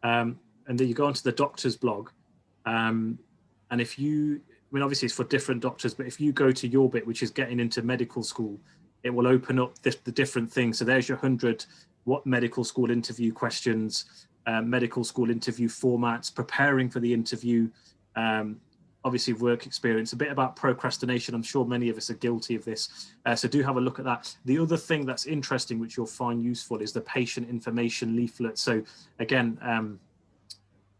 and then you go onto the doctor's blog. And if you, I mean, obviously it's for different doctors, but if you go to your bit, which is getting into medical school, it will open up the different things. So there's your 100 what medical school interview questions, medical school interview formats, preparing for the interview, obviously work experience, a bit about procrastination. I'm sure many of us are guilty of this. So do have a look at that. The other thing that's interesting, which you'll find useful, is the patient information leaflet. So again,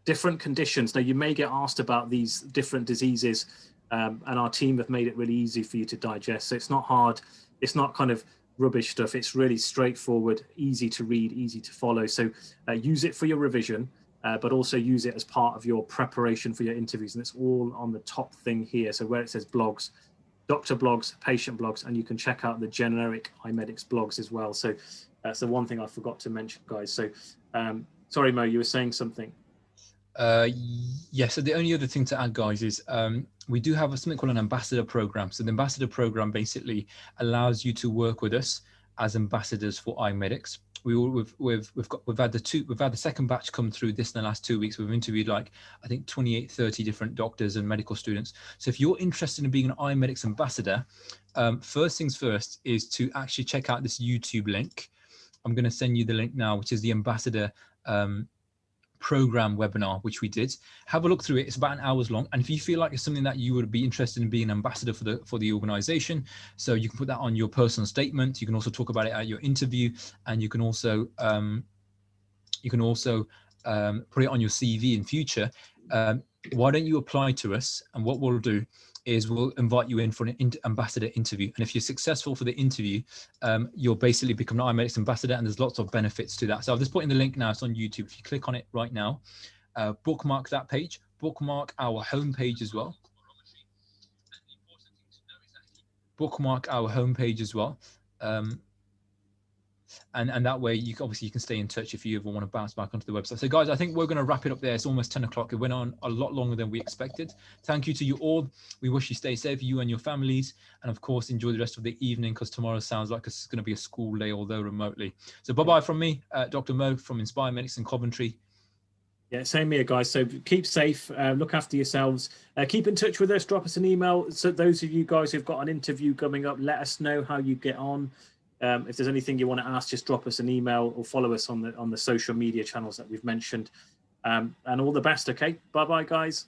different conditions. Now you may get asked about these different diseases, and our team have made it really easy for you to digest. So it's not hard. It's not kind of rubbish stuff. It's really straightforward, easy to read, easy to follow. So use it for your revision. But also use it as part of your preparation for your interviews. And it's all on the top thing here. So where it says blogs, doctor blogs, patient blogs, and you can check out the generic iMedics blogs as well. So that's the one thing I forgot to mention, guys. So sorry, Mo, you were saying something. Yeah, so the only other thing to add, guys, is we do have something called an ambassador program. So the ambassador program basically allows you to work with us as ambassadors for iMedics. We've had the second batch come through this in the last 2 weeks. We've interviewed like, I think 28, 30 different doctors and medical students. So if you're interested in being an iMedics ambassador, first things first is to actually check out this YouTube link. I'm going to send you the link now, which is the ambassador program webinar, which we did. Have a look through it. It's about an hour's long, and if you feel like it's something that you would be interested in being an ambassador for the organization, so you can put that on your personal statement. You can also talk about it at your interview, and you can also put it on your CV in future. Why don't you apply to us? And what we'll do is we'll invite you in for an ambassador interview. And if you're successful for the interview, you'll basically become an iMedics ambassador, and there's lots of benefits to that. So I've just put in the link now. It's on YouTube. If you click on it right now, bookmark that page, bookmark our homepage as well. Bookmark our homepage as well. And that way you can stay in touch if you ever want to bounce back onto the website. So guys, I think we're going to wrap it up there. It's almost 10 o'clock. It went on a lot longer than we expected. Thank you to you all. We wish you stay safe, you and your families, and of course enjoy the rest of the evening, because tomorrow sounds like it's going to be a school day, although remotely. So bye-bye from me, Dr. Mo from Inspire Medics in Coventry. Yeah, same here, guys. So keep safe, look after yourselves, keep in touch with us, drop us an email. So those of you guys who've got an interview coming up, let us know how you get on. If there's anything you want to ask, just drop us an email or follow us on the social media channels that we've mentioned. And all the best. Okay, bye-bye, guys.